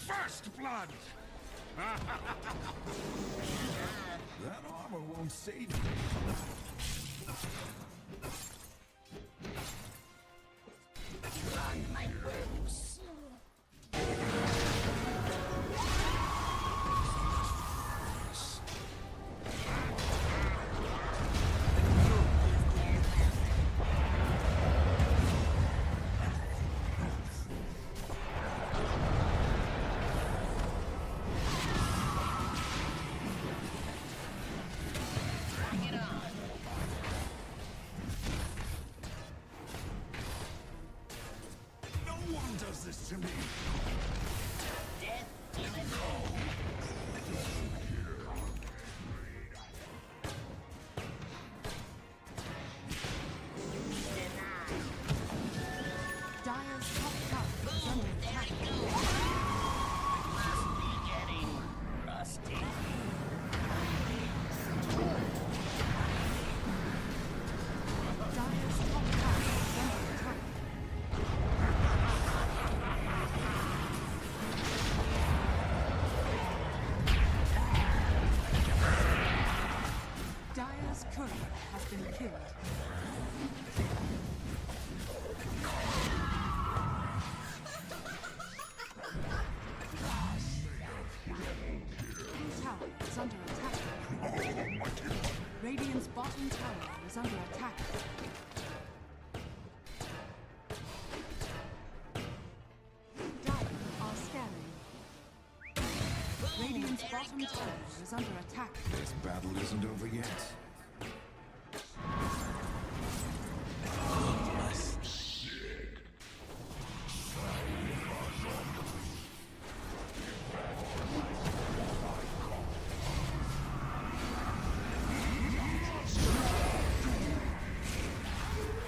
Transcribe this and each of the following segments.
First blood! That armor won't save you. On my whims. This to me. Death to the Dire's top tower is under attack. must be getting rusty. Dire's top tower is under attack. Dire's courier has been killed. Tower is under attack. Radiant's bottom tower is under attack. Dire are scanning. Radiant's bottom tower is under attack. This battle isn't over yet.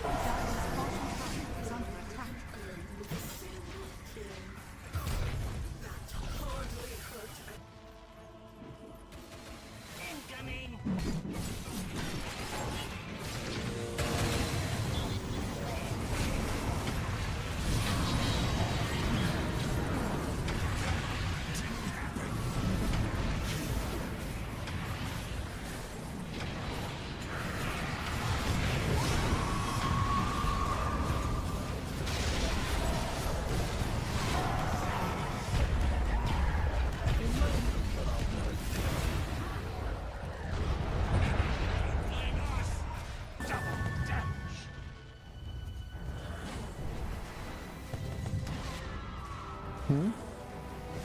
Dire's bottom tower is under attack. Incoming!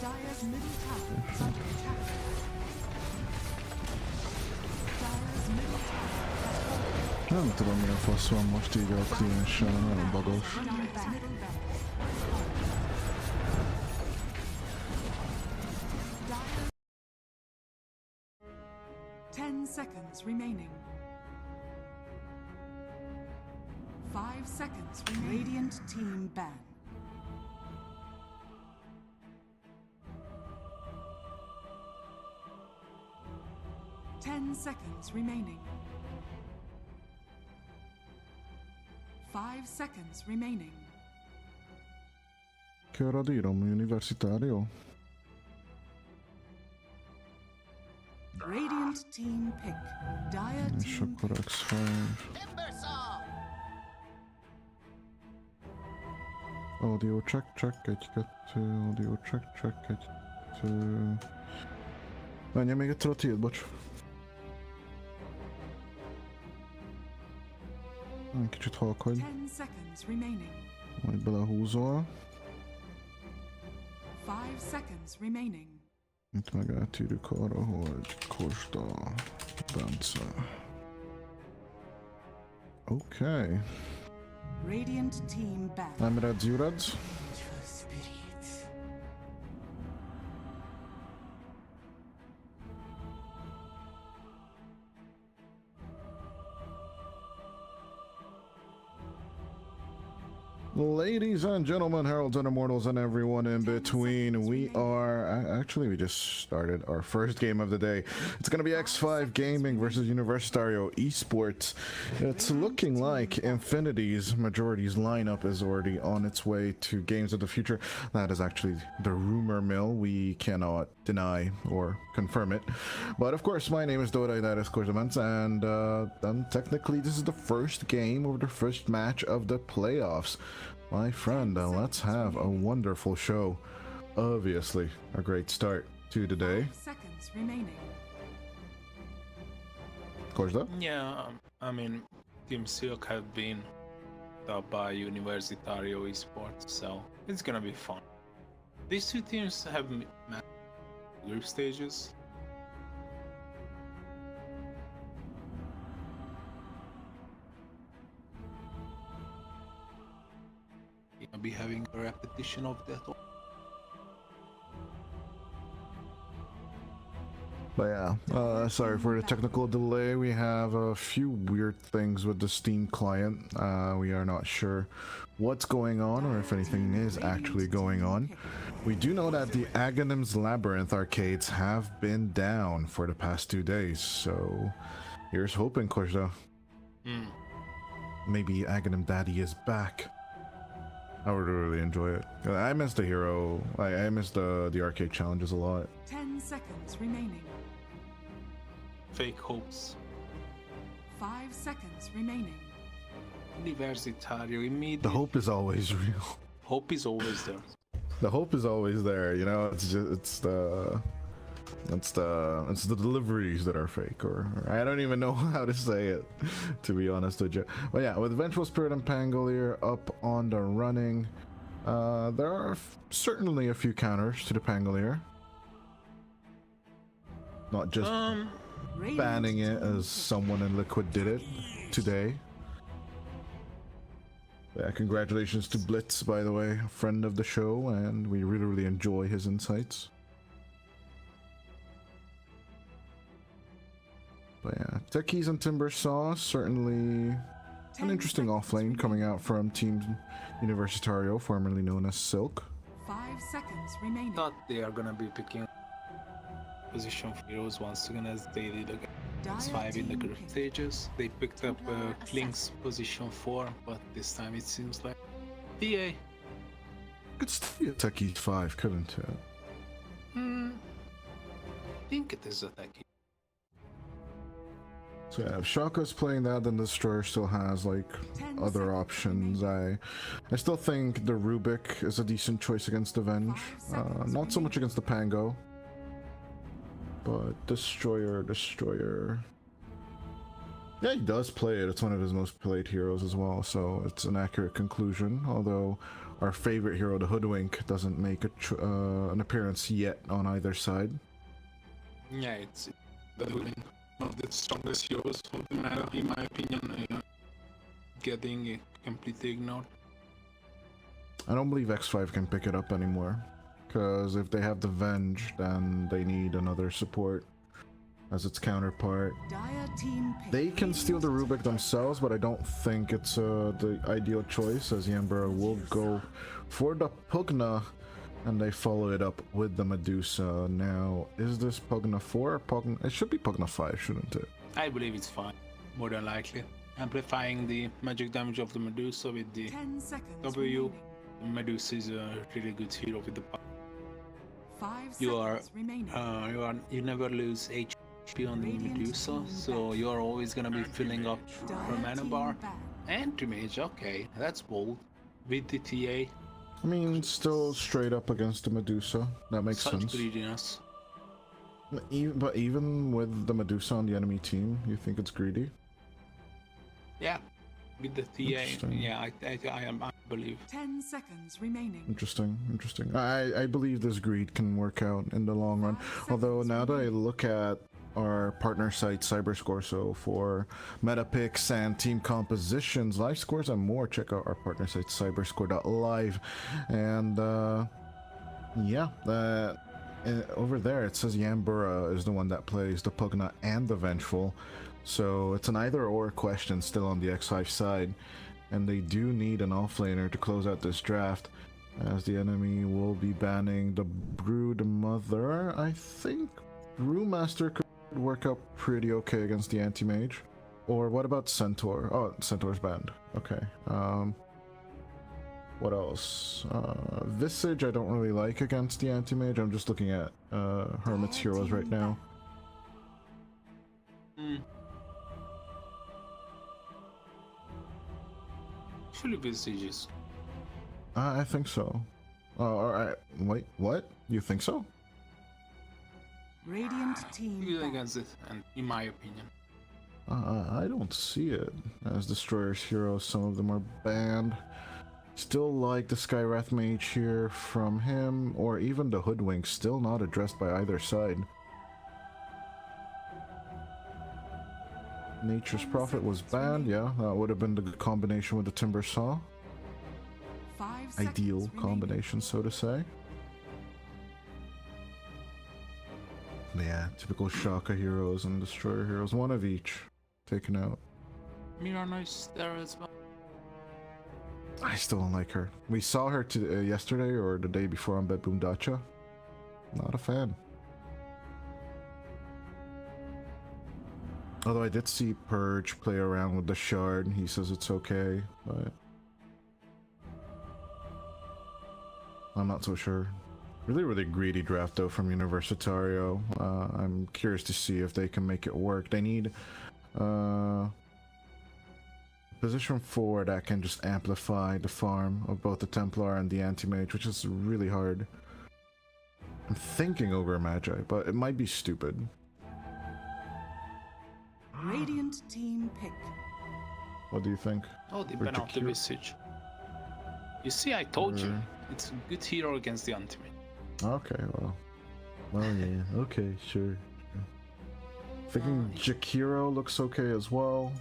Dire's middle tower is under attack. Dire's middle tower Nem tudom, mi a fasz van most így a klienssel, nagyon bagos. Dire's middle barracks. 10 seconds remaining. 5 seconds remaining. Radiant team ban. Ten seconds remaining. 5 seconds remaining. Che ora di Roma Universitario? Radiant team pick. Dire És team akkor X5. Timbersaw! Audio check, check, 1, 2, audio check, check, 1, 2. Menjen még egyszer a tiéd, bocs. Egy kicsit halkagy, 10 seconds remaining. majd belehúzol. 5 seconds remaining. Itt meg átírjuk arra, hogy Kosda Bence. Okay. Radiant team ban. I'm ready, you ready? Spirits. Ladies and gentlemen, heralds and immortals, and everyone in between, we just started our first game of the day. It's going to be X5 Gaming versus Universitario Esports. It's looking like Infinity's Majority's lineup is already on its way to Games of the Future. That is actually the rumor mill. We cannot deny or confirm it. But of course, my name is Dodai, that is Corzaments, and technically this is the first game or the first match of the playoffs. My friend, let's have a wonderful show. Obviously, a great start to the day. 5 seconds remaining. Korza? Yeah, I mean, Team Silk have been dubbed by Universitario Esports, so it's gonna be fun. These two teams have met group stages. I'll be having a repetition of that. But yeah, sorry for the technical delay. We have a few weird things with the Steam client. We are not sure what's going on or if anything is actually going on. We do know that the Aghanim's Labyrinth arcades have been down for the past 2 days, so here's hoping, Korza. Maybe Aghanim Daddy is back. I would really enjoy it. I miss the hero. I miss the arcade challenges a lot. 10 seconds remaining. Fake hopes. 5 seconds remaining. Universitario immediate. The hope is always real. Hope is always there. The hope is always there. You know, it's the deliveries that are fake, or I don't even know how to say it, to be honest with you. But yeah, with Vengeful Spirit and Pangolier up on the running, there are certainly a few counters to the Pangolier. Not just banning it as someone in Liquid did it today. Yeah, congratulations to Blitz, by the way, a friend of the show, and we really enjoy his insights. But yeah, Techies and Timber Saw, certainly an interesting offlane coming out from Team Universitario, formerly known as Silk. 5 seconds remaining. Thought they are gonna be picking position for heroes once again as they did against 5 in the group stages. They picked up Klink's position 4, but this time it seems like TA. Could still be a Techies 5, couldn't it? I think it is a Techie. So yeah, if Shaka's playing that, then Destroyer still has like other options. I still think the Rubik is a decent choice against Avenge. Not so much against the Pango, but Destroyer. Yeah, he does play it. It's one of his most played heroes as well, so it's an accurate conclusion. Although our favorite hero, the Hoodwink, doesn't make an appearance yet on either side. Yeah, it's the Hoodwink. One of the strongest heroes of the meta, in my opinion, getting completely ignored. I don't believe X5 can pick it up anymore, because if they have the Venge, then they need another support as its counterpart. They can steal the Rubik themselves, but I don't think it's the ideal choice, as Yambura will go for the Pugna, and they follow it up with the Medusa. Now, is this Pugna 4 or Pugna? It should be Pugna 5, shouldn't it? I believe it's fine, more than likely. Amplifying the magic damage of the Medusa with the 10 seconds W. remaining. Medusa is a really good hero with the power. 5 You are, seconds remaining. you never lose HP on the Medusa, so you are always gonna be filling up your mana bar. Anti-mage, okay, that's bold. With the TA. I mean, still straight up against the Medusa. That makes Such sense. greediness. But even with the Medusa on the enemy team, you think it's greedy? Yeah, with the TA, Interesting. yeah, I believe. 10 seconds remaining. Interesting. I believe this greed can work out in the long run. Although now that I look at our partner site Cyberscore, so for meta picks and team compositions, live scores and more, check out our partner site cyberscore.live. And yeah, over there it says Yambura is the one that plays the Pugna and the Vengeful, so it's an either or question still on the X5 side. And they do need an offlaner to close out this draft, as the enemy will be banning the Brood Mother. I think Brewmaster could work out pretty okay against the Anti-Mage. Or what about Centaur? Oh, Centaur's banned. Okay. What else? Visage I don't really like against the Anti-Mage. I'm just looking at Hermit's heroes right now. Actually, Visages. I think so. Alright. Wait, what? You think so? Radiant team Good ban. against it, and in my opinion. I don't see it. As Destroyer's heroes, some of them are banned. Still like the Skywrath Mage here from him, or even the Hoodwink, still not addressed by either side. Nature's Prophet was banned, yeah, that would have been the good combination with the Timber Saw. 5 seconds Ideal remaining. combination, so to say. Yeah, typical Shaka heroes and Destroyer heroes, one of each taken out. Mirana is there as well. I still don't like her. We saw her yesterday or the day before on Bedboom Dacha. Not a fan. Although I did see Purge play around with the Shard. He says it's okay, but I'm not so sure. Really greedy draft though from Universitario. I'm curious to see if they can make it work. They need position 4 that can just amplify the farm of both the Templar and the Anti-Mage, which is really hard. I'm thinking over Magi, but it might be stupid. Radiant team pick. What do you think? Oh, they Or ban out the Jakiro. Visage. You see, I told you. It's a good hero against the Anti-Mage. Okay, well. Well, yeah, okay, sure. Thinking Jakiro looks okay as well,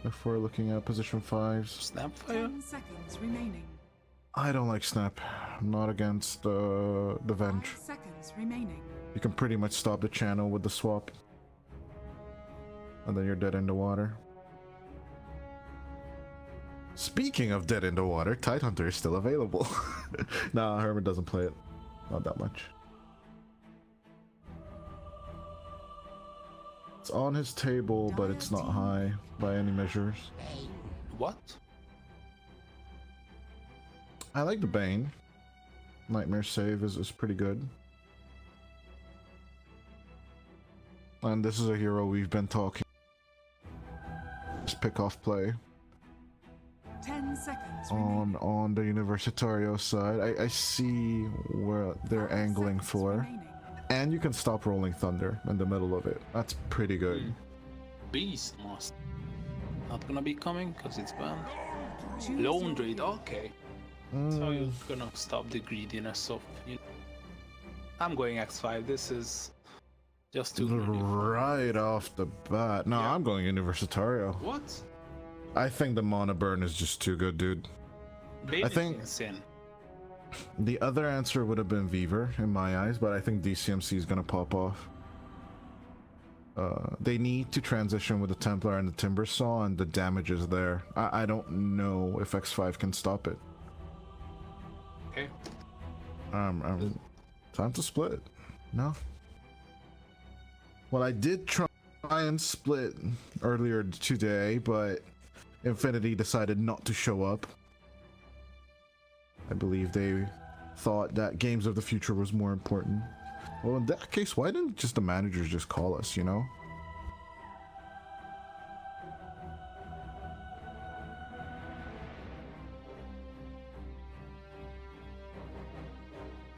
if we're looking at position 5s. Snapfire? 10 seconds remaining. I don't like Snap. I'm not against the Venge. 5 seconds remaining. You can pretty much stop the channel with the swap. And then you're dead in the water. Speaking of dead in the water, Tidehunter is still available. Nah, Hermit doesn't play it. Not that much. It's on his table, but it's not high by any measures. What? I like the Bane. Nightmare save is pretty good. And this is a hero we've been talking. Just pick off play 10 seconds remaining. on the Universitario side. I see where they're 5 angling seconds for. remaining. And you can stop Rolling Thunder in the middle of it. That's pretty good. Beast Master. Not gonna be coming because it's banned. Choose Lone your Druid, hero. okay. So you're gonna stop the greediness of you. I'm going X5. This is just too greedy. Right off the bat. No, Yeah. I'm going Universitario. What? I think the mana burn is just too good, dude. Baby think- insane. The other answer would have been Weaver in my eyes, but I think DCMC is gonna pop off. They need to transition with the Templar and the Timber Saw, and the damage is there. I don't know if X5 can stop it. Okay. Time to split. No. Well, I did try and split earlier today, but Infinity decided not to show up. I believe they thought that Games of the Future was more important. Well, in that case, why didn't just the managers just call us, you know?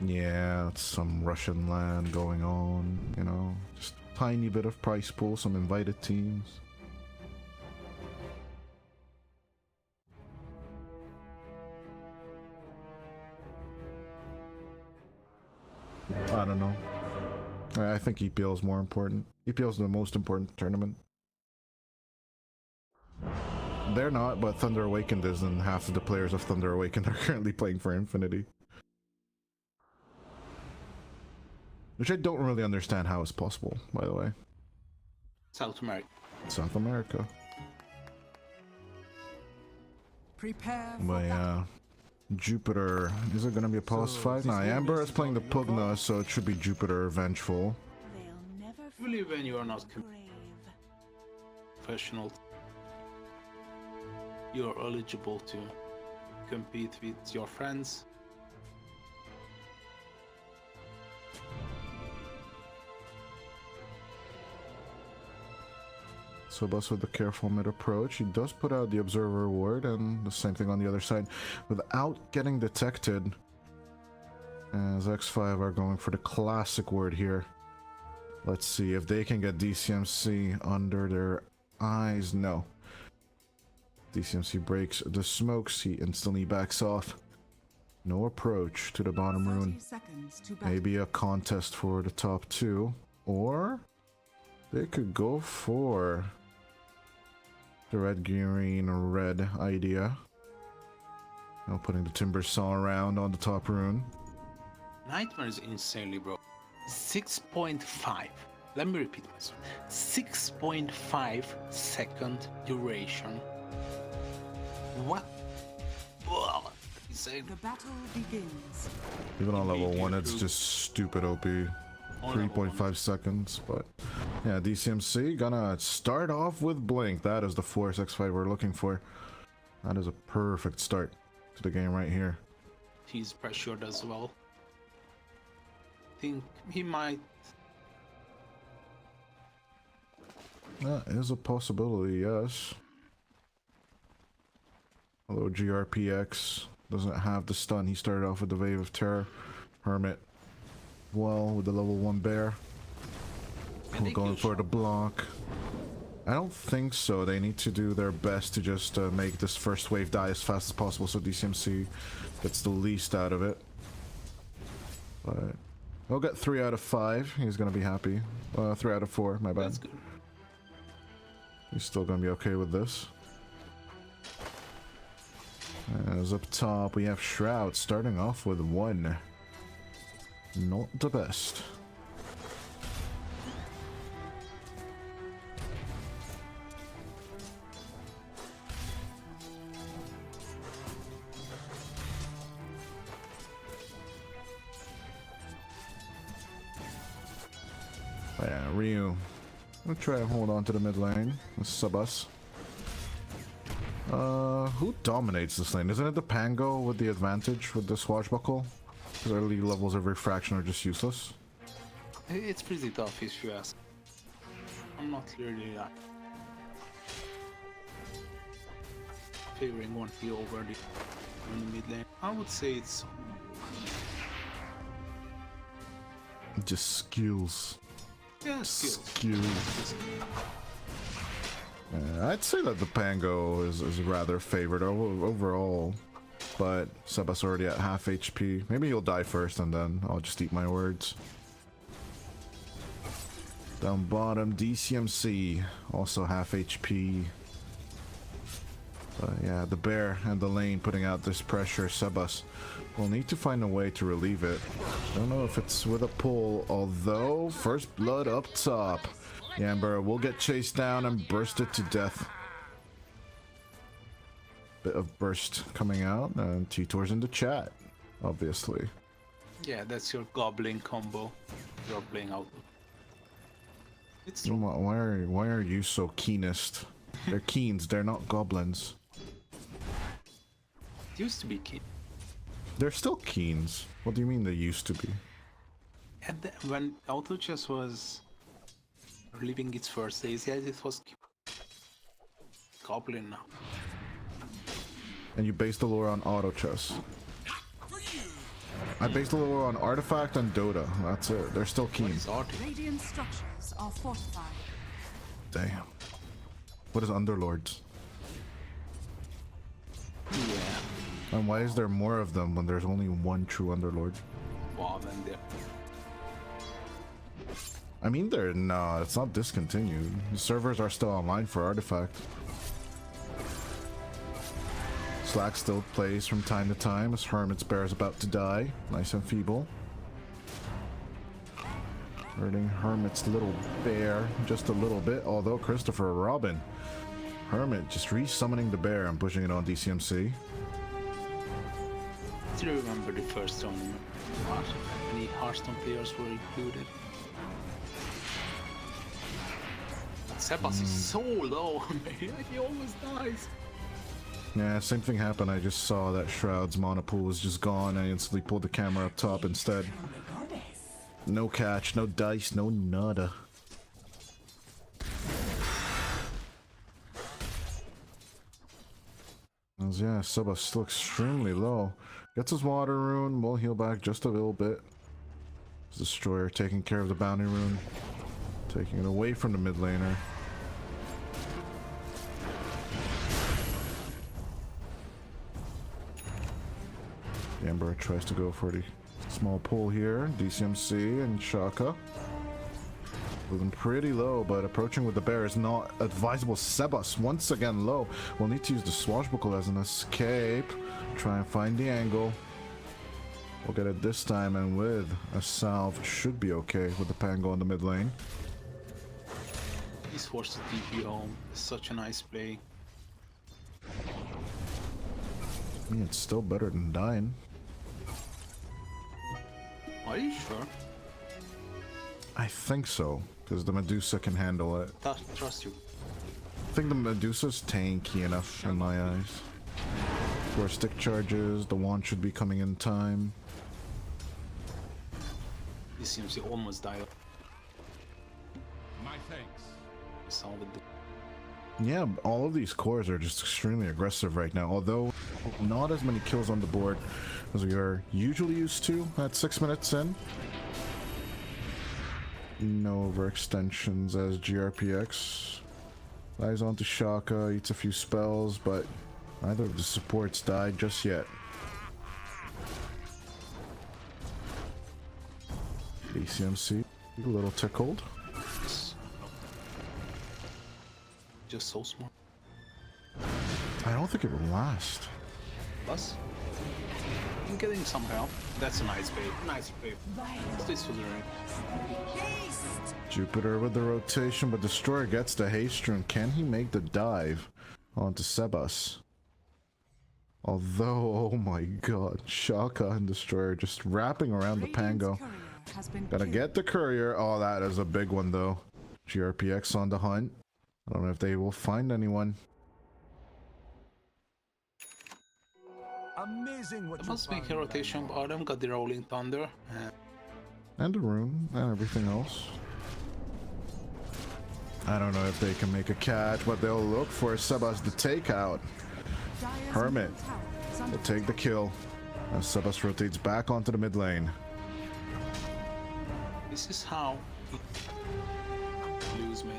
Yeah, it's some Russian land going on, you know? Just a tiny bit of price pool, some invited teams. I don't know. I think EPL is more important. EPL is the most important tournament. They're not, but Thunder Awakened is, and half of the players of Thunder Awakened are currently playing for Infinity. Which I don't really understand how it's possible, by the way. South America. South America. Prepare for But battle. yeah, Jupiter. Is it gonna be a pause So, fight? this Nah, game Amber is is playing the about Pugna, so it should be Jupiter Vengeful. They'll never I believe when you are not grave. professional, you're eligible to compete with your friends. So Bus with the careful mid approach. He does put out the Observer ward, and the same thing on the other side without getting detected. As X5 are going for the classic word here. Let's see if they can get DCMC under their eyes. No. DCMC breaks the smokes. He instantly backs off. No approach to the bottom 30 rune. seconds to battle. Maybe a contest for the top two. Or they could go for the red, green, red idea. Now putting the timber saw around on the top rune. Nightmare is insanely broke. 6.5. Let me repeat myself. 6.5 second duration. What? Ugh, insane. The battle begins. Even on level Immediate 1, it's proof. just stupid OP. On level 1. 3.5 seconds, but yeah, DCMC gonna start off with Blink. That is the Force X5 we're looking for. That is a perfect start to the game right here. He's pressured as well. Think he might. That is a possibility, yes. Although GRPX doesn't have the stun, he started off with the Wave of Terror. Hermit, well, with the level 1 bear. We're going for the block. I don't think so. They need to do their best to just make this first wave die as fast as possible so DCMC gets the least out of it. But we'll get 3 out of 5. He's gonna be happy. 3 out of 4, my bad. That's good. He's still gonna be okay with this. As up top, we have Shroud starting off with 1. Not the best. But yeah, Ryu. I'm gonna try to hold on to the mid lane. Let's sub us. Who dominates this lane? Isn't it the Pango with the advantage with the swashbuckle? Because early levels of refraction are just useless. It's pretty tough if you ask. I'm not really favoring one hero over the in the mid lane. I would say it's Just skills. skills. Skills. I'd say that the Pango is rather favored overall. But Sebas already at half HP. Maybe he'll die first and then I'll just eat my words. Down bottom, DCMC, also half HP. But yeah, the bear and the lane putting out this pressure. Sebas will need to find a way to relieve it. Don't know if it's with a pull, although first blood up top. Yamber will get chased down and bursted to death. Bit of burst coming out, and T-Tor's in the chat, obviously. Yeah, that's your goblin combo. You're playing out. It's true. Why are you so keenest? They're keens, they're not goblins. It used to be key. They're still keens. What do you mean they used to be? When auto chess was living its first days, yes, it was goblin now. And you base the lore on auto chess. I base the lore on artifact and Dota. That's it. They're still What keen. is Arctic? Radiant structures are fortified. Damn. What is Underlords? Yeah. And why is there more of them when there's only one true Underlord? Wow, then there. I mean, no, it's not discontinued. The servers are still online for Artifact. Slack still plays from time to time as Hermit's bear is about to die. Nice and feeble. Hurting Hermit's little bear just a little bit, although Christopher Robin Hermit just re-summoning the bear and pushing it on DCMC. Do you remember the first tournament? Many Hearthstone players were included. But Sebas is so low, man. He almost dies. Yeah, same thing happened. I just saw that Shroud's mana pool was just gone. I instantly pulled the camera up top instead. No catch, no dice, no nada. As yeah, Sebas still extremely low. Gets his water rune, will heal back just a little bit. Destroyer taking care of the bounty rune. Taking it away from the mid laner. The Ember tries to go for the small pull here. DCMC and Shaka. Moving pretty low, but approaching with the bear is not advisable. Sebas once again low. We'll need to use the swashbuckle as an escape. Try and find the angle. We'll get it this time, and with a salve should be okay with the Pango in the mid lane. He's forced to TP home. It's such a nice play. I mean, it's still better than dying. Are you sure? I think so, because the Medusa can handle it. Trust you. I think the Medusa's tanky enough in my eyes. 4 stick charges, the wand should be coming in time. He seems to almost died. My thanks. Solve it. Yeah, all of these cores are just extremely aggressive right now, although not as many kills on the board as we are usually used to at 6 minutes in. No overextensions as GRPX. Flies onto Shaka, eats a few spells, but neither of the supports died just yet. DCMC, a little tickled. Just so smart. I don't think it will last. Plus, I'm getting some help. That's a nice bait. Nice bait. This was right. Jupiter with the rotation, but Destroyer gets the haste rune. Can he make the dive onto Sebas? Although, oh my god, Shaka and Destroyer just wrapping around the Pango. Gotta get the courier. Oh, that is a big one though. GRPX on the hunt. I don't know if they will find anyone. Amazing what I must make a rotation bottom, got the Rolling Thunder. And the rune and everything else. I don't know if they can make a catch, but they'll look for Sebas to take out. Hermit will take the kill as Sebas rotates back onto the mid lane. This is how you lose mid.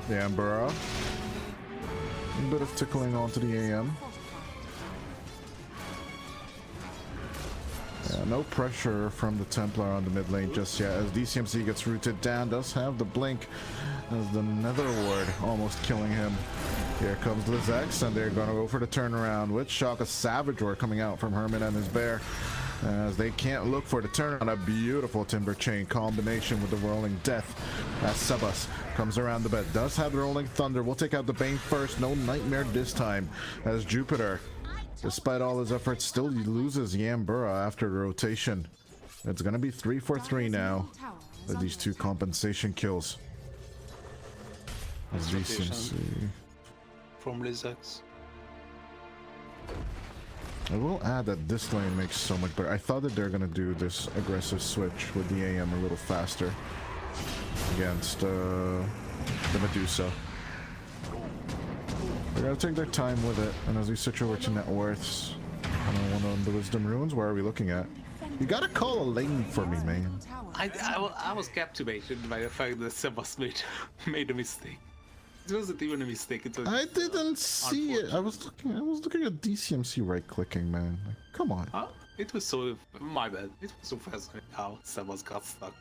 The Ambera. A bit of tickling onto the AM. Yeah, no pressure from the Templar on the mid lane just yet as DCMC gets rooted down. Does have the blink as the Nether Ward almost killing him. Here comes Lizex, and they're gonna go for the turnaround with Shaka Savage Ward coming out from Hermit and his bear. As they can't look for the turn on a beautiful Timber Chain combination with the Rolling Death. As Sebas comes around the bed. Does have the Rolling Thunder. We'll take out the Bane first. No Nightmare this time. As Jupiter, despite all his efforts, still loses Yambura after the rotation. It's gonna be 3 for 3 now with these 2 compensation kills. As DCMC. From Lizex. I will add that this lane makes so much better. I thought that they're gonna do this aggressive switch with the AM a little faster against the Medusa. They're gonna take their time with it, and as we switch over to net worths, one on the Wisdom Runes, where are we looking at? You gotta call a lane for me, man. I was captivated by the fact that Sebas made a mistake. It wasn't even a mistake. It was I didn't see it. I was looking at DCMC right clicking, man. Like, come on. Huh? It was so my bad. It was so fascinating how Sebas got stuck.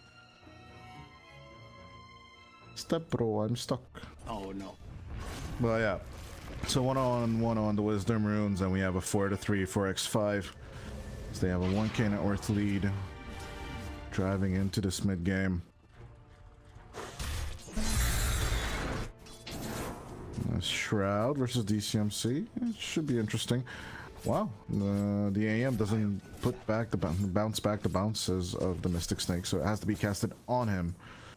Step bro, I'm stuck. Oh no. Well, yeah. So one on the Wisdom Runes, and we have a 4-3 for X5. So they have a 1k net worth lead, driving into this mid game. Shroud versus DCMC. It should be interesting. Wow, the AM doesn't put back the bounce back the bounces of the Mystic Snake, so it has to be casted on him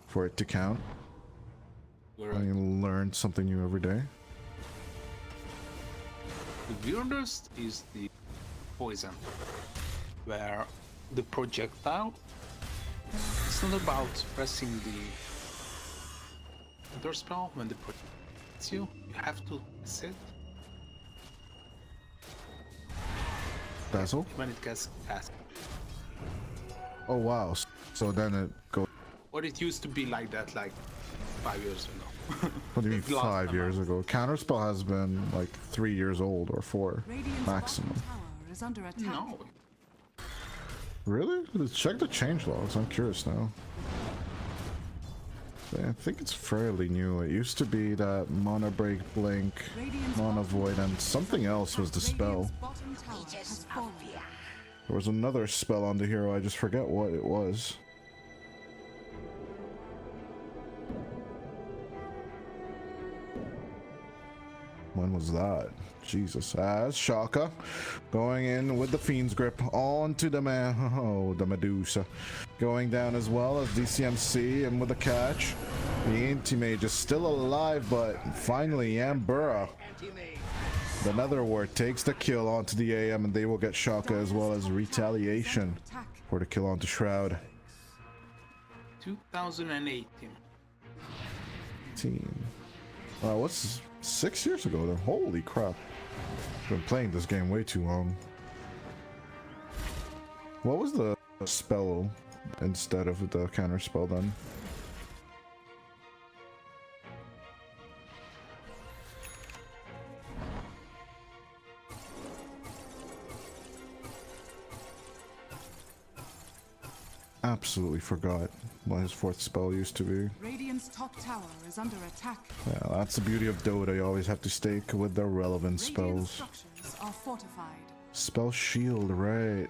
for it to count. I learn something new every day. The weirdest is the poison, where the projectile, it's not about pressing the enter spell when the projectile hits you have to press it. Dazzle? When it gets cast. Oh wow, so then it goes... Or it used to be like that like 5 years ago. What do you mean It lost 5 years ago? Counterspell has been like 3 years old or 4 Radiant's maximum. bottom tower is under attack. No. Really? Let's check the change logs. I'm curious now. I think it's fairly new. It used to be that Mana Break, Blink, Radiant's Mana bottom Void, and tower something is under else was the attack. spell. Radiant's bottom tower has fallen. There was another spell on the hero, I just forget what it was. When was that? Jesus. As Shaka going in with the Fiend's Grip onto the the Medusa. Going down as well as DCMC and with a catch. The Anti-Mage is still alive, but finally Yambura, the Nether Wart, takes the kill onto the AM, and they will get Shaka as well as retaliation for the kill onto Shroud. 2018. Wow, what's 6 years ago then? Holy crap. Been playing this game way too long. What was the spell instead of the counter spell then? Absolutely forgot what his 4th spell used to be. Radiant's top tower is under attack. Yeah, that's the beauty of Dota. You always have to stick with the relevant Radiant spells. structures are fortified. Spell shield, right.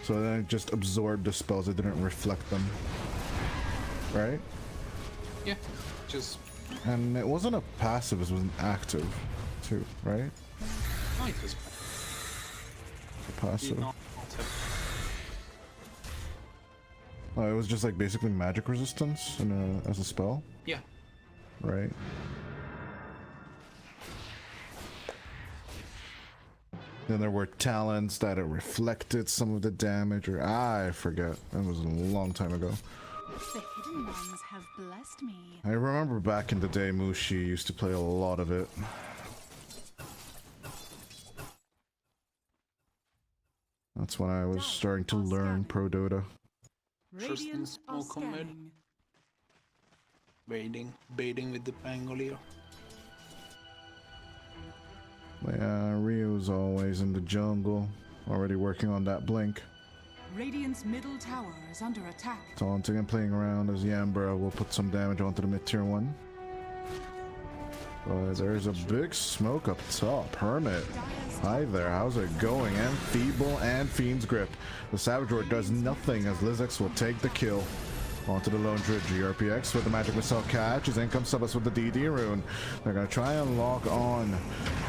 So then it just absorbed the spells, it didn't reflect them. Right? Yeah, just And it wasn't a passive, it was an active too, right? no, it was A passive. not Oh, it was just like basically magic resistance as a spell, yeah. right? Then there were talents that it reflected some of the damage, or I forget. That was a long time ago. The hidden ones have blessed me. I remember back in the day, Mushi used to play a lot of it. That's when I was starting to learn Pro Dota. Radiant are small comment. scanning. Baiting with the Pangolier. Yeah, Rio's always in the jungle, already working on that blink. Radiant's middle tower is under attack. Taunting and playing around as Yambra will put some damage onto the mid-tier 1. But there's a big smoke up top. Hermit. Hi there, how's it going? And Feeble and Fiend's Grip. The Savage Lord does nothing as Lizex will take the kill. Onto the Lone Druid GRPX with the Magic Missile catch. His in comes Subus with the DD rune. They're going to try and lock on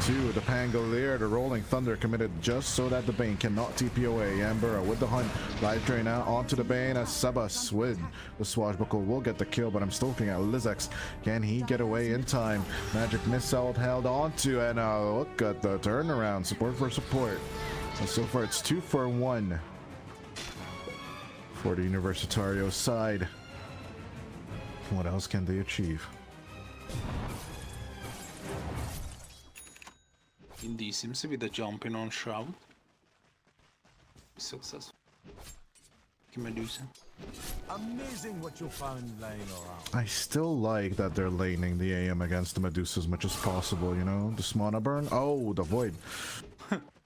to the Pangolier. The Rolling Thunder committed just so that the Bane cannot TP away. Yambura with the hunt. Live drain out onto the Bane as Subus with the Swashbuckle will get the kill, but I'm still looking at Lizex. Can he get away in time? Magic Missile held onto, and look at the turnaround. Support for support. And so far it's 2 for 1. For the Universitario side. What else can they achieve? Indeed, seems to be the jumping on Shroud. Successful. Medusa. Amazing what you found laying around. I still like that they're laning the AM against the Medusa as much as possible, you know? The Mana burn? Oh, the Void.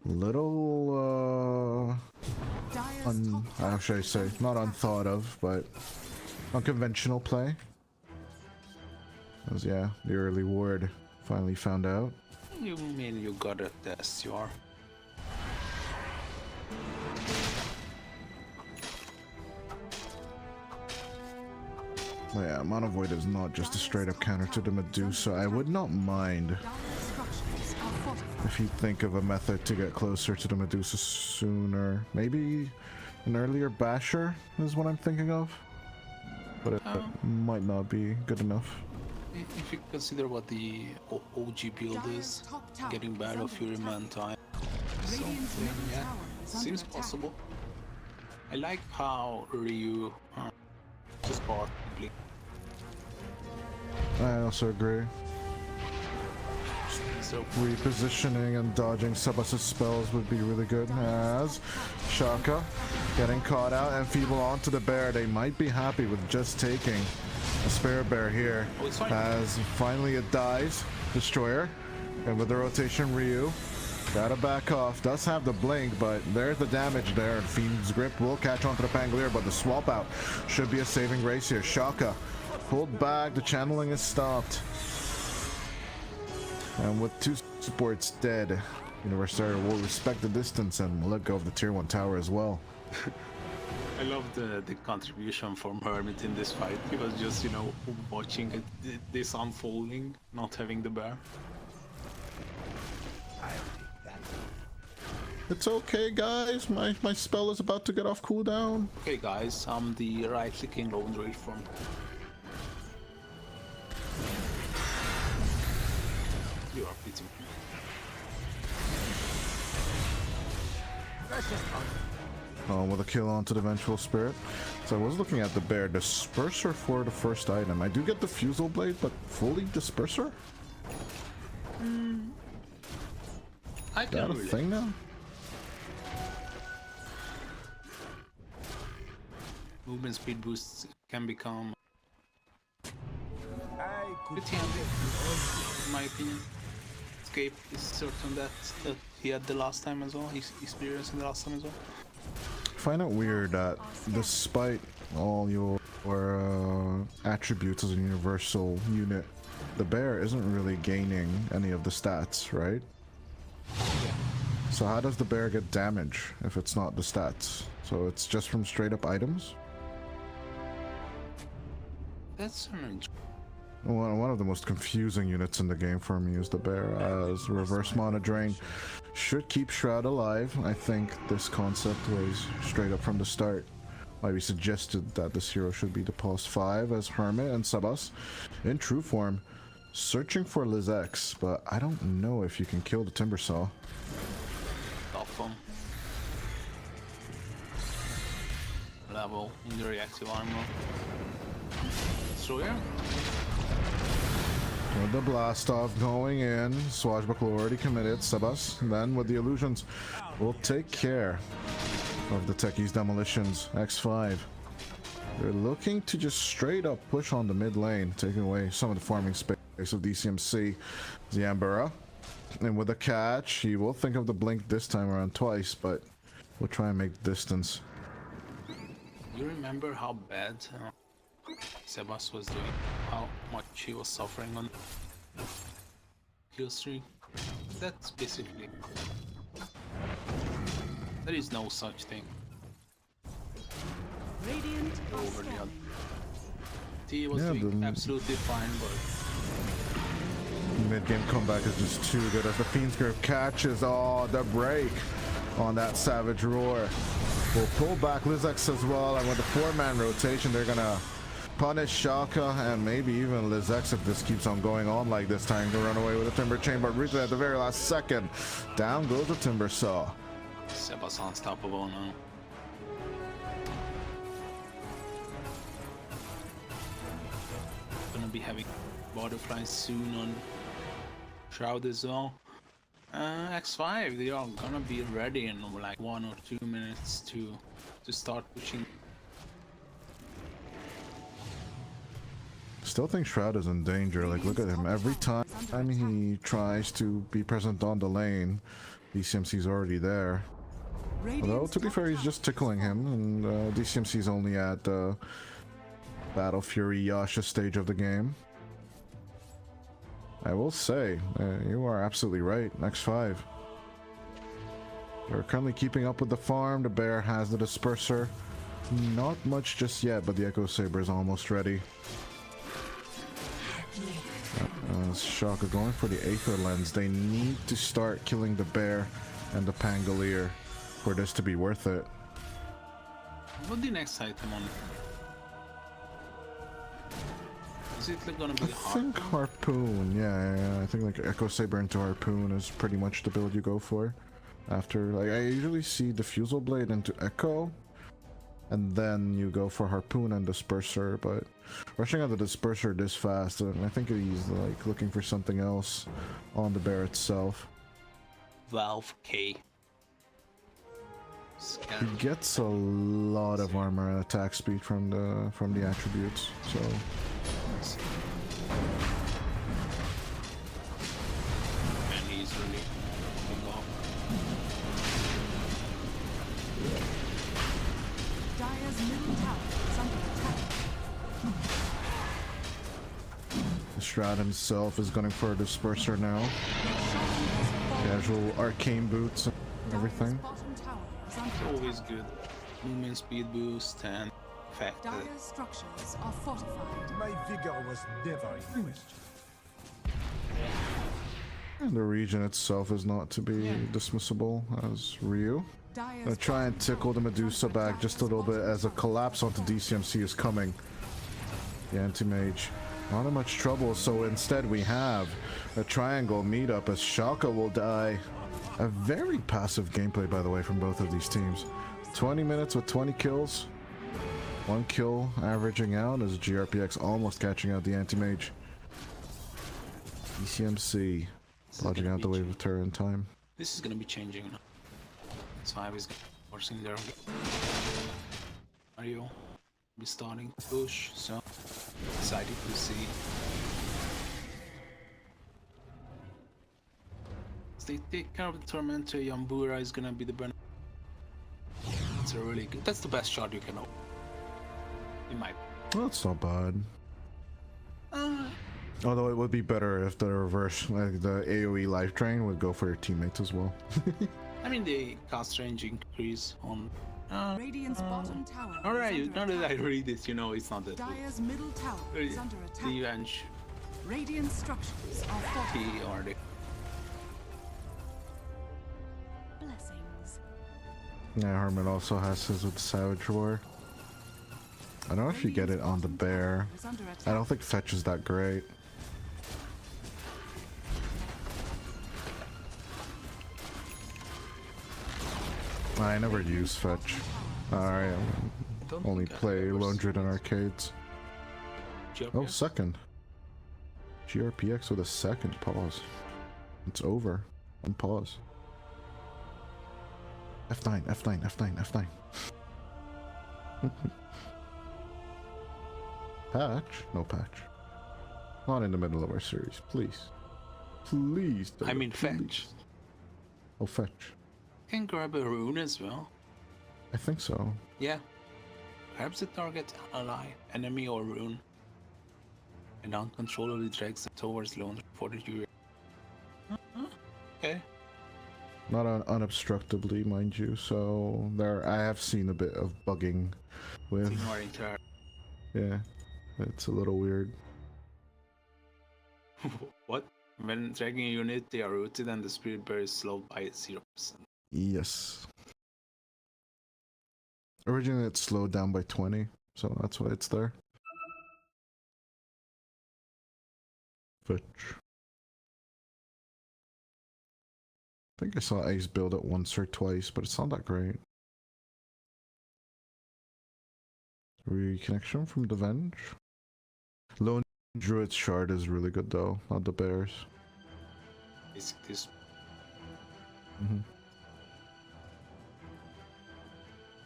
Little, how should I say? Not unthought of, but unconventional play. Because, yeah, the early ward finally found out. You mean you gotta test your... But yeah, Mana Void is not just a straight up counter to the Medusa. I would not mind Dire structures are fortified. if you think of a method to get closer to the Medusa sooner. Maybe an earlier Basher is what I'm thinking of. But it might not be good enough. If you consider what the OG build is, getting Battle Fury Man time, Radiant's something, middle yeah, tower is under seems attack. possible. I like how Ryu just bought Blink. I also agree. So Repositioning and dodging Sabas' spells would be really good, as Shaka getting caught out and Feeble onto the bear. They might be happy with just taking a spare bear here, Oh, it's fine. as finally it dies. Destroyer, and with the rotation Ryu, gotta back off. Does have the blink, but there's the damage there. Fiend's Grip will catch onto the Pangolier, but the swap out should be a saving grace here. Shaka pulled back, the channeling is stopped. And with two supports dead, Universitario will respect the distance and let go of the tier 1 tower as well. I love the contribution from Hermit in this fight. He was just, you know, watching this unfolding, not having the bear. It's okay, guys. My spell is about to get off cooldown. Okay guys, I'm the right-clicking Lone Raid from... You are pretty... With a kill onto the Vengeful Spirit. So I was looking at the bear disperser for the first item. I do get the Fusel Blade, but fully disperser? I Is that can a relate. thing now? Movement speed boosts can become I could pretty handy, in my opinion. Escape is certain that he had the last time as well, he's experiencing the last time as well. I find it weird that despite all your attributes as a universal unit, the bear isn't really gaining any of the stats, right? So how does the bear get damage if it's not the stats? So it's just from straight up items? That's an interesting. One of the most confusing units in the game for me is the bear, as reverse mana drain should keep Shroud alive. I think this concept was straight up from the start. Why we suggested that this hero should be the pulse 5 as Hermit and Sabas in true form, searching for Liz X, but I don't know if you can kill the Timbersaw. Awful. Level in the reactive armor. So yeah. With the blast off going in, Swashbuckler already committed. Sabas then with the illusions will take care of the Techies demolitions. X5. They're looking to just straight up push on the mid lane, taking away some of the farming space of DCMC. Ziambura. And with a catch, he will think of the blink this time around twice, but we'll try and make distance. You remember how bad Sebas was doing? How much he was suffering on kill streak? That's basically... There is no such thing. Radiant are Over the other. scanning. He was Yeah, doing the- absolutely fine, but Mid-game comeback is just too good as the Fiend's Grip catches. Oh, the break on that Savage Roar. We'll pull back Lizex as well, and with the 4-man rotation, they're gonna punish Shaka and maybe even Lizex if this keeps on going on like this, time to run away with a Timber Chain, but reach it at the very last second. Down goes the Timber Saw. Sebas unstoppable now. Gonna be having butterflies soon on Shroud as well. X5, they are gonna be ready in like 1 or 2 minutes to start pushing. Still think Shroud is in danger. Like, look at him. Every time he tries to be present on the lane, DCMC's already there. Although, to be fair, he's just tickling him, and DCMC's only at Battle Fury Yasha stage of the game. I will say, you are absolutely right. X5. We're currently keeping up with the farm. The bear has the disperser. Not much just yet, but the Echo Saber is almost ready. Shaka going for the Aether Lens. They need to start killing the bear and the Pangolier for this to be worth it. What's the next item on? Is it like gonna be I think Harpoon, yeah, I think like Echo Saber into Harpoon is pretty much the build you go for. After, like, I usually see Diffusal Blade into Echo, and then you go for Harpoon and Disperser, but rushing out the Disperser this fast, and I think he's like looking for something else on the bear itself. Valve K. He gets a lot of armor and attack speed from the attributes, so and he's really going off. Dire's middle tower is under attack. the Strat himself is going for a Disperser now. Casual arcane boots and everything. Bottom tower is under It's attack. always good. Movement speed boost and fact that Dire's structures are fortified. My vigor was never in question. And the region itself is not to be dismissible as Ryu. Dire's Gonna try and bottom tickle the tower is Medusa under back attack. just a little bit as a collapse onto DCMC is coming. The anti-mage not in much trouble, so instead we have a triangle meetup as Shaka will die. A very passive gameplay, by the way, from both of these teams. 20 minutes with 20 kills. 1 kill averaging out as GRPX almost catching out the anti-mage. DCMC dodging out the wave of terror in time. this is gonna be changing now. So I was forcing their Mario be starting to push, so excited to see. If they take care of the Tormentor, Yambura is gonna be the burner. It's a really good, that's the best shot you can open. In my Well, that's not bad. Although it would be better if the reverse, like the AoE life drain, would go for your teammates as well. I mean the cast range increase on Radiant's bottom tower is alright, under now that I attack. read this, you know it's not that good. Dire's middle tower is under attack. Revenge Radiant structures are fortified. T or the Blessings. Yeah, Herman also has his with Savage War. I don't know if you get it on the bear. Is under I attack. don't think Fetch is that great. I never use Fetch. I don't only think I've play ever Lone Druid in seen it. arcades. Oh, GRPX. second. GRPX with a second pause. It's over. One pause. F9, F9, F9, F9. Patch? No patch. Not in the middle of our series, please. Please. I mean please. fetch. Oh, fetch. Can grab a rune as well. I think so. Yeah. Grabs the target, ally, enemy or rune. And uncontrollably drags it towards Lone for the Fury. Okay. Not unobstructedly, mind you. So there, I have seen a bit of bugging with. Ignoring her. Yeah, it's a little weird. What? When dragging a unit, they are rooted and the spirit bear is slowed by 0%. Yes. Originally, it's slowed down by 20, so that's why it's there. Fetch. I think I saw Ace build it once or twice, but it's not that great. Reconnection from the Venge. Lone Druid's Shard is really good though, not the bears. Basic this. Mm-hmm.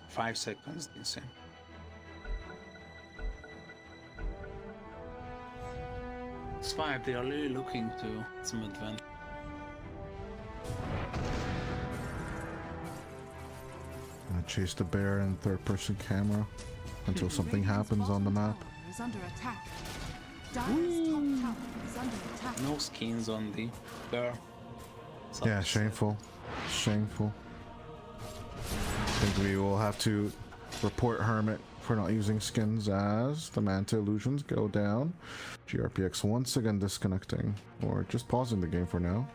5 seconds, insane. It's 5, they are really looking to some advantage. Gonna chase the bear in third-person camera until something happens on the map. Tower is under attack. Dire's top tower is under attack. No skins on the bear. Yeah, shameful. Shameful. I think we will have to report Hermit for not using skins as the Manta illusions go down. GRPX once again disconnecting, or just pausing the game for now.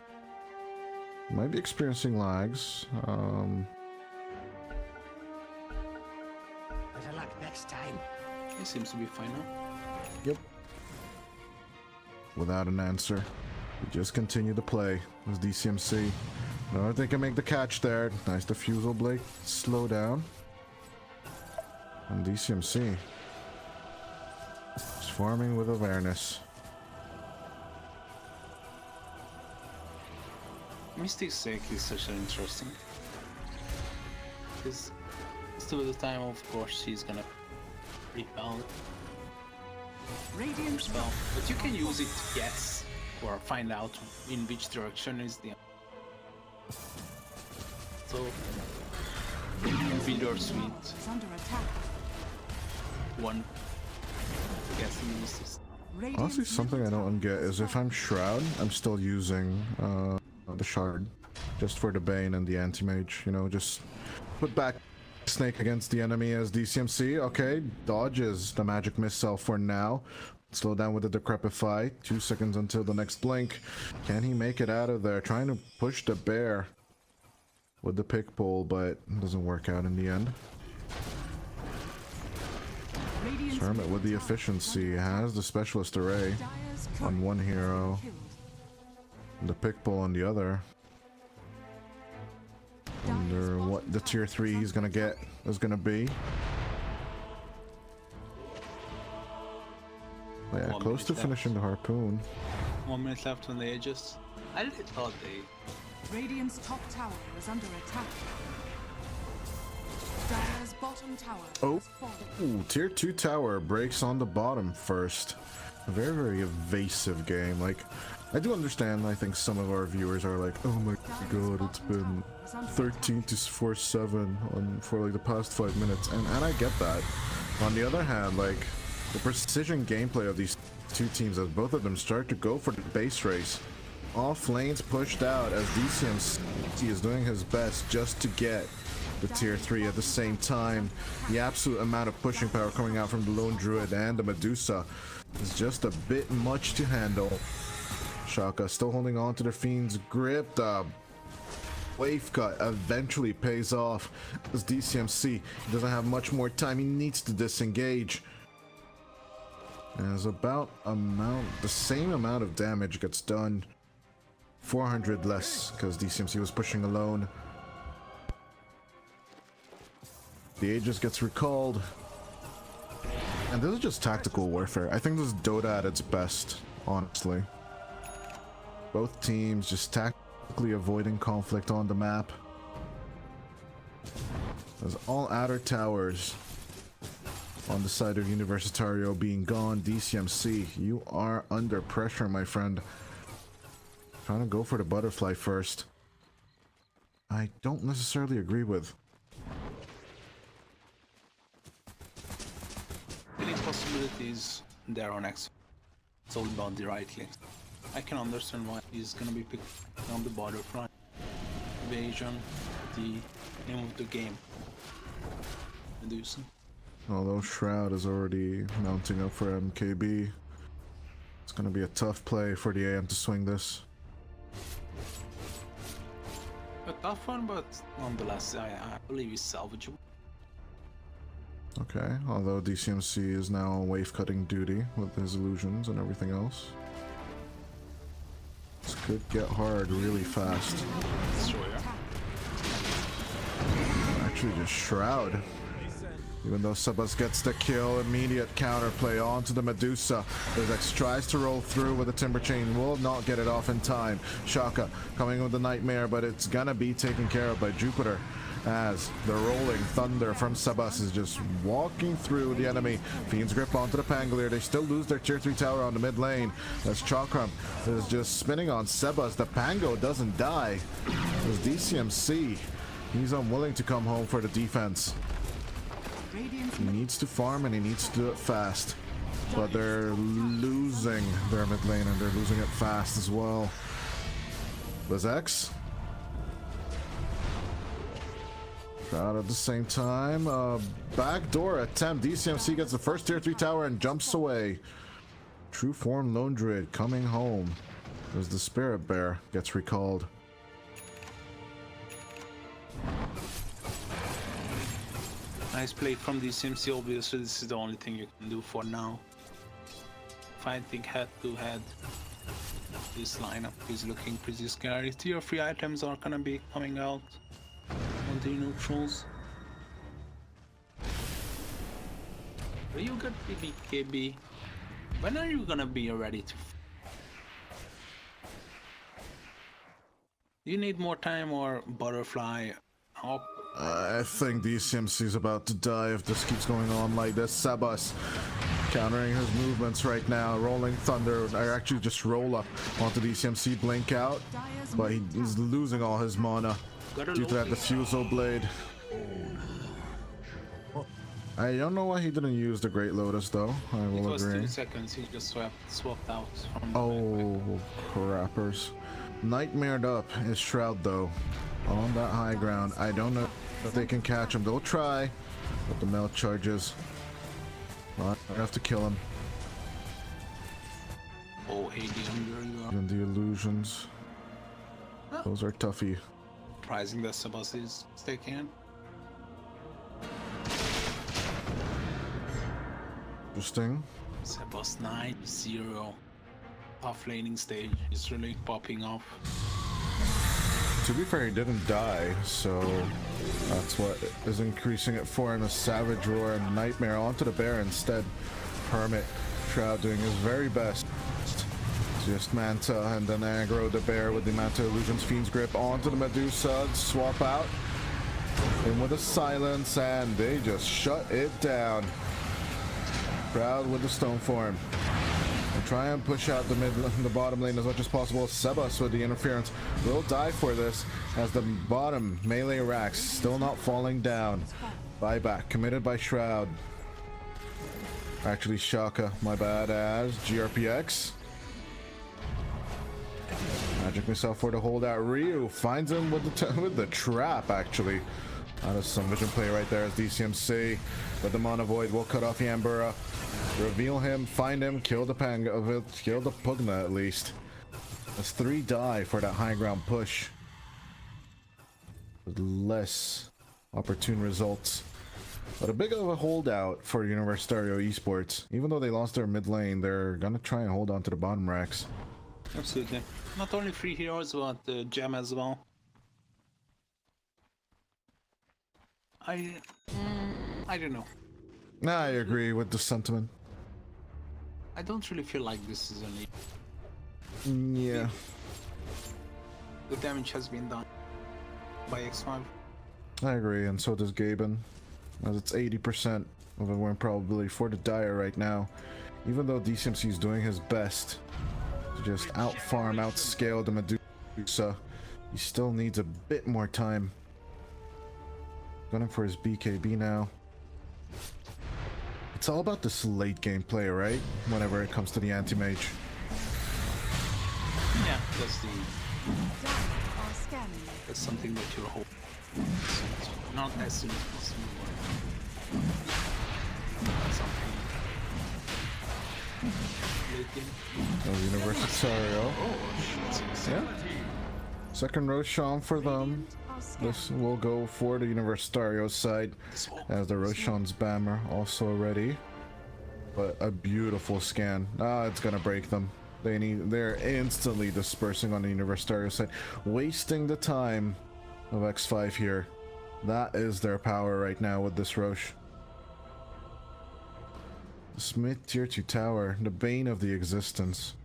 Might be experiencing lags. Better luck next time. He seems to be fine now. Yep. Without an answer. We just continue to play as DCMC. No, they can make the catch there. Nice defusal, Blake. Slow down. And DCMC is farming with awareness. Mystic Sake is such an interesting. Because still at the time, of course, he's gonna repel Radiant spell, but you can use it to guess or find out in which direction is the. So, bittersweet is under attack. one guessing misses. Honestly, something I don't get is if I'm Shroud, I'm still using the Shard just for the Bane and the Anti-Mage, you know, just put back Snake against the enemy as DCMC. Okay, dodges the Magic Missile for now. Slow down with the Decrepify. 2 seconds until the next blink. Can he make it out of there? Trying to push the bear with the pick pole, but it doesn't work out in the end. Hermit with the efficiency has the specialist array on one hero, and the pick pole on the other. Wonder what the tier 3 he's gonna get is gonna be. Oh yeah, close to finishing the harpoon. 1 minute left on the edges. I really thought they. Radiant's top tower is under attack. Dire's bottom tower Oh, has fallen. ooh, tier 2 tower breaks on the bottom first. A very, very evasive game. Like, I do understand, I think some of our viewers are like, oh my god, it's been 13 to 4-7 for like the past 5 minutes, and I get that. On the other hand, like, the precision gameplay of these two teams as both of them start to go for the base race. Off lanes pushed out as DCMC is doing his best just to get the tier 3 at the same time. The absolute amount of pushing power coming out from the Lone Druid and the Medusa is just a bit much to handle. Shaka still holding on to the Fiend's grip. The wave cut eventually pays off as DCMC doesn't have much more time. He needs to disengage. As about the same amount of damage gets done. 400 less because DCMC was pushing alone. The Aegis gets recalled. And this is just tactical warfare. I think this is Dota at its best, honestly. Both teams just tactically avoiding conflict on the map. As all outer towers on the side of Universitario being gone, DCMC, you are under pressure, my friend. Trying to go for the butterfly first. I don't necessarily agree with. Any possibilities there on X. It's all about the right click. I can understand why he's gonna be picked on the butterfly. Evasion, the name of the game. Medusa. Although Shroud is already mounting up for MKB, it's gonna be a tough play for the AM to swing this. A tough one, but nonetheless, I believe it's salvageable. Okay, although DCMC is now on wave cutting duty with his illusions and everything else. This could get hard really fast. Destroyer. Actually just Shroud. Even though Sebas gets the kill, immediate counterplay onto the Medusa. X tries to roll through with the Timber Chain, will not get it off in time. Shaka coming with the Nightmare, but it's gonna be taken care of by Jupiter as the rolling thunder from Sebas is just walking through the enemy. Fiend's grip onto the Pangolier. They still lose their tier 3 tower on the mid lane as Chakram is just spinning on Sebas. The Pango doesn't die. As DCMC, he's unwilling to come home for the defense. He needs to farm and he needs to do it fast. But they're losing their mid lane and they're losing it fast as well. X Shroud at the same time. Backdoor attempt. DCMC gets the first tier 3 tower and jumps away. True form Lone Druid coming home as the Spirit Bear gets recalled. Nice play from DCMC. Obviously, this is the only thing you can do for now. Fighting head to head, this lineup is looking pretty scary. Tier 3 items are gonna be coming out on the neutrals. Are you good, BKB? When are you gonna be ready to? Do you need more time or butterfly? Oh. I think DCMC is about to die if this keeps going on like this. Sebas countering his movements right now. Rolling Thunder, or actually just roll up onto DCMC, blink out, but he's losing all his mana due to that Diffusal Blade. I don't know why he didn't use the Great Lotus though. I will it was agree. 2 seconds, he just swapped out from Oh, crappers. Nightmared up is Shroud though. On that high ground. I don't know if they can catch him. They'll try, but the melt charges. I have to kill him. Oh, 80 under. And the illusions. Those are toughy. Surprising that Sebas is sticking. Interesting. Sebas 9-0. Off laning stage is really popping off. To be fair, he didn't die, so that's what is increasing it for him. A Savage Roar and Nightmare onto the bear instead. Hermit Shroud doing his very best. Just Manta and then aggro the bear with the Manta Illusions Fiend's Grip onto the Medusa. Swap out. In with a silence and they just shut it down. Shroud with the Stone Form. Try and push out the bottom lane as much as possible. Sebas with the interference will die for this as the bottom melee racks still not falling down. Buyback committed by Shroud. Actually Shaka, my bad, as GRPX. Magic missile for the holdout. Ryu finds him with the trap actually. That is some vision play right there as DCMC. But the Mana Void will cut off Yambura. Reveal him, find him, kill the kill the Pugna at least. That's 3 die for that high ground push. With less opportune results. But a big of a holdout for Universitario Esports. Even though they lost their mid lane, they're gonna try and hold on to the bottom racks. Absolutely. Not only 3 heroes, but Gem as well. I don't know. Nah, I agree with the sentiment. I don't really feel like this is a Yeah. The damage has been done by X5. I agree, and so does Gaben. As it's 80% of a win probability for the Dire right now. Even though DCMC is doing his best to just out-farm, out-scale the Medusa, he still needs a bit more time. Gunning for his BKB now. It's all about this late game play, right? Whenever it comes to the anti-mage. Yeah, that's the Are scanning. that's something that you're hoping. Not as soon as possible. But something. Late game. Universitario. Oh shit. Yeah. Second Roshan for them. Are scanning. This will go for the Universitario side as the Roshan's Bammer also ready. But a beautiful scan. It's gonna break them. They're instantly dispersing on the Universitario side, wasting the time of X5 here. That is their power right now with this Roche. This mid tier 2 tower, the bane of the existence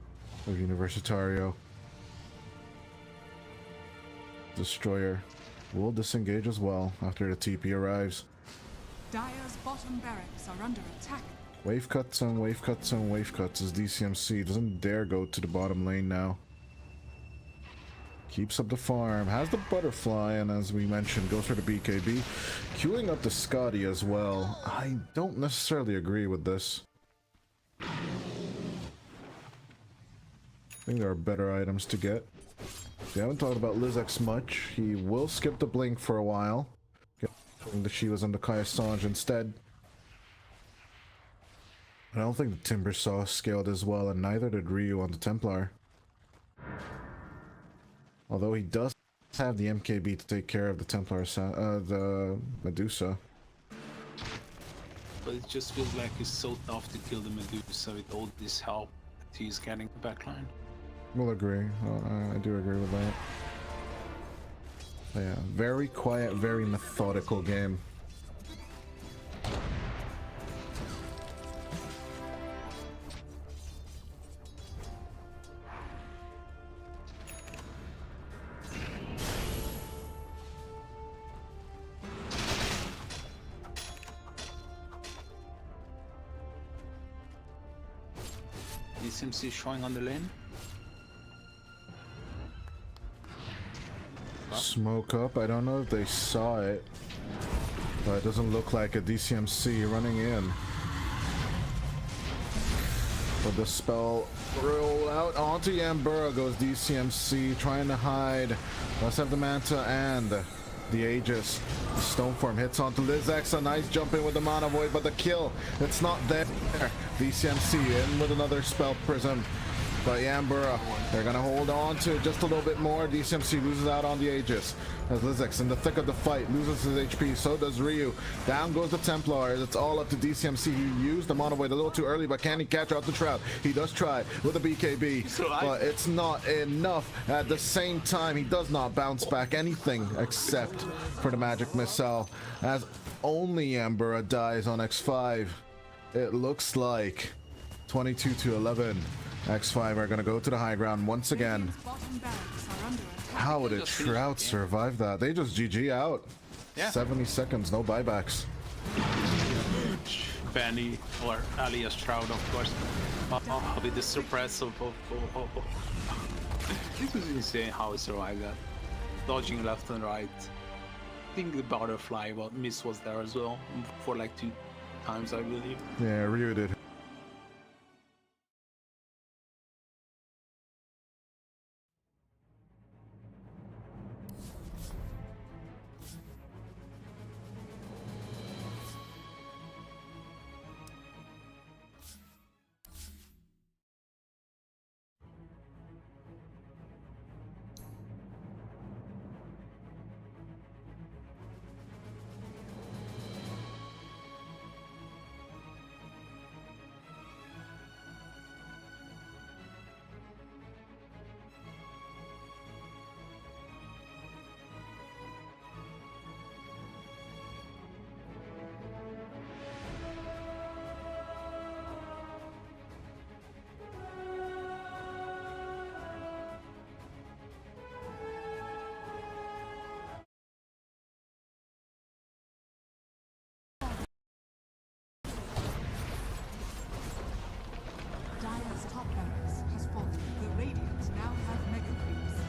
of Universitario. Destroyer will disengage as well after the TP arrives. Dire's bottom barracks are under attack. Wave cuts and wave cuts and wave cuts as DCMC doesn't dare go to the bottom lane now. Keeps up the farm, has the butterfly, and as we mentioned, goes for the BKB. Queuing up the Scotty as well. I don't necessarily agree with this. I think there are better items to get. We haven't talked about Lizex much. He will skip the blink for a while. And she was on the Kaya Sange instead. I don't think the Timber Saw scaled as well, and neither did Ryu on the Templar. Although he does have the MKB to take care of the Templar, the Medusa. But it just feels like it's so tough to kill the Medusa with all this help that he's getting the backline. We'll agree. I do agree with that. But yeah, very quiet, very methodical game. DCMC showing on the lane. Smoke up. I don't know if they saw it, but it doesn't look like a DCMC running in. But the spell roll out onto Yambura goes DCMC, trying to hide. Let's have the Manta and the Aegis. The Stoneform hits onto Lizex. A nice jump in with the Mana Void, but the kill, it's not there. DCMC in with another spell prism. But Yambura, they're gonna hold on to it just a little bit more. DCMC loses out on the Aegis. As Lizex in the thick of the fight loses his HP, so does Ryu. Down goes the Templar. It's all up to DCMC. He used the Mono Void a little too early, but can he catch out the Shroud? He does try with a BKB, but it's not enough. At the same time, he does not bounce back anything except for the Magic Missile. As only Yambura dies on X5, it looks like 22-11. X5 are going to go to the high ground once again. Radiant's bottom barracks are under attack. How did Shroud survive that? They just GG out. Yeah. 70 seconds, no buybacks. Benny or alias Shroud, of course. With the suppress of This was insane how he survived that. Dodging left and right. I think the butterfly miss was there as well for like 2 times, I believe. Yeah, Ryu did. Dire's top barracks has fallen. The Radiant now have mega creeps.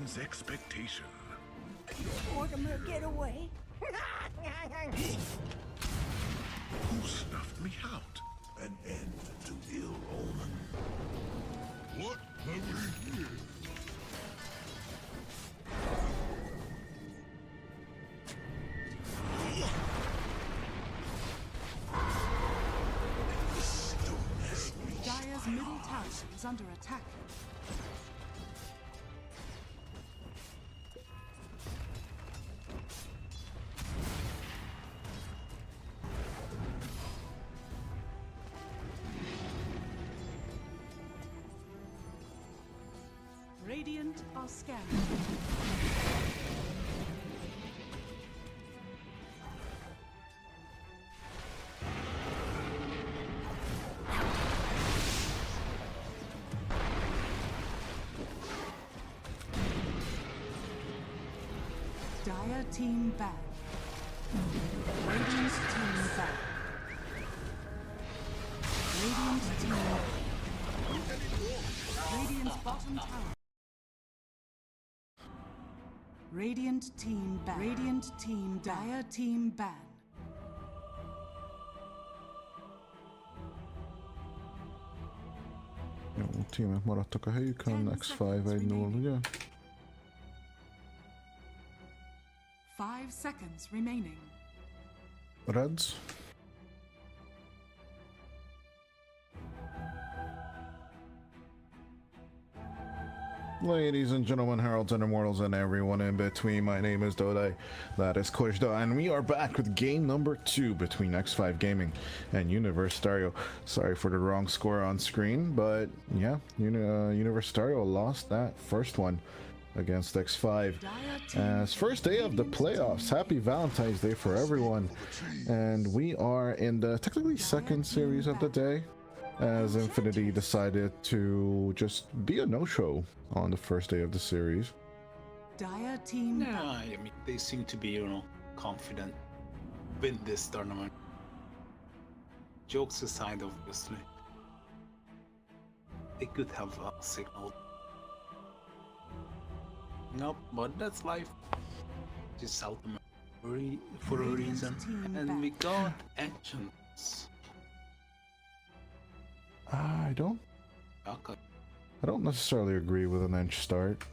demands expectation. Mortimer, get away. Who snuffed me out? An end to ill omen. What have we here? Dire's middle tower is under attack. Radiant are scared. Dire team ban. Radiant team ban. Radiant team ban. Radiant's bottom tower. Radiant team ban. Radiant team Dire team ban. Jó, tímek maradtak a helyükön, X5 1-0, ugye? 5 seconds remaining. Reds. Ladies and gentlemen, heralds and immortals and everyone in between, my name is Dodai, that is Koshda, and we are back with game number 2 between X5 Gaming and Universitario. Sorry for the wrong score on screen, but yeah, Universitario lost that first one against X5. As first day of the playoffs, happy Valentine's Day for everyone, and we are in the technically second series of the day, as Infinity decided to just be a no-show on the first day of the series. Dire team Yeah, ban. I mean, they seem to be, confident win this tournament. Jokes aside, obviously. They could have signaled. Nope, but that's life. Just ultimate for a reason. And we got actions. I don't Okay. I don't necessarily agree with an inch start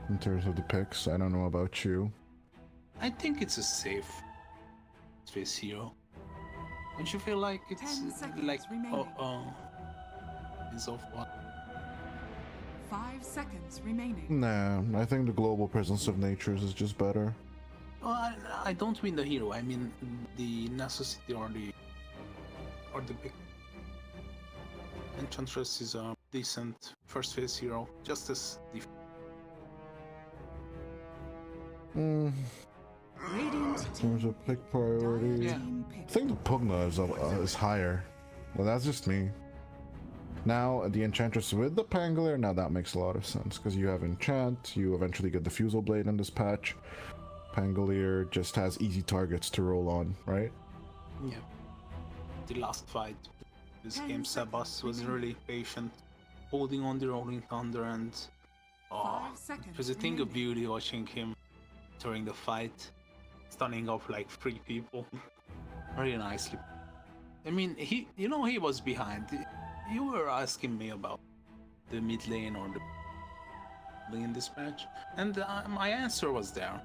in terms of the picks. I don't know about you. I think it's a safe space hero. Don't you feel like it's 10 seconds like remaining. is of what? 5 seconds remaining. Nah, I think the global presence of natures is just better. Well, I don't mean the hero. I mean the necessity or the big. Enchantress is a decent first phase hero, just as Radiant In team terms of pick priority, Yeah. team I pick. think the Pugna is higher. Well, that's just me. Now, the Enchantress with the Pangolier, now that makes a lot of sense, because you have Enchant, you eventually get the Fusel Blade in this patch. Pangolier just has easy targets to roll on, right? Yeah. The last fight, this 10 game, seconds Sebas was remaining. really patient, holding on the Rolling Thunder, and 5 seconds it was a thing of remaining. beauty watching him during the fight, stunning off like 3 people, very nicely. I mean, he was behind. You were asking me about the mid lane or the lane in this match, and my answer was there.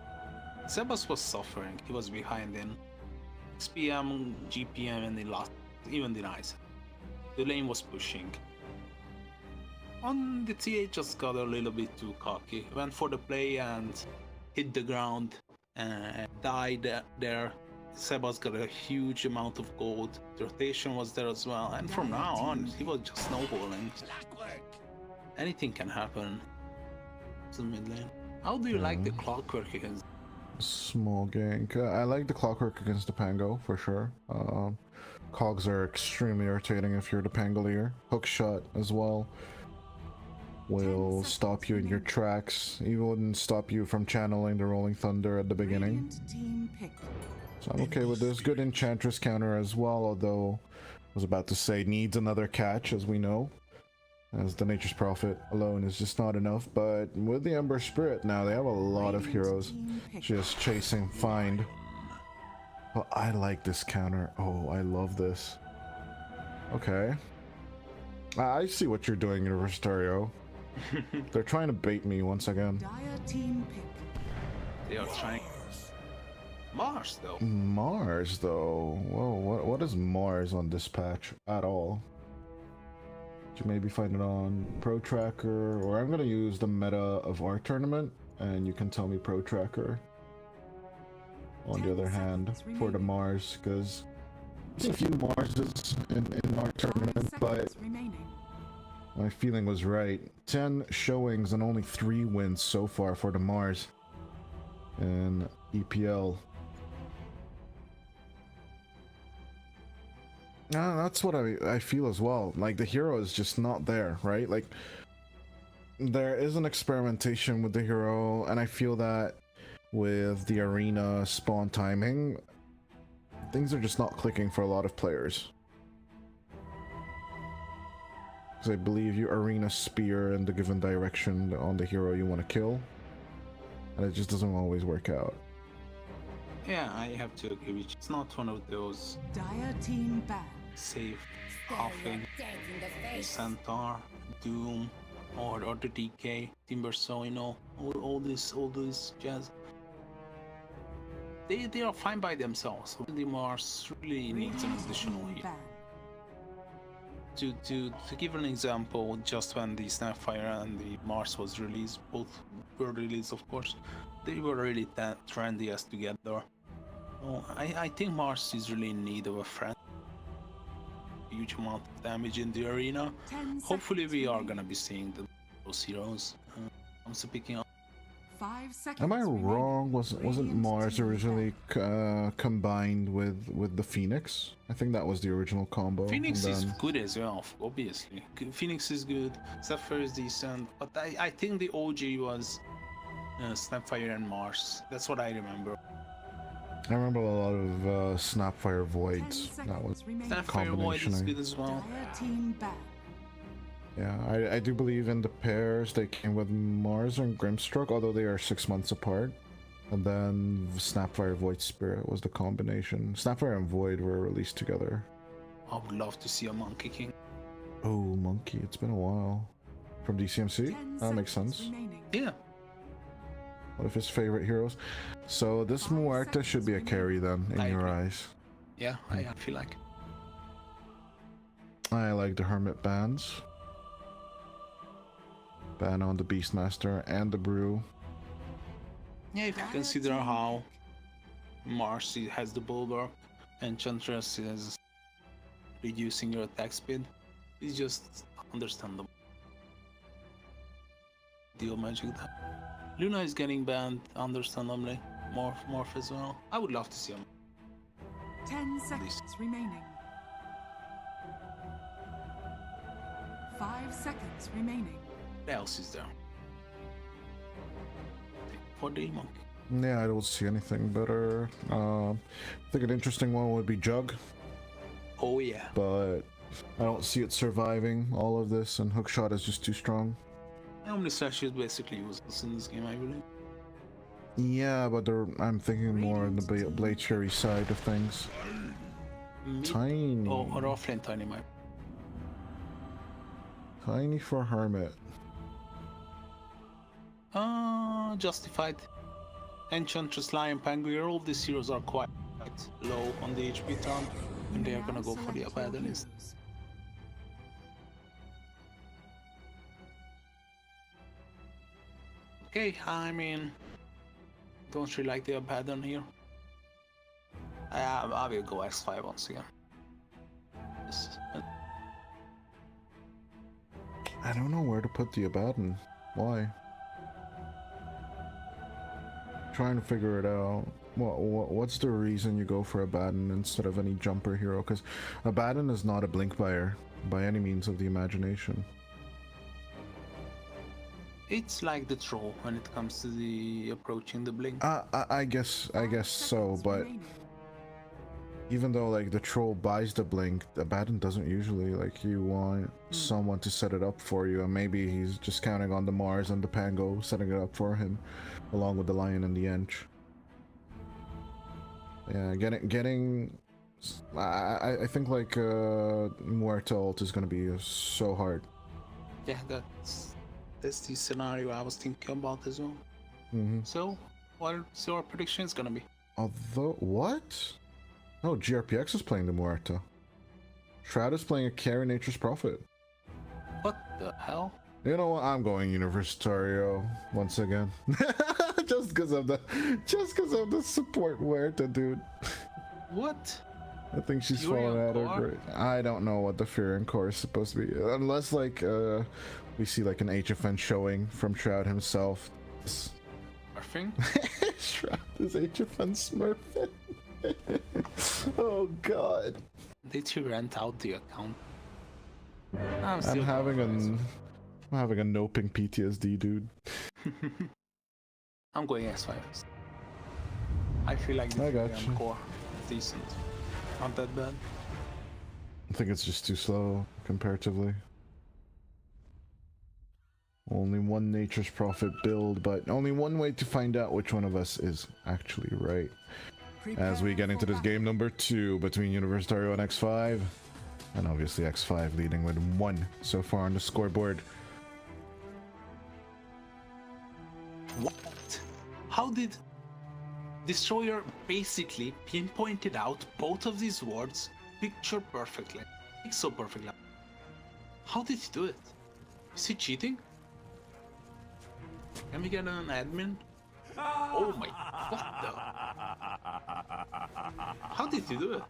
Sebas was suffering. He was behind in XPM, GPM, and he lost even the nice. The lane was pushing. On the TA just got a little bit too cocky. Went for the play and hit the ground and died there. Sebas got a huge amount of gold. The rotation was there as well. And from now on, he was just snowballing. Clockwork. Anything can happen. It's the mid lane. How do you like the clockwork against? Small gank. I like the Clockwork against the Pango, for sure. Cogs are extremely irritating if you're the Pangolier. Hook shot as well will stop you in your tracks. It wouldn't stop you from channeling the Rolling Thunder at the beginning. Radiant team pick. So I'm okay with this. Good Enchantress counter as well, although I was about to say needs another catch, as we know. as the Nature's Prophet alone is just not enough. But with the Ember Spirit now, they have a lot of heroes just chasing Find. But I like this counter. Oh, I love this. Okay. I see what you're doing, Universitario. They're trying to bait me once again. Dire team pick. They are trying. Mars, though. Mars, though. Whoa, what is Mars on this patch at all? You maybe find it on Pro Tracker, or I'm gonna use the meta of our tournament, and you can tell me Pro Tracker. On the other hand, for the Mars, because there's a few Marses in our tournament, but my feeling was right. 10 showings and only 3 wins so far for the Mars in EPL. That's what I feel as well. Like, the hero is just not there, right? Like, there is an experimentation with the hero, and I feel that with the arena spawn timing, things are just not clicking for a lot of players. Because I believe you arena spear in the given direction on the hero you want to kill, and it just doesn't always work out. Yeah, I have to agree with you. It's not one of those Dire team ban. safe halfing Centaur, Doom, or the DK, Timbersaw, you know, all this jazz. They are fine by themselves. The Mars really needs an additional heal. To give an example, just when the Snapfire and the Mars was released, both were released of course, they were really that trendy as together. Oh, I think Mars is really in need of a friend. Huge amount of damage in the arena. Hopefully we are gonna be seeing those heroes. I'm still picking up. 5 seconds. Am I wrong? Wasn't Mars originally combined with the Phoenix? I think that was the original combo. Phoenix is good as well, obviously. Phoenix is good, Sapphire is decent, but I think the OG was Snapfire and Mars. That's what I remember. I remember a lot of Snapfire Voids. That was Snapfire Void is good as well. Dire team ban. Yeah, I do believe in the pairs they came with Mars and Grimstroke, although they are 6 months apart. And then Snapfire Void Spirit was the combination. Snapfire and Void were released together. I would love to see a Monkey King. Oh, Monkey, it's been a while. From DCMC? That makes sense. Yeah. One of his favorite heroes. So this Muerta should be a carry then, in your eyes. Yeah, I feel like. I like the Hermit bans. Ban on the Beastmaster and the Brew. Yeah, if you consider how Mars has the Bulwark, Enchantress is reducing your attack speed, it's just understandable. Deal magic that. Luna is getting banned, understandably. Morph as well. I would love to see him. 10 seconds remaining. 5 seconds remaining. What else is there? For the Monkey. Yeah, I don't see anything better. I think an interesting one would be Jug. Oh yeah. But I don't see it surviving all of this, and Hookshot is just too strong. Omnislash is basically useless in this game, I believe. Yeah, but I'm thinking more on the Blade Cherry side of things. Tiny. Oh, or offlane Tiny map. Tiny for Hermit. Justified. Enchantress, Lion, Penguin, all these heroes are quite low on the HP turn, and they are gonna go for the Abaddonist. Okay, I mean, don't really like the Abaddon here. I will go X5 once again. I don't know where to put the Abaddon. Why? Trying to figure it out. What's the reason you go for Abaddon instead of any jumper hero? Because Abaddon is not a blink buyer by any means of the imagination. It's like the troll when it comes to the approaching the blink. I guess so, but even though like the troll buys the blink, the Abaddon doesn't usually. Like you want someone to set it up for you, and maybe he's just counting on the Mars and the Pango setting it up for him, along with the Lion and the Ench. Yeah, getting. I think like Muerta ult is gonna be so hard. Yeah, that's the scenario I was thinking about as well. So, what's your prediction is gonna be? Although, what? No, GRPX is playing the Muerta. Shroud is playing a carry Nature's Prophet. What the hell? You know what? I'm going Universitario once again. just because of the support Muerta, dude. What? I think she's Furion falling out of core? great. I don't know what the Furion core is supposed to be, unless like we see like an HFN showing from Shroud himself. Smurfing? Shroud is HFN smurfing. Oh god. Did you rent out the account? I'm I'm having a noping PTSD, dude. I'm going X5. I feel like the I got Furion you. core is decent. Not that bad. I think it's just too slow comparatively. Only one Nature's Prophet build, but only one way to find out which one of us is actually right. As we get into this game number 2 between Universitario and X5. And obviously X5 leading with 1 so far on the scoreboard. What? How did Destroyer basically pinpointed out both of these wards picture perfectly? So perfectly. How did he do it? Is he cheating? Can we get an admin? Oh my, what the? How did he do it?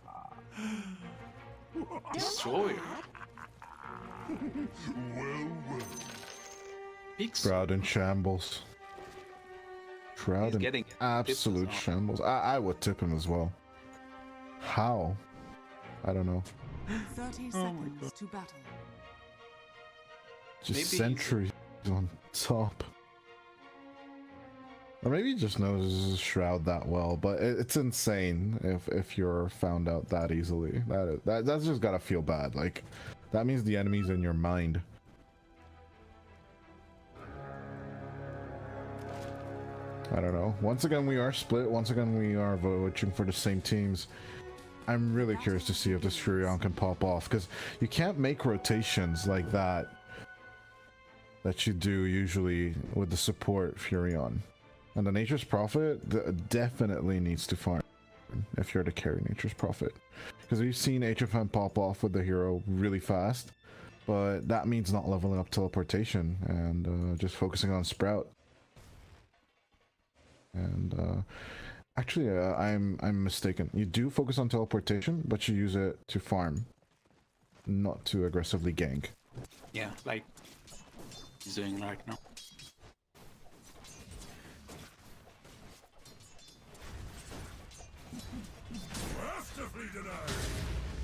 Destroyer. Big Shroud in shambles. Shroud He's in getting it. absolute Tips as shambles. I would tip him as well. How? I don't know. 30 seconds to battle. Just Maybe sentries on top. Or maybe he just knows Shroud that well, but it's insane if you're found out that easily. That's just gotta feel bad. Like, that means the enemy's in your mind. I don't know. Once again, we are split. Once again, we are voting for the same teams. I'm really curious to see if this Furion can pop off, because you can't make rotations like that you do usually with the support Furion. And the Nature's Prophet definitely needs to farm if you're to carry Nature's Prophet. Because we've seen HFM pop off with the hero really fast, but that means not leveling up teleportation and just focusing on Sprout. And actually, I'm mistaken. You do focus on teleportation, but you use it to farm, not to aggressively gank. Yeah, like he's doing right now.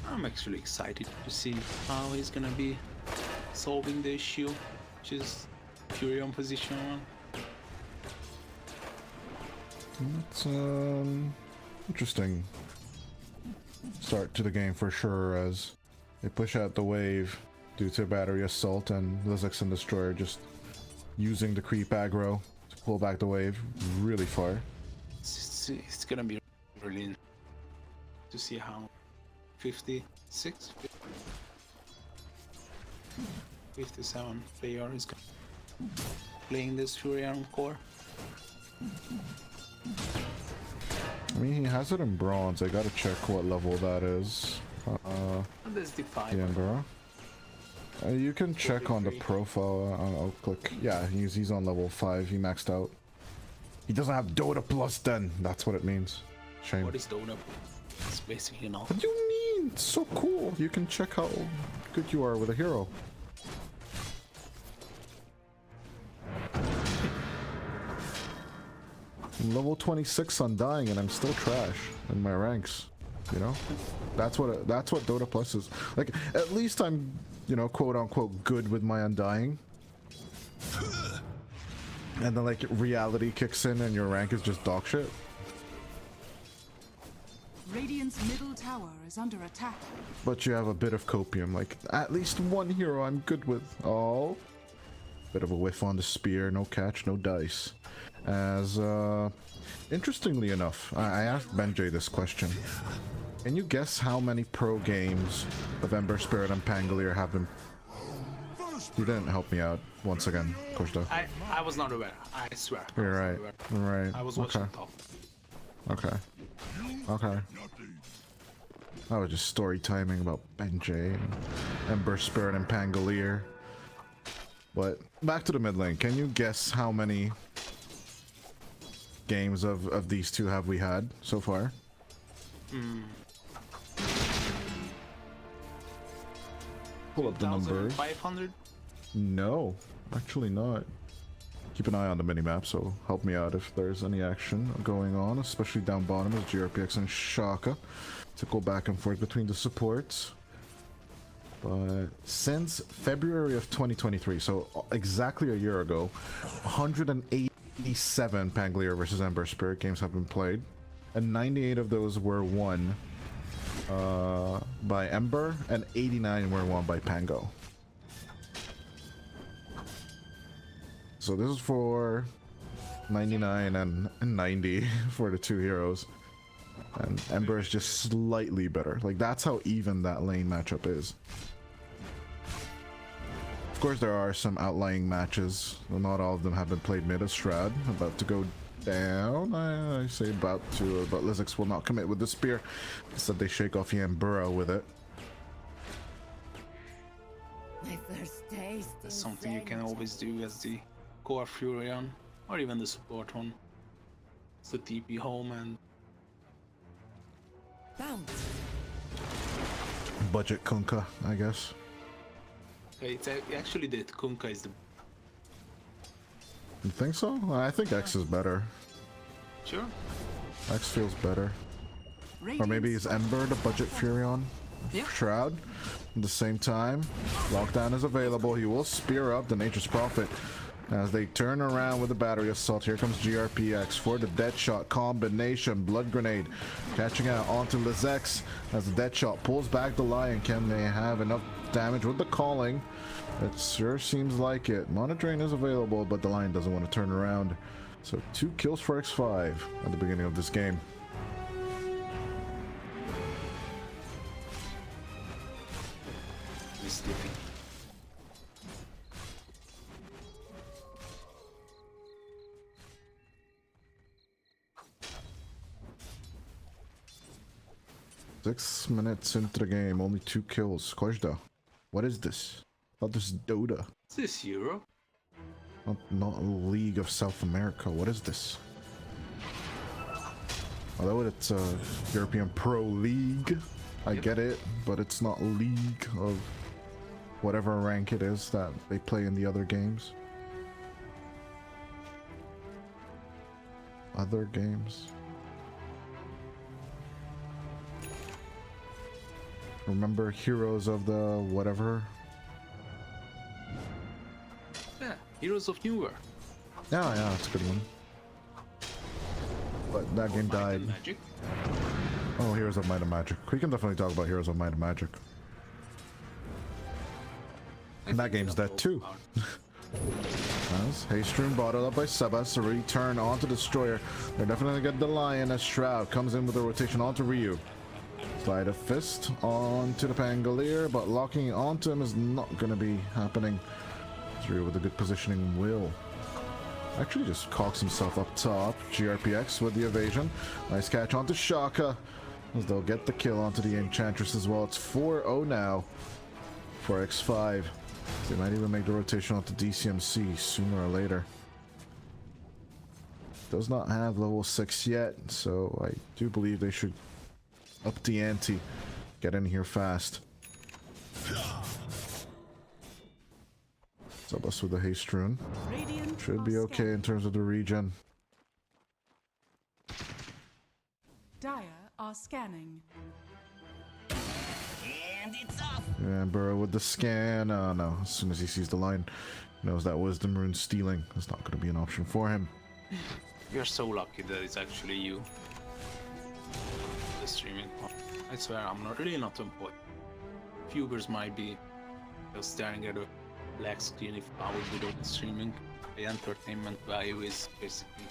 I'm actually excited to see how he's gonna be solving the issue, which is Furion position 1. It's interesting start to the game for sure, as they push out the wave due to battery assault and Lizix and Destroyer just using the creep aggro to pull back the wave really far. It's gonna be really interesting to see how 56, 57 player is playing this Furion core. I mean, he has it in bronze. I gotta check what level that is. That's the 5. The Emperor. You can check on the 43. profile. I'll click. Yeah, he's on level 5. He maxed out. He doesn't have Dota Plus then. That's what it means. Shame. What is Dota? It's basically not. What do you mean? It's so cool. You can check how good you are with a hero. I'm level 26 on dying and I'm still trash in my ranks. You know? That's what Dota Plus is. Like, at least I'm, you know, quote unquote good with my undying. And then like reality kicks in and your rank is just dog shit. Radiant's middle tower is under attack. But you have a bit of copium, like at least one hero I'm good with. Oh, bit of a whiff on the spear, no catch, no dice. As interestingly enough, I asked Benjay this question. Can you guess how many pro games of Ember Spirit and Pangolier have been? You didn't help me out once again, Koshda. I was not aware. I swear. You're right. Right. I was watching top. Okay. Okay. I was just story timing about Benjay and Ember Spirit and Pangolier. But back to the mid lane. Can you guess how many games of these two have we had so far? Pull up the numbers. 500? No, actually not. Keep an eye on the minimap, so help me out if there's any action going on, especially down bottom as GRPX and Shaka to go back and forth between the supports. But since February of 2023, so exactly a year ago, 187 Pangolier versus Ember Spirit games have been played, and 98 of those were won by Ember, and 89 were won by Pango. So this is for 99 and 90 for the two heroes. And Ember is just slightly better. Like, that's how even that lane matchup is. Of course, there are some outlying matches. Well, not all of them have been played mid as Shroud. About to go down. I say about to, but Lizix will not commit with the spear. Instead, they shake off Yambura with it. My first taste. That's something you can always do as the core Furion, or even the support one. It's the TP home and Bounce. Budget Kunkka, I guess. it's actually the Kunkka is the You think so? I think X is better. sure. X feels better. Or maybe is Ember the budget Furion? Yeah. Shroud. At the same time, lockdown is available. He will spear up the Nature's Prophet as they turn around with the battery assault. Here comes GRPX for the dead shot combination. Blood grenade catching out onto Lizix as the dead shot pulls back the Lion. Can they have enough damage with the calling? It sure seems like it. Mana Drain is available, but the Lion doesn't want to turn around. So 2 kills for X5 at the beginning of this game. He's sleeping. Six minutes into the game, only 2 kills. Kojda, what is this? I thought this is Dota. Is this Euro? Not League of South America. What is this? Although it's a European Pro League, I get it, but it's not League of whatever rank it is that they play in the other games. Other games. Remember Heroes of the whatever? Yeah, Heroes of Newer. Yeah, that's a good one. But that game Might died. and Magic. Oh, Heroes of Might and Magic. We can definitely talk about Heroes of Might and Magic. And that game's dead too. As Haystream bottled up by Sebas, a return onto Destroyer. They're definitely gonna get the Lion as Shroud comes in with a rotation onto Ryu. Slide a fist onto the Pangolier, but locking onto him is not gonna be happening. Ryu with a good positioning will. Actually just cocks himself up top. GRPX with the evasion. Nice catch onto Shaka, as they'll get the kill onto the Enchantress as well. It's 4-0 now for X5. They might even make the rotation onto DCMC sooner or later. Does not have level 6 yet, so I do believe they should up the ante. Get in here fast. Sub us with the haste rune. Radiant Should be are okay scanning. in terms of the regen. Dire are scanning. And it's off. And Burrow with the scan. Oh no, as soon as he sees the line, he knows that wisdom rune stealing is not going to be an option for him. You're so lucky that it's actually you. The streaming. I swear, I'm not really not on point. Viewers might be just staring at a black screen if I would be doing streaming. The entertainment value is basically.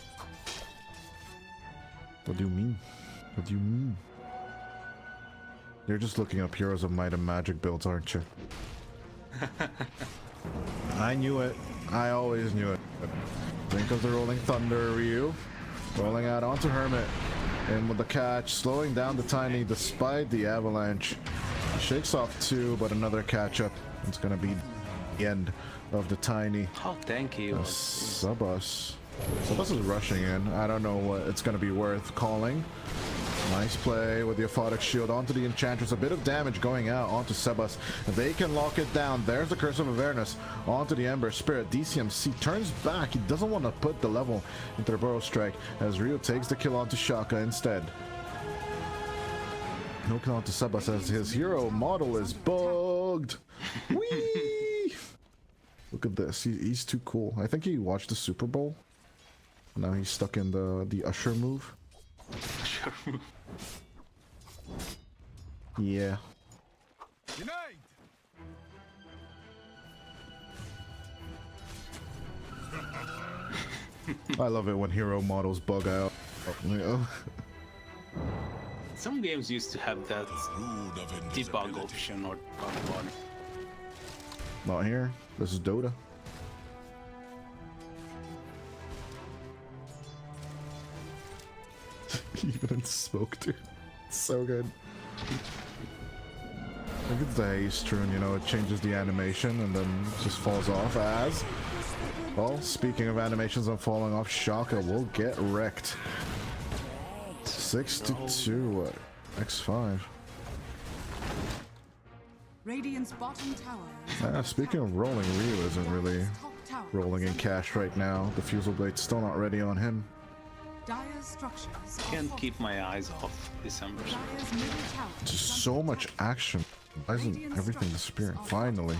What do you mean? What do you mean? You're just looking up Heroes of Might and Magic builds, aren't you? I knew it. I always knew it. Think of the Rolling Thunder Ryu. Rolling out onto Hermit. And with the catch, slowing down the Tiny despite the avalanche. He shakes off two, but another catch up. It's gonna be the end of the Tiny. How tanky was. Sebas. Sebas is rushing in. I don't know what it's gonna be worth calling. Nice play with the Aphotic Shield onto the Enchantress. A bit of damage going out onto Sebas. If they can lock it down, there's the Curse of Avernus onto the Ember Spirit. DCMC turns back. He doesn't want to put the level into the Burrow Strike as Ryu takes the kill onto Shaka instead. No kill onto Sebas as his hero model is bugged. Whee! Look at this. He's too cool. I think he watched the Super Bowl. Now he's stuck in the Usher move. Yeah. Unite! I love it when hero models bug out. You know? Some games used to have that Brood of debug invisibility. option or debug button. Not here. This is Dota. Even in smoke, dude. It's so good. I think it's the haste rune, you know, it changes the animation and then just falls off as... Well, speaking of animations and falling off, Shaka will get wrecked. 6-2 at X5. Radiant's bottom tower. Speaking of rolling, Ryu isn't really Top tower rolling in is under cash right now. The Fusel Blade's still not ready on him. Dire's structures are Can't fortified. keep my eyes off December. Dire's middle tower is Just under so much attack. action. Why isn't everything disappearing? Finally.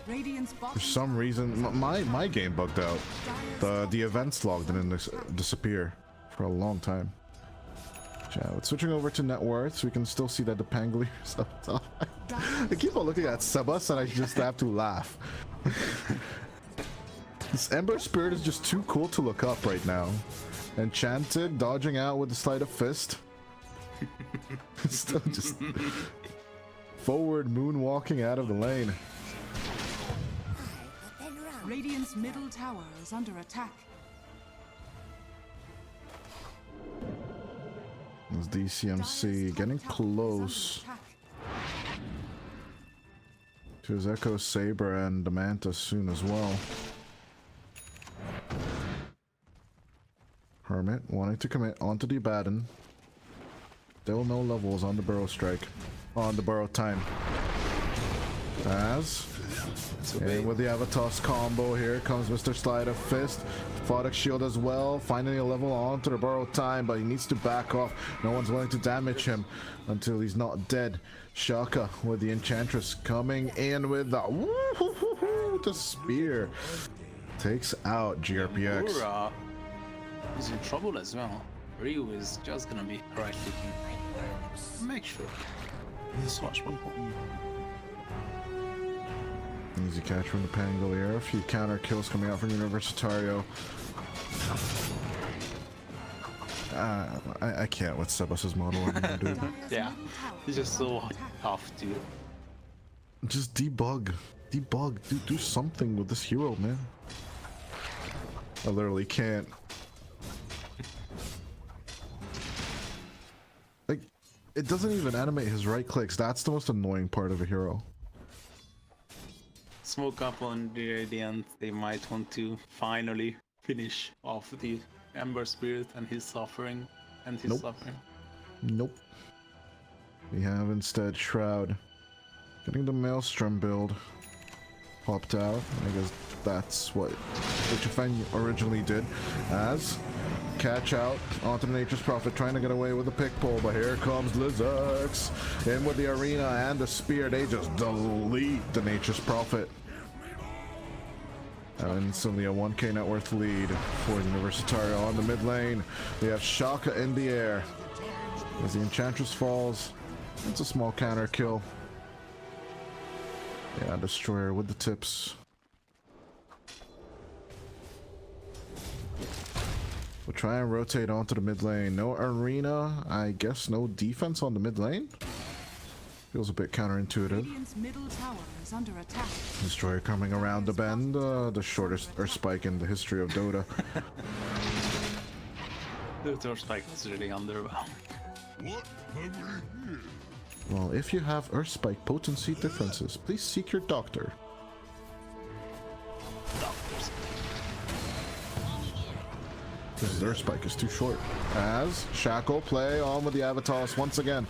Radiant's bottom For some reason, my game bugged out. The events log didn't disappear for a long time. Yeah, with switching over to net worths, we can still see that the Pangoliers up top. I keep on looking at Sebas and I just have to laugh. This Ember Spirit is just too cool to look up right now. Enchanted, dodging out with the Sleight of Fist. Still just forward moonwalking out of the lane. Radiant's middle tower is under attack. This DCMC getting close to his Echo Saber and the Manta soon as well. Hermit wanting to commit onto the Abaddon. Still no levels on the Burrow Strike. On the Burrow Time. As... And with the Avatos combo, here comes Mr. Sleight of Fist. Aphotic Shield as well, finding a level onto the Burrow Time, but he needs to back off. No one's willing to damage him until he's not dead. Shaka with the Enchantress coming in with the spear. Takes out GRPX. Ura is in trouble as well. Ryu is just gonna be right clicking. Make sure. Swatch one point. Easy catch from the Pangolier. A few counter kills coming out from Universitario. I can't with Sebas' model anymore, dude. Yeah, it's just so tough to. Just debug. Debug. Do something with this hero, man. I literally can't. Like, it doesn't even animate his right clicks. That's the most annoying part of a hero. Smoke up on the Radiant, they might want to finally finish off the Ember Spirit and his suffering. Nope. We have instead Shroud. Getting the Maelstrom build popped out. I guess that's what HFN originally did. As catch out onto the Nature's Prophet, trying to get away with the pick pull, but here comes Lizarx in with the arena and the spear. They just delete the Nature's Prophet. And instantly a 1k net worth lead for Universitario on the mid lane. We have Shaka in the air. As the Enchantress falls, it's a small counter kill. Yeah, Destroyer with the tips. We'll try and rotate onto the mid lane. No arena, I guess no defense on the mid lane? Feels a bit counterintuitive. Radiant's middle tower is under attack. Destroyer coming around the bend, the shortest Earth Spike in the history of Dota. The third spike was really underwhelmed. What have we here? Well, if you have Earth Spike potency differences, please seek your doctor. Doctors. This Earth Spike is too short. As Shackle play on with the Avatars once again.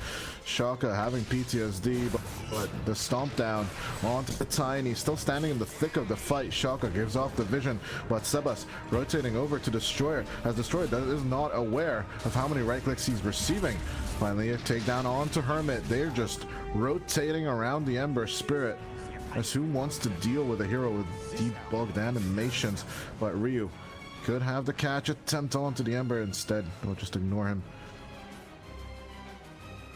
Shaka having PTSD, but the stomp down onto the Tiny, still standing in the thick of the fight. Shaka gives off the vision, but Sebas rotating over to Destroyer, as Destroyer is not aware of how many right clicks he's receiving. Finally a takedown onto Hermit. They're just rotating around the Ember Spirit, as who wants to deal with a hero with deep bugged animations, but Ryu could have the catch attempt onto the Ember instead. We'll just ignore him.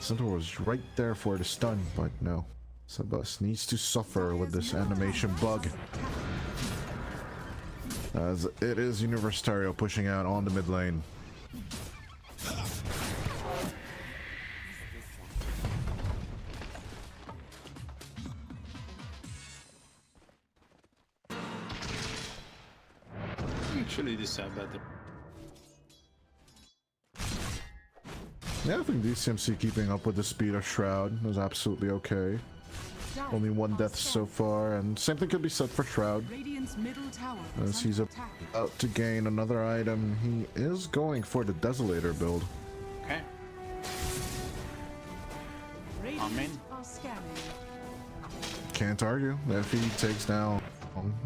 Centaur was right there for the stun, but no. Sebas needs to suffer with this animation bug, as it is Universitario pushing out on the mid lane. Actually, this is better. Yeah, I think DCMC keeping up with the speed of Shroud was absolutely okay. Only one death so far, and same thing could be said for Shroud. Radiant's middle tower As is he's under attack. about to gain another item, he is going for the Desolator build. Okay. Radiant are scanning. Can't argue. If he takes down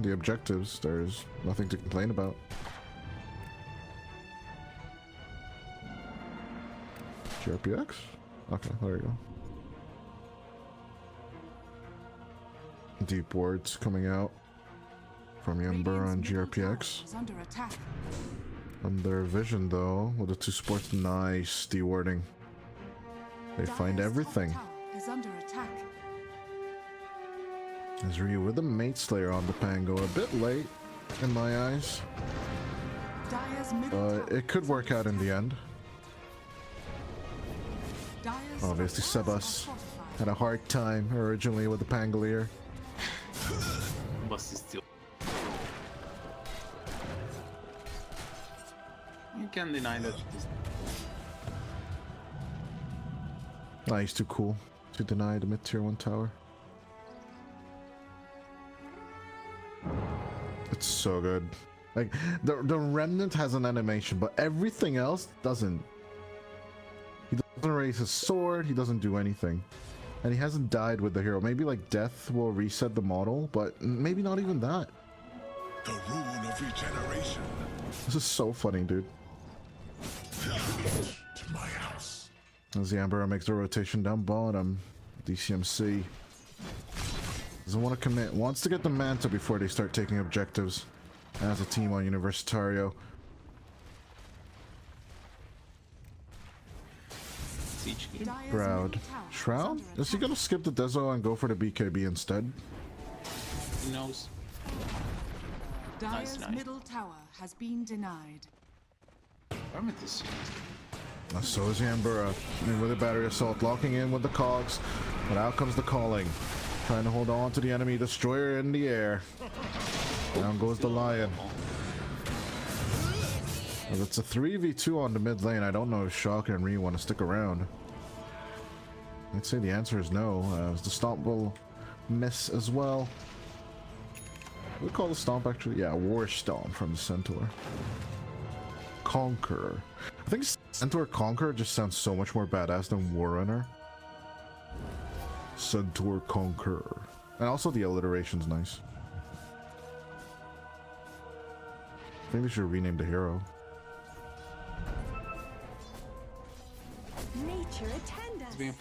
the objectives, there's nothing to complain about. GRPX? Okay, there you go. Deep words coming out from Ember on Radiant's middle tower GRPX. is under attack. Under vision though, with the 2 sports, nice dewarding. They find Dire's everything. top tower is under attack. As Ryu with the Mate Slayer on the Pango, a bit late in my eyes, Dire's middle but tower it could is work under out in the end. Dire's Obviously structures are Sebas fortified. had a hard time originally with the Pangolier. But still. You can deny that. Nah, he's too cool to deny the mid-tier 1 tower. It's so good. Like, the Remnant has an animation, but everything else doesn't. He doesn't raise his sword, he doesn't do anything. And he hasn't died with the hero. Maybe like death will reset the model, but maybe not even that. The ruin of regeneration. This is so funny, dude. To my house. As the Emperor makes the rotation down bottom, DCMC doesn't want to commit, wants to get the Manta before they start taking objectives as a team on Universitario. Siege game. Dire's Shroud. middle tower is Shroud? under Is he attack. gonna skip the Dezo and go for the BKB instead? Who knows? Dire's nice. middle tower has been denied. Hermit is So is the Emperor. With the battery assault, locking in with the cogs, but out comes the calling. Trying to hold on to the enemy Destroyer in the air. Down goes the Lion. Well, it's a 3v2 on the mid lane. I don't know if Shaka and Ryu want to stick around. I'd say the answer is no, as the Stomp will miss as well. We call the Stomp actually? Yeah, War Stomp from the Centaur. Conqueror. I think Centaur Conqueror just sounds so much more badass than War Runner. Centaur Conqueror. And also the alliteration's nice. I think we should rename the hero. Nature attend us. being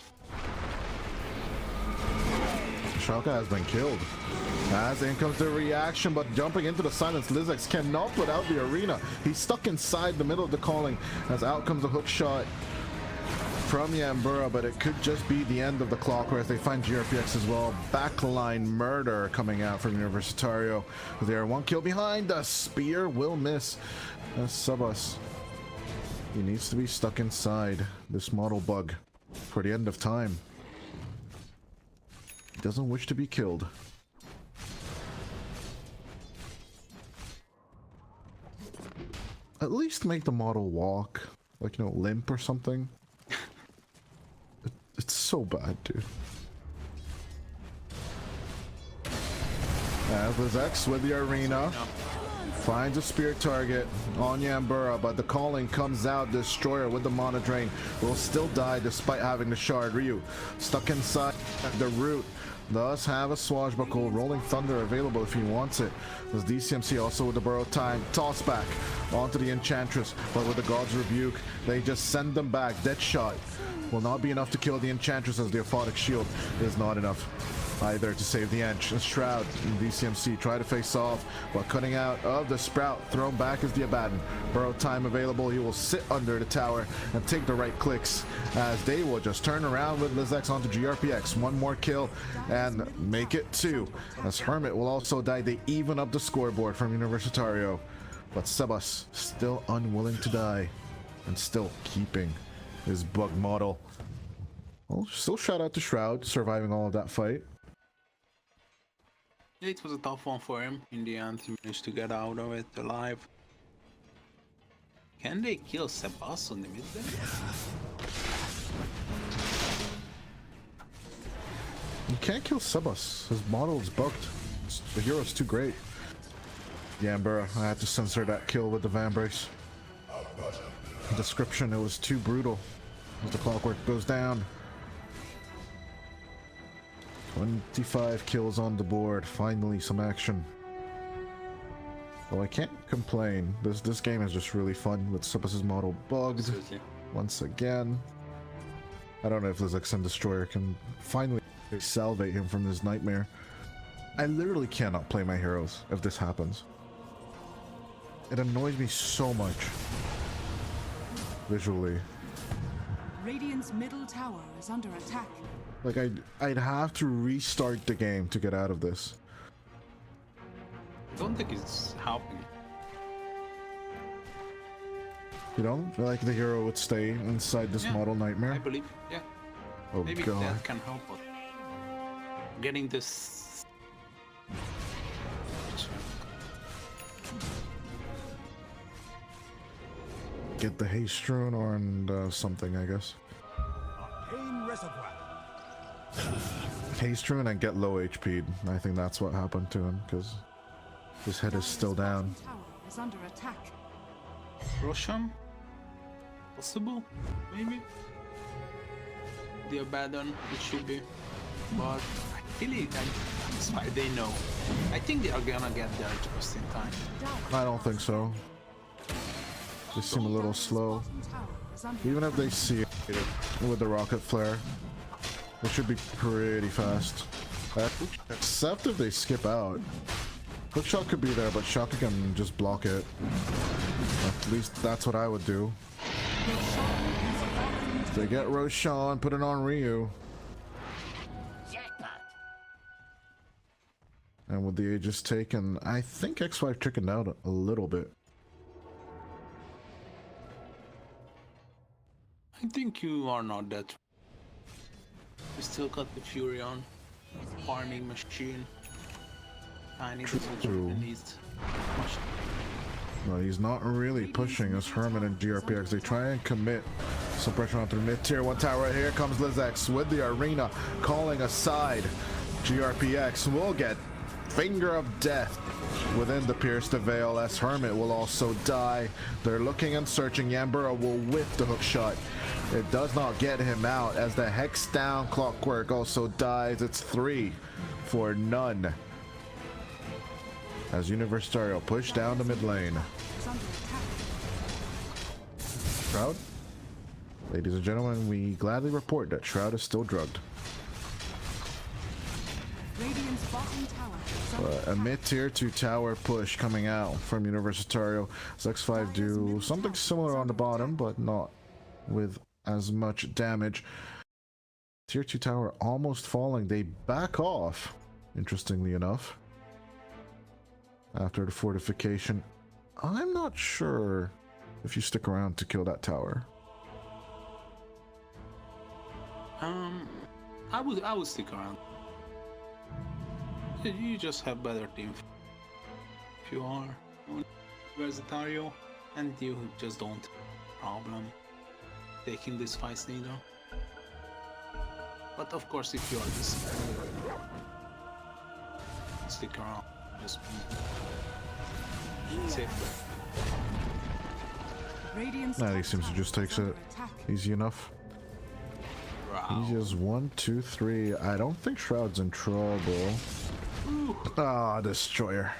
Shaka has been killed. As in comes the reaction, but jumping into the silence, Lizex cannot put out the arena. He's stuck inside the middle of the calling, as out comes the hook shot from Yambura, but it could just be the end of the clock as they find GRPX as well. Backline murder coming out from Universitario. They're 1 kill behind. The spear will miss. Sabas. He needs to be stuck inside this model bug for the end of time. He doesn't wish to be killed. At least make the model walk. Like, you know, limp or something. It's so bad, dude. As Lizex with the arena. Finds a spear target on Yambura, but the calling comes out. Destroyer with the mana drain will still die despite having the shard. Ryu stuck inside the root. Does have a swashbuckle. Rolling Thunder available if he wants it. There's DCMC also with the Burrow Time. Toss back onto the Enchantress, but with the God's Rebuke, they just send them back. Dead shot will not be enough to kill the Enchantress as the Aphotic Shield is not enough either to save the Ench. Shroud and DCMC try to face off, but cutting out of the Sprout. Thrown back is the Abaddon. Burrow Time available. He will sit under the tower and take the right clicks as they will just turn around with Lizex onto GRPX. 1 more kill and make it 2. As Hermit will also die. They even up the scoreboard from Universitario, but Sebas still unwilling to die and still keeping his bug model. Well, still shout out to Shroud surviving all of that fight. It was a tough one for him. In the end, he managed to get out of it alive. Can they kill Sebas on the mid lane? You can't kill Sebas. His model is bugged. The hero's too great. Yambura, I had to censor that kill with the Vambrace. Description, it was too brutal. As the clockwork goes down. 25 kills on the board. Finally some action. Well, I can't complain. This game is just really fun with Sebas' model bugged. Absolutely. Once again. I don't know if Lizex and Destroyer can finally salvate him from this nightmare. I literally cannot play my heroes if this happens. It annoys me so much. Visually. Radiant's middle tower is under attack. Like, I'd have to restart the game to get out of this. I don't think it's helping. You don't feel like the hero would stay inside this model nightmare? I believe, yeah. Oh Maybe god. that can help us. Getting this. Get the haste rune or something, I guess. Arcane Reservoir. Haste rune and get low HP. I think that's what happened to him because his head is still down. Tower is under attack. Roshan? Possible? Maybe? The Abaddon, it should be. But I feel it, that's why they know. I think they are gonna get there just in time. I don't think so. They seem a little slow. Even if they see it with the rocket flare, it should be pretty fast. Except if they skip out. Hookshot could be there, but Shaka can just block it. At least that's what I would do. If they get Roshan, put it on Ryu. Jackpot. And with the Aegis taken, I think X5 chickened out a little bit. I think you are not that. You still got the Fury on. Farming machine. Tiny doesn't need much. No, he's not really pushing as Hermit and GRPX. They try and commit some pressure onto the mid-tier 1 tower. Here comes Lizex with the arena calling aside. GRPX will get Finger of Death within the Pierced Veil as Hermit will also die. They're looking and searching. Yambura will whiff the hook shot. It does not get him out as the Hex down Clockwork also dies. It's 3 for none. As Universitario push down the mid lane. Shroud? Ladies and gentlemen, we gladly report that Shroud is still drugged. Radiant's bottom tower is under A mid-tier 2 tower push coming out from Universitario. X5 do something similar on the bottom, but not with as much damage. Tier 2 tower almost falling. They back off, interestingly enough, after the fortification. I'm not sure if you stick around to kill that tower. I would stick around. You just have better team. If you are Universitario and you just don't problem taking this fight neither. But of course, if you are this, stick around. Just safe. Nah, he seems to just takes it easy enough. Wow. Easy as 1, 2, 3. I don't think Shroud's in trouble. Ah, Destroyer.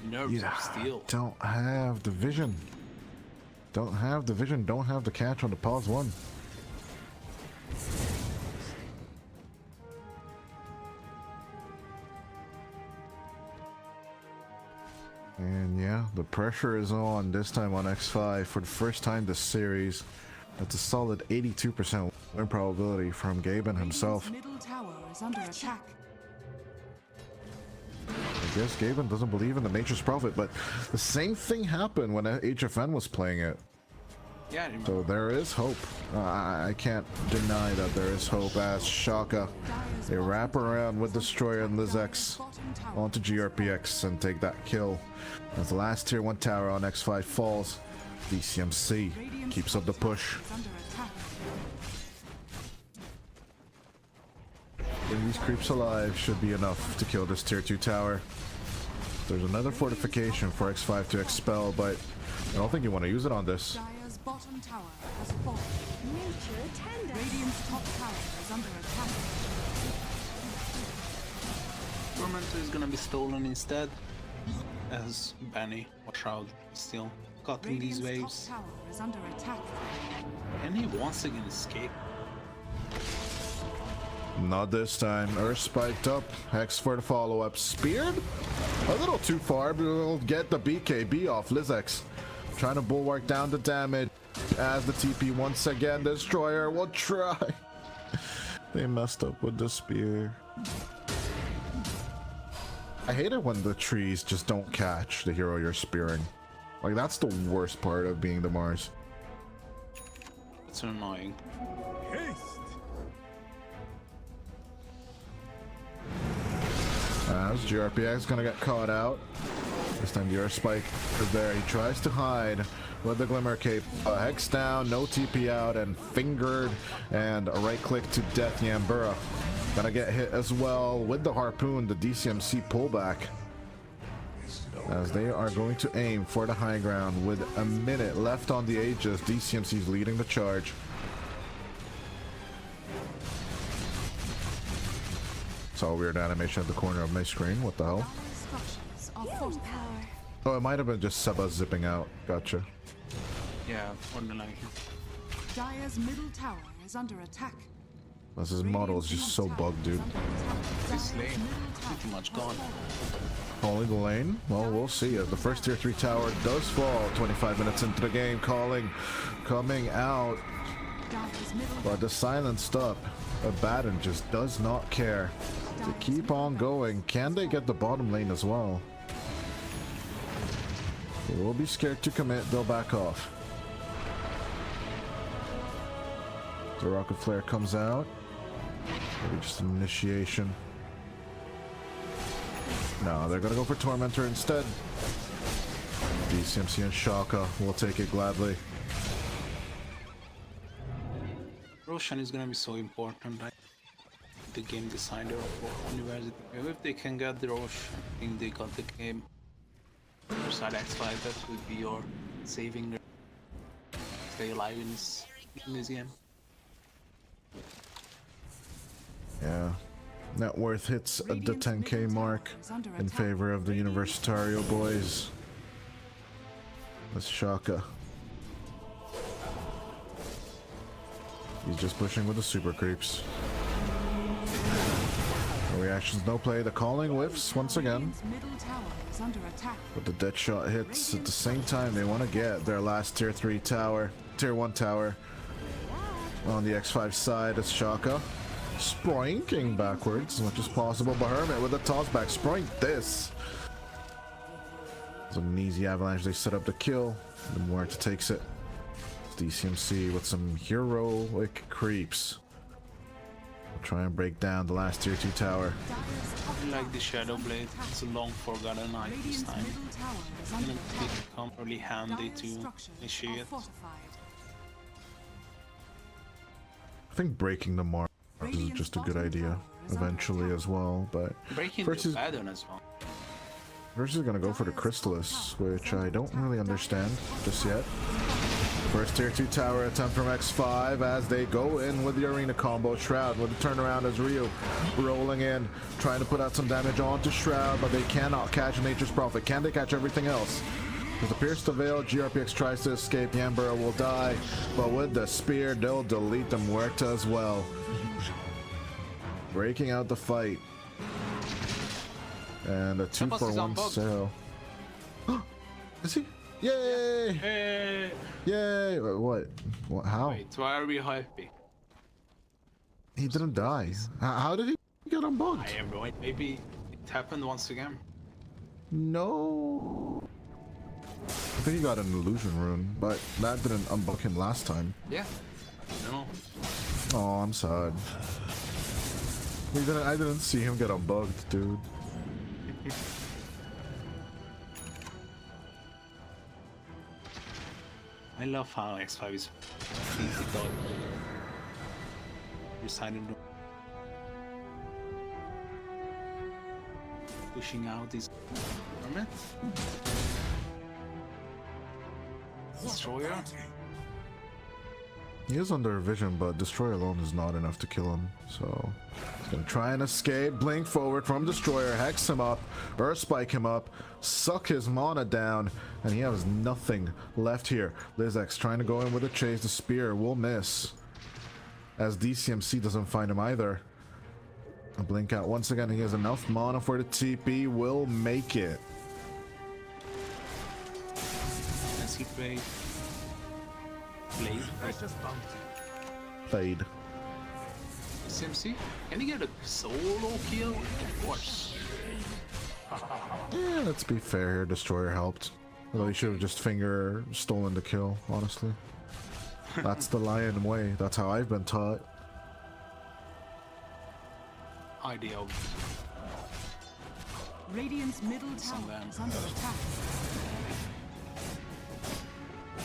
Nerves of steel. Don't have the vision. Don't have the vision. Don't have the catch on the pause one. And yeah, the pressure is on this time on X5 for the first time this series. That's a solid 82% win probability from Gaben himself. Middle tower is under attack. I guess Gaben doesn't believe in the Nature's Prophet, but the same thing happened when HFN was playing it. Yeah, I remember. So there is hope. I can't deny that there is hope as Shaka, they wrap around with Destroyer and Lizex onto GRPX and take that kill. As the last tier 1 tower on X5 falls, DCMC keeps up the push. Bring these creeps alive should be enough to kill this tier 2 tower. There's another fortification for X5 to expel, but I don't think you want to use it on this. Dire's bottom tower has fallen. Radiant's top tower is under attack. Tormentor is gonna be stolen instead, as Benny or Shroud is still cutting these Radiant's waves. top tower is under attack. And he once again escaped. Not this time. Earth spiked up. Hex for the follow-up. Speared? A little too far, but we'll get the BKB off Lizex. Trying to bulwark down the damage as the TP once again. Destroyer will try. They messed up with the spear. I hate it when the trees just don't catch the hero you're spearing. Like, that's the worst part of being the Mars. It's annoying. Haste! As GRPX gonna get caught out. This time the Earth Spike is there. He tries to hide with the Glimmer Cape. Hex down, no TP out, and fingered, and a right click to death. Yambura gonna get hit as well with the harpoon, the DCMC pullback. As they are going to aim for the high ground with a minute left on the Aegis. DCMC's leading the charge. Saw a weird animation at the corner of my screen. What the hell? Structures are fortified. Oh, it might have been just Seba zipping out. Gotcha. Yeah, more than likely. Dire's middle tower is under attack. This his model is just so bugged, dude. This lane pretty much gone. Only the lane? Well, we'll see. As the first tier 3 tower does fall 25 minutes into the game. Calling, coming out. But the silenced up. Abaddon just does not care to keep on going. Can they get the bottom lane as well? They will be scared to commit. They'll back off. The rocket flare comes out. Maybe just an initiation. No, they're gonna go for Tormentor instead. DCMC and Shaka will take it gladly. Roshan is gonna be so important, right? The game designer for University. If they can get the Roshan, I think they got the game. Side X5, that would be your saving. Stay alive in this game. Yeah. Net worth hits the 10k mark in favor of the Universitario boys. That's Shaka. He's just pushing with the super creeps. No reactions, no play. The calling whiffs once again. But the dead shot hits at the same time. They want to get their last tier 3 tower, tier 1 tower On the X5 side, it's Shaka. Sproinking backwards as much as possible, but Hermit with a tossback. Sproink this. It's an easy avalanche they set up to kill. The Muerta takes it. DCMC with some heroic creeps. We'll try and break down the last tier 2 tower. I like the Shadow Blade. It's a long forgotten knife this time. And it become really handy to initiate. I think breaking the Mars is just a good idea eventually as well, but Breaking first the is, pattern as well. first is gonna go for the Chrysalis, which I don't really understand just yet. First tier 2 tower attempt from X5 as they go in with the arena combo. Shroud with the turnaround as Ryu rolling in, trying to put out some damage onto Shroud, but they cannot catch Nature's Prophet. Can they catch everything else? With the Pierce the Veil, GRPX tries to escape. Yambura will die, but with the spear, they'll delete the Muerta as well. Breaking out the fight. And a 2-for-1 sale. Is he? Yay! Hey! Yay! What? How? Wait, why are we happy? He didn't die. How did he get unbugged? I have no idea. Maybe it happened once again. No. I think he got an illusion rune, but that didn't unbug him last time. Yeah. No. Oh, I'm sad. I didn't see him get unbugged, dude. I love how X5 is easy dodge. Decided to pushing out this Hermit. Destroyer. He is under vision, but Destroyer alone is not enough to kill him. So he's gonna try and escape. Blink forward from Destroyer, hex him up, Earth Spike him up, suck his mana down, and he has nothing left here. Lizex trying to go in with a chase. The spear will miss, as DCMC doesn't find him either. A blink out once again. He has enough mana for the TP. Will make it. As he played. Fade. SMC? Can he get a solo kill? Of course. Yeah, let's be fair here. Destroyer helped. Although he should have just finger stolen the kill, honestly. That's the lion way. That's how I've been taught. Ideal. Radiant's middle tower is under attack.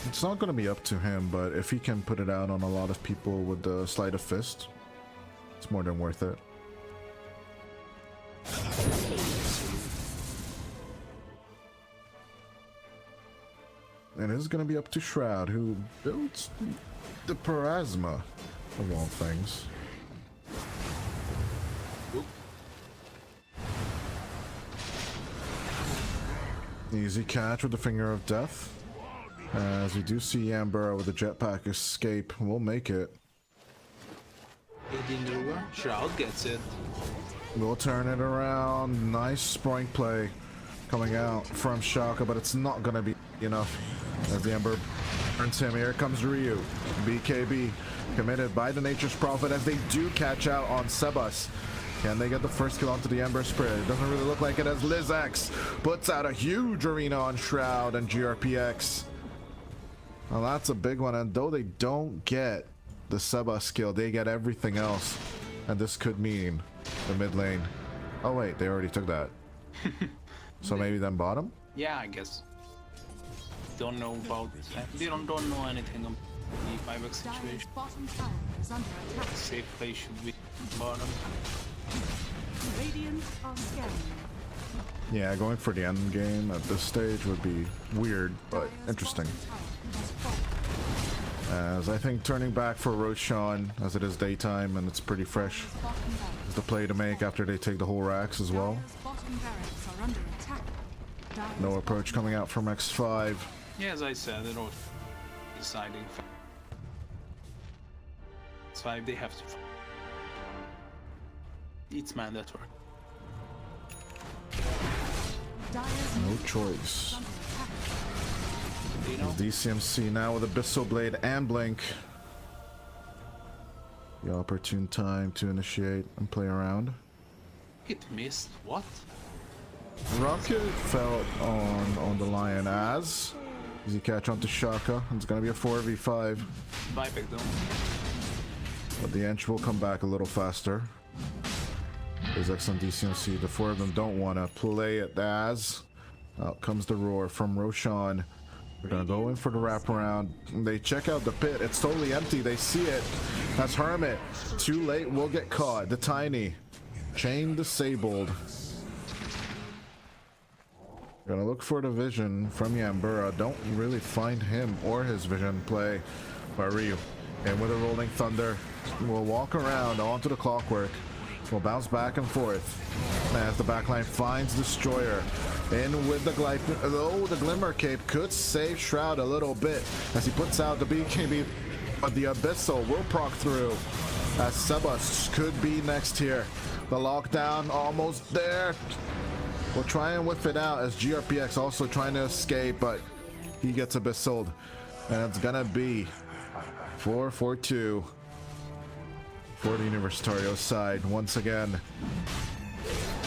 It's not going to be up to him, but if he can put it out on a lot of people with the sleight of fist, it's more than worth it. And it's going to be up to Shroud, who builds the Parasma, of all things. Easy catch with the Finger of Death. As we do see Yambura with a jetpack escape, we'll make it. Shroud gets it. We'll turn it around. Nice Sproink play coming out from Shaka, but it's not going to be enough. As the Ember burns him, here comes Ryu. BKB committed by the Nature's Prophet as they do catch out on Sebas. Can they get the first kill onto the Ember Spirit? It doesn't really look like it as Lizex puts out a huge arena on Shroud and GRPX. Well, that's a big one, and though they don't get the Sebas skill, they get everything else. And this could mean the mid lane. Oh wait, they already took that. So maybe then bottom? Yeah, I guess. Don't know about they don't know anything about the 5x situation. Bottom tower is under attack. Safe play should be bottom. Radiant are scanning. Yeah, going for the end game at this stage would be weird, but interesting. As I think turning back for Roshan, as it is daytime and it's pretty fresh, is the play to make after they take the whole racks as well. No approach coming out from X5. Yeah, as I said, they're all deciding. X5, they have to. It's mandatory. No choice. You know? DCMC now with Abyssal Blade and Blink. The opportune time to initiate and play around. It missed. What? Rocket fell on the Lion as easy catch onto Shaka. It's gonna be a 4v5. Buyback though. But the Ench will come back a little faster. There's X on DCMC. The four of them don't want to play it as. Out comes the roar from Roshan. They're gonna go in for the wraparound. They check out the pit. It's totally empty. They see it. That's Hermit. Too late. Will get caught. The Tiny. Chain disabled. Gonna look for the vision from Yambura. Don't really find him or his vision play by Ryu. And with a rolling thunder, we'll walk around onto the clockwork. We'll bounce back and forth as the backline finds Destroyer. In with the glide. Oh, the Glimmer Cape could save Shroud a little bit as he puts out the BKB. But the Abyssal will proc through as Sebas could be next here. The lockdown almost there. We'll try and whip it out as GRPX also trying to escape, but he gets Abyssal. And it's gonna be 4-4-2 for the Universitario side. Once again,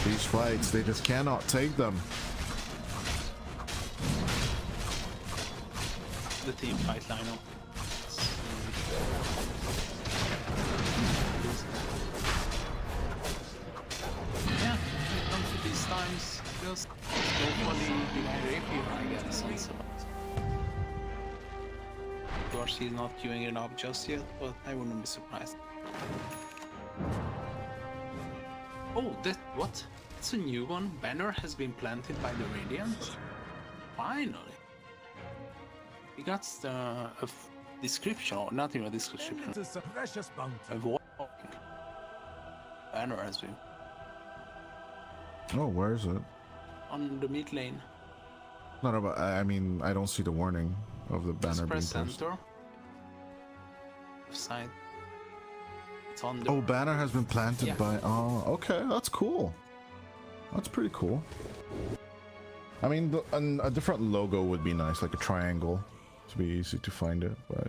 these fights, they just cannot take them. The team fight lineup. Yeah, come to these times, just go for the behind rapier, I guess. Of course, he's not queuing it up just yet, but I wouldn't be surprised. Oh, that what? It's a new one. Banner has been planted by the Radiant. Finally. He got a description, or not even a description. It's a precious bounty. A warning. Banner has been Oh, where is it? on the mid lane. Not about. I mean, I don't see the warning of the banner being Press placed. enter. Side. It's on the. Oh, banner has been planted Yeah. by. Oh, okay, that's cool. That's pretty cool. I mean, a different logo would be nice, like a triangle, to be easy to find it. But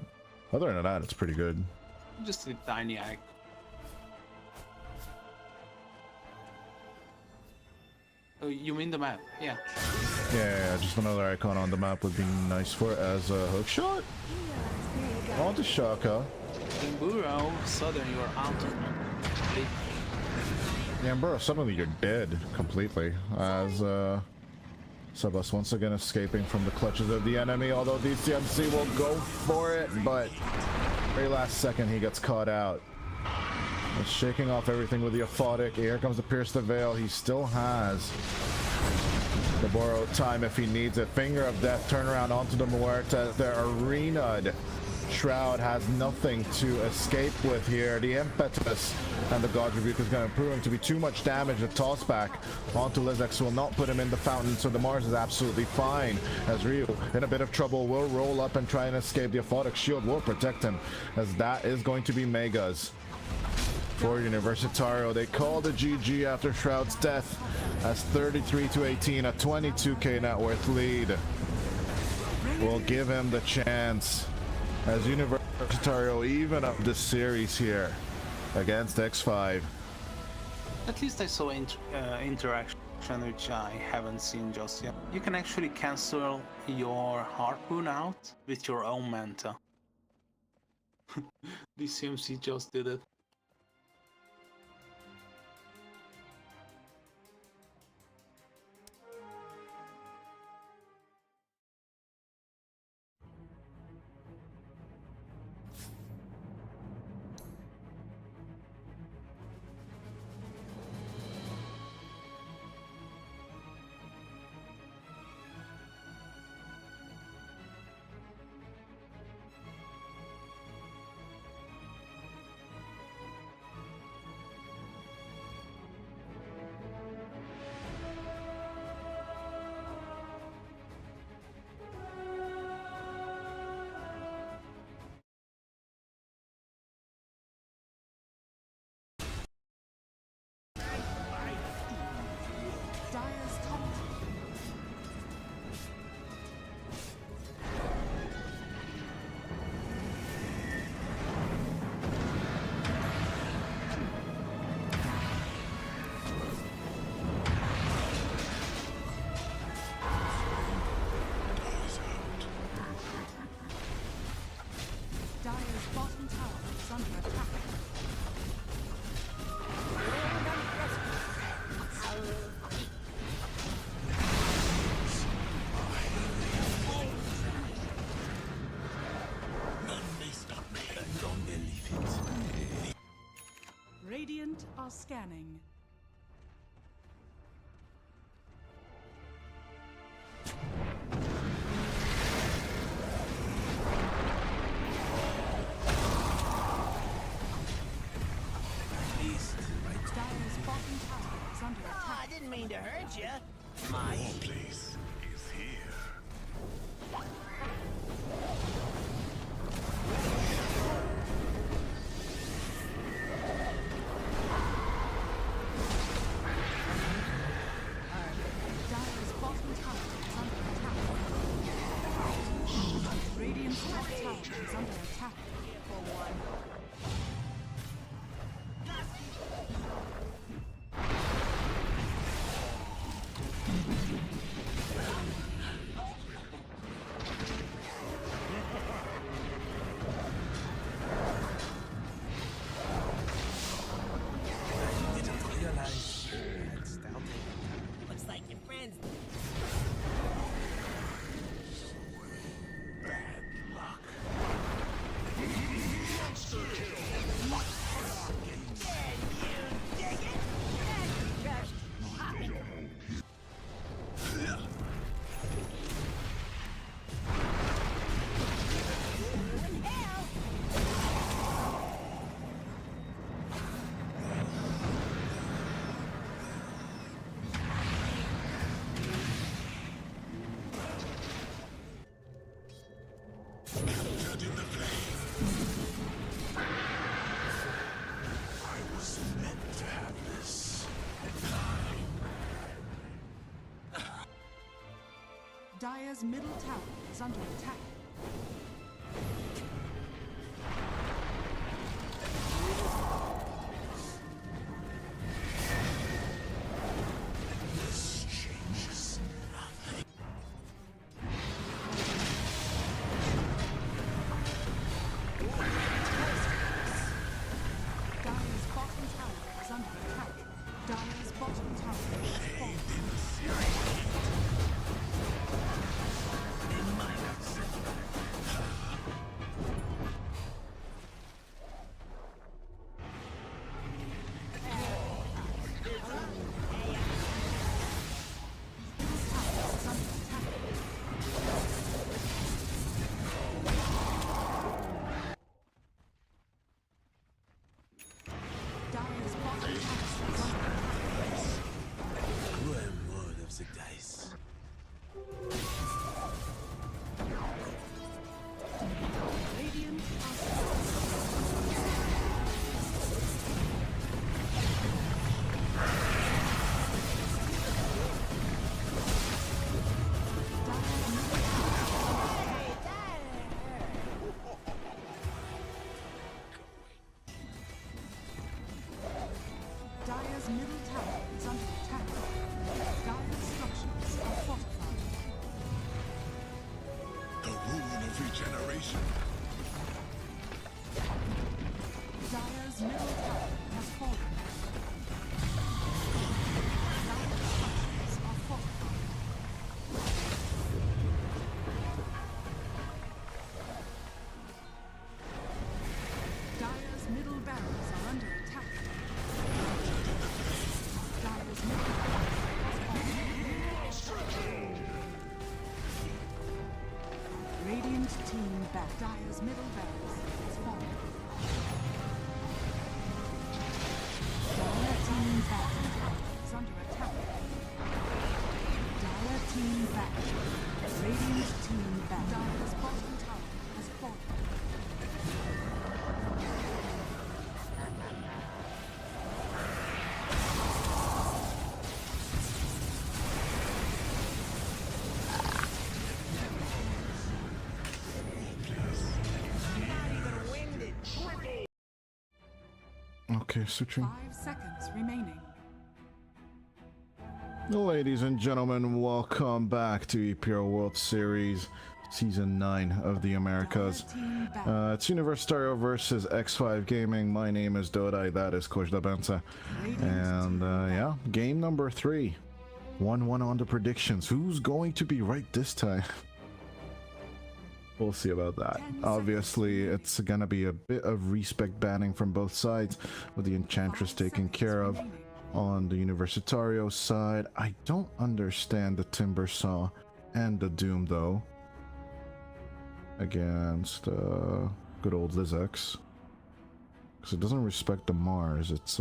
other than that, it's pretty good. Just a tiny icon. Oh, you mean the map? Yeah. Yeah, just another icon on the map would be nice for it as a hook shot. On to Shaka. In Burrow, suddenly you're out of it. Yeah, bro, suddenly you're dead completely as Sebas once again escaping from the clutches of the enemy, although DCMC will go for it, but very last second he gets caught out. He's shaking off everything with the aphotic. Here comes the Pierce the Veil. He still has the borrowed time if he needs it. Finger of Death, turnaround onto the Muertes. They're arena'd. Shroud has nothing to escape with here. The Impetus and the God Rebuke is going to prove him to be too much damage. The toss back onto Lizex will not put him in the fountain, so the Mars is absolutely fine. As Ryu, in a bit of trouble, will roll up and try and escape. The Aphotic Shield will protect him, as that is going to be Megas. For Universitario, they call the GG after Shroud's death as 33-18, a 22k net worth lead. Will give him the chance as Universitario even up the series here against X5. At least I saw interaction which I haven't seen just yet. You can actually cancel your harpoon out with your own manta. DCMC just did it. Radiant are scanning. Dire's bottom tower is under attack. I didn't mean to hurt you. More place is here. Dire's bottom tower is under attack. Radiant's top tower is under attack. Looks like your friends. Bad luck. Melted in the flame. I was meant to have this. Dire's middle tower is under attack. This changes nothing. Dire's bottom tower is under attack. Dire's bottom tower is falling. Dire's bottom tower is under attack. Word of the dice. Radiant are Dire's middle tower is under attack. Dire's structures are fortified. The rune of regeneration. Dire's middle tower has fallen. Dire's structures are fortified. Dire's middle barracks are under attack. Dire's middle barracks has fallen. Radiant team back. Dire's middle barracks has fallen. Dire team back. Is under attack. Dire team back. Radiant team back. Dire's bottom tower has fallen. Okay, switching. 5 seconds remaining. Ladies and gentlemen, welcome back to EPL World Series Season 9 of the Americas. Dire team back. It's Universitario versus X5 Gaming. My name is Dodai, that is Coach Dabensa. And yeah, game number 3. 1-1 on the predictions. Who's going to be right this time? We'll see about that. Obviously, it's gonna be a bit of respect banning from both sides, with the Enchantress taken care of. On the Universitario side, I don't understand the Timber Saw and the Doom, though, against good old Lizex. Because it doesn't respect the Mars. It's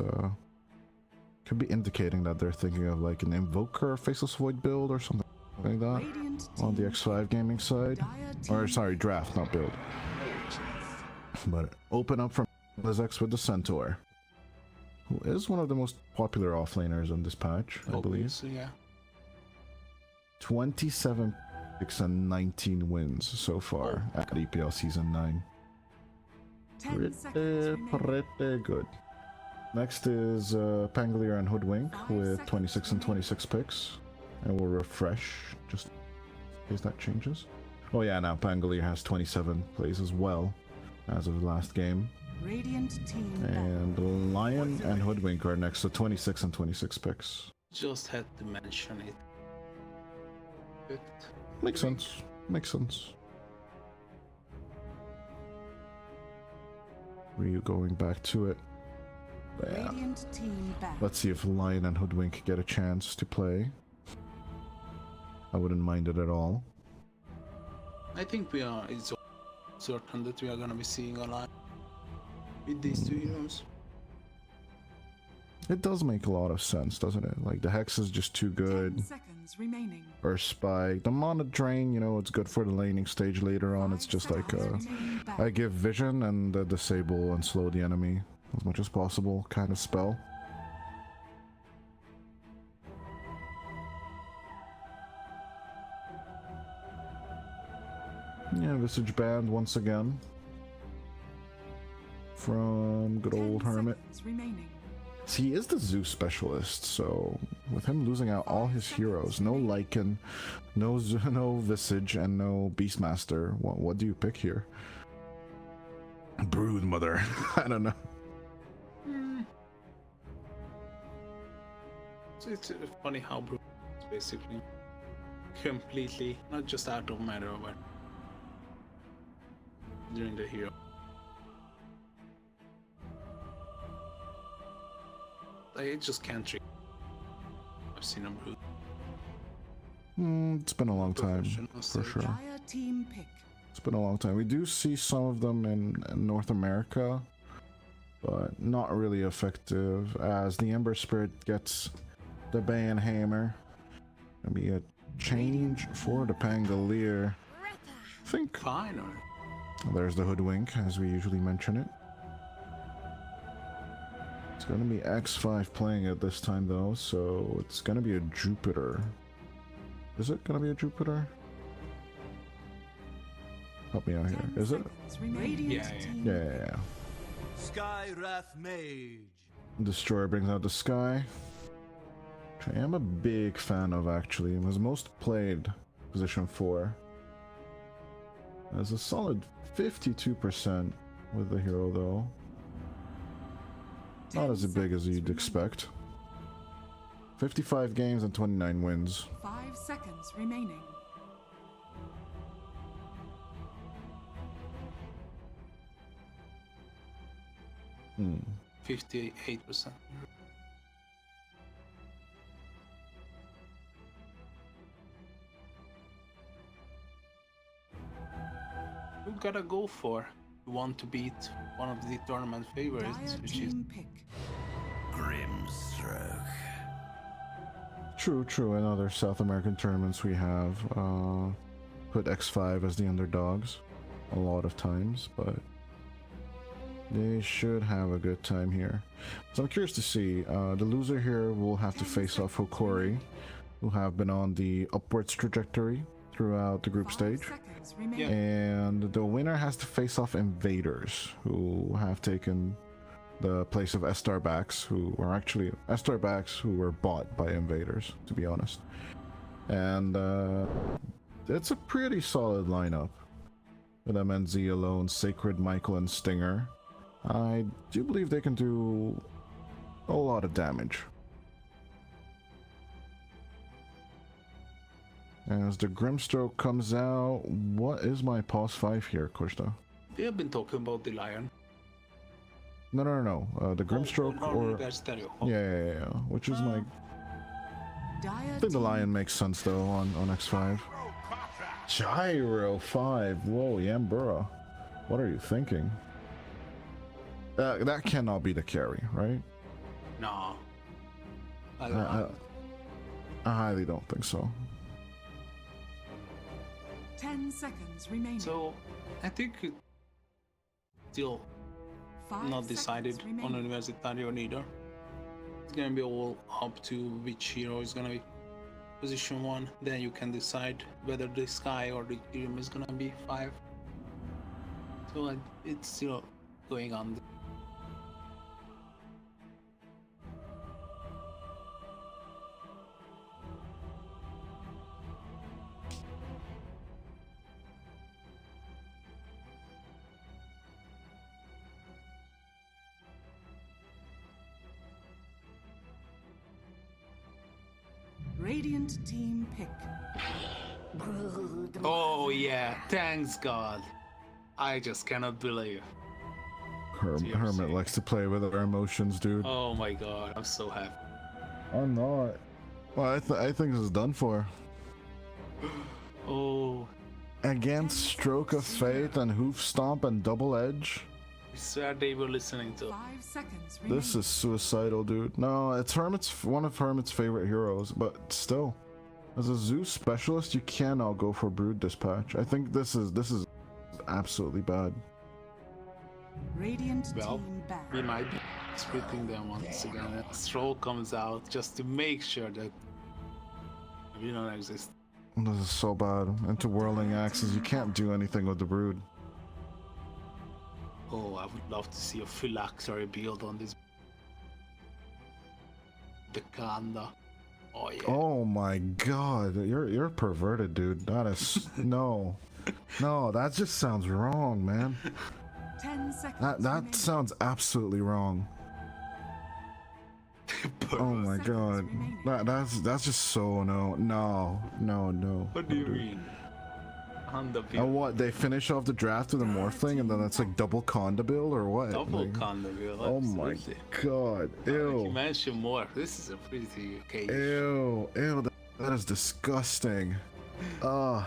could be indicating that they're thinking of like an Invoker Faceless Void build or something like that on the X5 gaming side. Or sorry, draft, not build. But open up from Lizex with the Centaur, who is one of the most popular offlaners on this patch, I believe. Yeah. 27 picks and 19 wins so far at EPL Season 9. Pretty good. Next is Pangolier and Hoodwink with 26 and 26 picks. And we'll refresh just in case that changes. Oh yeah, now Pangolier has 27 plays as well as of the last game. Radiant team And Lion and Hoodwink are next to 26 and 26 picks. Just had to mention it. Good. Makes sense. Makes sense. Ryu going back to it. Yeah. Radiant team back. Let's see if Lion and Hoodwink get a chance to play. I wouldn't mind it at all. I think it's certain that we are gonna be seeing a lot with these two heroes. It does make a lot of sense, doesn't it? Like, the Hex is just too 10 good. seconds remaining. Or Spike. The Mana Drain, you know, it's good for the laning stage later on. It's just like, I give vision and disable and slow the enemy as much as possible kind of spell. Yeah, Visage Band once again. From good old Hermit. Remaining. See, he is the Zeus specialist, so with him losing out all his heroes, no Lycan, no Visage, and no Beastmaster, what do you pick here? Broodmother. I don't know. So it's funny how Brood is basically completely, not just out of matter, but during the hero. I just can't treat. I've seen a Brood. It's been a long time, for sure. Dire team pick. It's been a long time. We do see some of them in North America, but not really effective, as the Ember Spirit gets the Ban Hammer. Gonna be a change for the Pangolier. I think Fine, or there's the Hoodwink, as we usually mention it. It's gonna be X5 playing it this time though, so it's gonna be a Jupiter. Is it gonna be a Jupiter? Help me out here. Is it? yeah. Yeah. Sky Wrath Mage. Destroyer brings out the Sky, which I am a big fan of actually. It was most played position 4. There's a solid 52% with the hero though. Not as big as you'd expect. 55 games and 29 wins. 5 seconds remaining. Hmm. 58%. We gotta go for. We want to beat one of the tournament favorites, Dire which is team pick. Grimstroke. True. In other South American tournaments we have put X5 as the underdogs a lot of times, but they should have a good time here. So I'm curious to see. The loser here will have to face off Hokori, who have been on the upwards trajectory throughout the group 5 stage. seconds remaining. And the winner has to face off Invaders, who have taken the place of Estarbacks, who are actually Estarbacks who were bought by Invaders, to be honest. And it's a pretty solid lineup. With MNZ alone, Sacred, Michael, and Stinger. I do believe they can do a lot of damage. As the Grimstroke comes out, what is my pause 5 here, Costa? We have been talking about the lion. No. The Grimstroke or Universitario. yeah. Which is my. Dire I think the team lion makes sense though on X5. Gyro 5. Whoa, Yambura. What are you thinking? That cannot be the carry, right? No. I highly don't think so. 10 seconds remaining. So, I think it's still 5 not seconds decided on remaining. Universitario neither. It's gonna be all up to which hero is gonna be position 1. Then you can decide whether the Sky or the Ethereum is gonna be 5. So it's still going on. Radiant team pick. Oh yeah, thanks God. I just cannot believe. Hermit likes to play with our emotions, dude. Oh my God, I'm so happy. I'm not. Well, I think this is done for. Oh, Against Stroke of Fate and Hoof Stomp and Double Edge. I swear they were listening to. 5 seconds remaining. This is suicidal, dude. No, it's one of Hermit's favorite heroes, but still. As a Zeus specialist, you cannot go for Brood Dispatch. I think this is absolutely bad. Radiant Well, team back. we might be splitting them once again. Stroll comes out just to make sure that we don't exist. This is so bad. Into Whirling Axes, you can't do anything with the Brood. Oh, I would love to see a phylactery build on this. The Kanda. Oh yeah. Oh my god, you're perverted, dude. That is no. No, that just sounds wrong, man. 10 seconds That remaining. sounds absolutely wrong. Oh my god. That's just so no. What do you mean? Kanda And build. what, they finish off the draft with a Morphling and then it's like double Conda build or what? Double Like, Kanda build. oh my absolutely. god. You Ew. mention more. This is a pretty okay. Ew. That is disgusting. Ugh.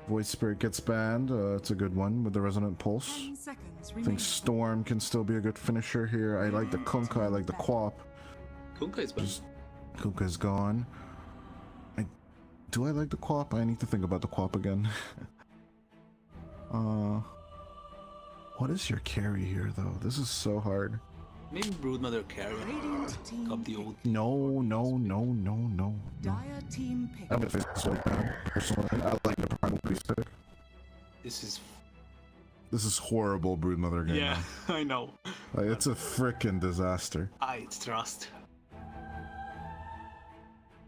Void Spirit gets banned. It's a good one with the Resonant Pulse. 10 seconds I think remaining. Storm can still be a good finisher here. I like the Kunkka, I like the Quap. Kunkka is bad. Kunkka's gone. Do I like the Quap? I need to think about the Quap again. What is your carry here though? This is so hard. Maybe Broodmother carry. Radiant team Up the pick. old. No. Dire team pick. I'm gonna face this one now, personally. I like the Primal Beast pick. This is horrible Broodmother game. Yeah, I know. Like, it's a freaking disaster. I trust.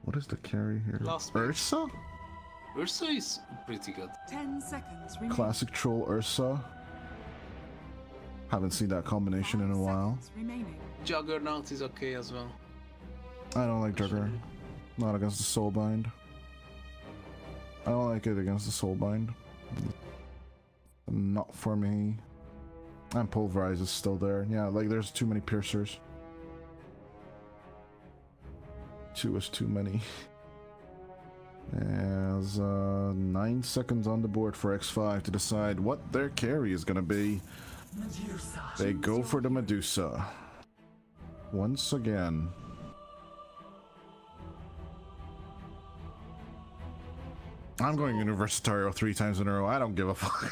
What is the carry here? Last week. Ursa? Ursa is pretty good. 10 seconds remaining. Classic Troll Ursa. Haven't seen that combination in a 5 while. seconds remaining. Juggernaut is okay as well. I don't like Jugger. Not against the Soulbind. I don't like it against the Soulbind. Not for me. And Pulverize is still there. Yeah, like there's too many piercers. 2 is too many. There's 9 seconds on the board for X5 to decide what their carry is gonna be. They go for the Medusa. Once again. I'm going Universitario 3 times in a row. I don't give a fuck.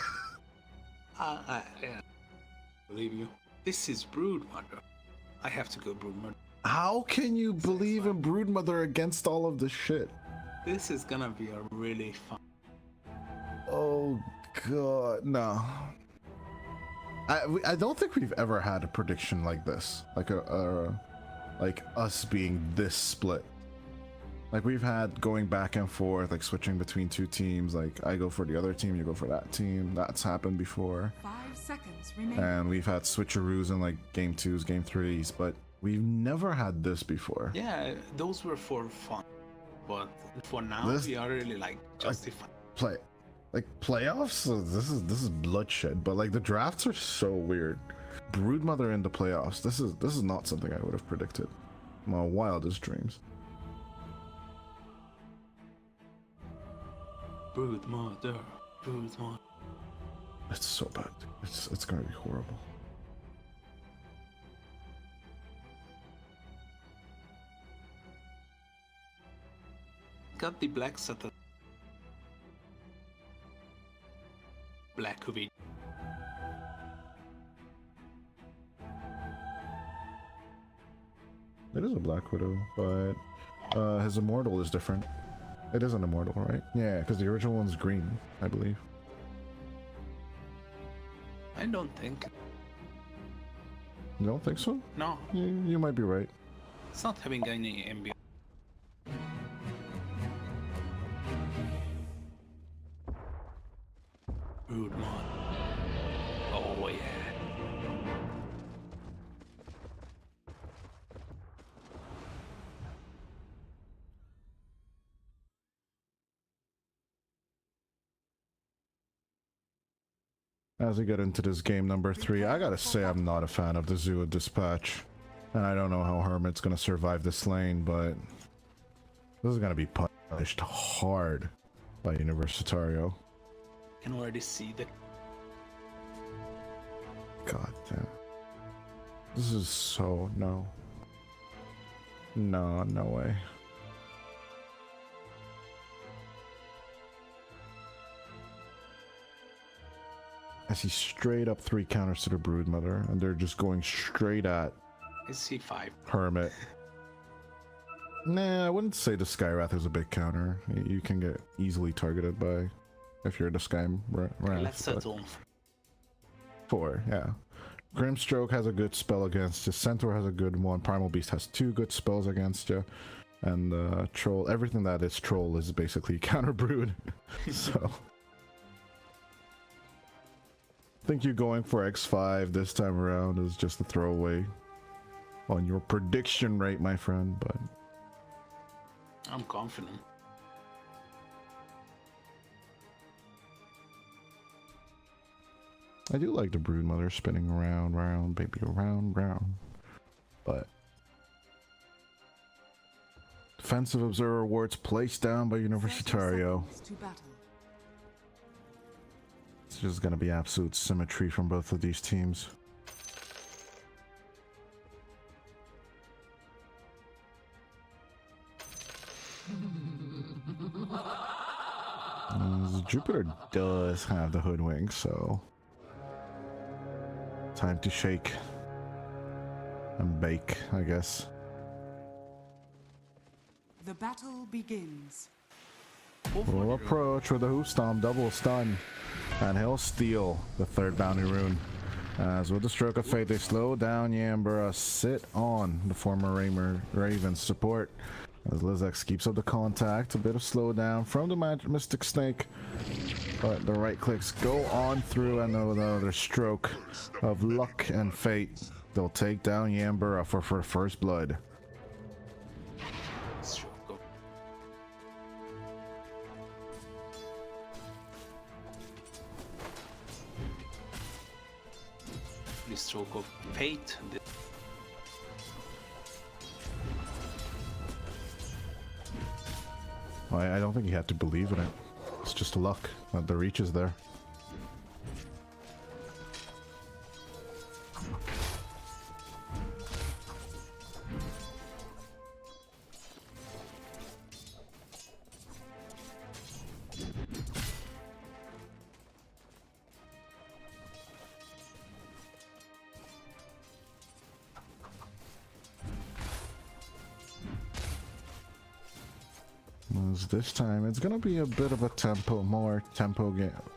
Yeah. Believe you. This is Broodmother. I have to go Broodmother. How can you believe in Broodmother against all of this shit? This is gonna be a really fun. Oh god, no. I don't think we've ever had a prediction like this, like like us being this split. Like we've had going back and forth, like switching between two teams. Like I go for the other team, you go for that team. That's happened before. 5 seconds remaining. And we've had switcheroos in like game 2s, game 3s, but We've never had this before. Yeah, those were for fun, but for now This- we are really like justifying. Playoffs. This is bloodshed. But like the drafts are so weird. Broodmother in the playoffs. This is not something I would have predicted. My wildest dreams. Broodmother, Broodmother. It's so bad. It's gonna be horrible. Got the black set. Black Widow. It is a Black Widow, but his immortal is different. It is an immortal, right? Yeah, because the original one's green, I believe. I don't think. You don't think so? No, You might be right. it's not having any ambient. Broodmother. Oh yeah. As we get into this game number 3, I gotta say I'm not a fan of the Zoo Dispatch. And I don't know how Hermit's gonna survive this lane, but this is gonna be punished hard by Universitario. Can already see the God damn. This is so... no. No, no way. I see straight up 3 counters to the Broodmother, and they're just going straight at C5. Hermit. Nah, I wouldn't say the Skywrath is a big counter. You can get easily targeted by if you're the Skywrath. Let's settle on 4, yeah. Grimstroke has a good spell against you. Centaur has a good one. Primal Beast has 2 good spells against you. And Troll, everything that is Troll is basically counter Brood. So... I think you going for X5 this time around is just a throwaway on your prediction rate, my friend, but... I'm confident. I do like the Broodmother spinning around, round, baby, around, round. But... Defensive Observer Awards placed down by Universitario. To battle. It's just gonna be absolute symmetry from both of these teams. Jupiter does have the hoodwink, so time to shake and bake, I guess. The battle begins. We'll approach with a Hoof Stomp, double stun, and he'll steal the 3rd bounty rune. As with the Stroke of Fate, they slow down Yambura, sit on the former Raven's support. As Lizex keeps up the contact, a bit of slowdown from the Mystic Snake, but the right clicks go on through, and another stroke of luck and fate. They'll take down Yambura for first blood. Stroke of... The stroke of fate. I don't think you have to believe in it. It's just luck that the reach is there. This time it's gonna be a bit of a more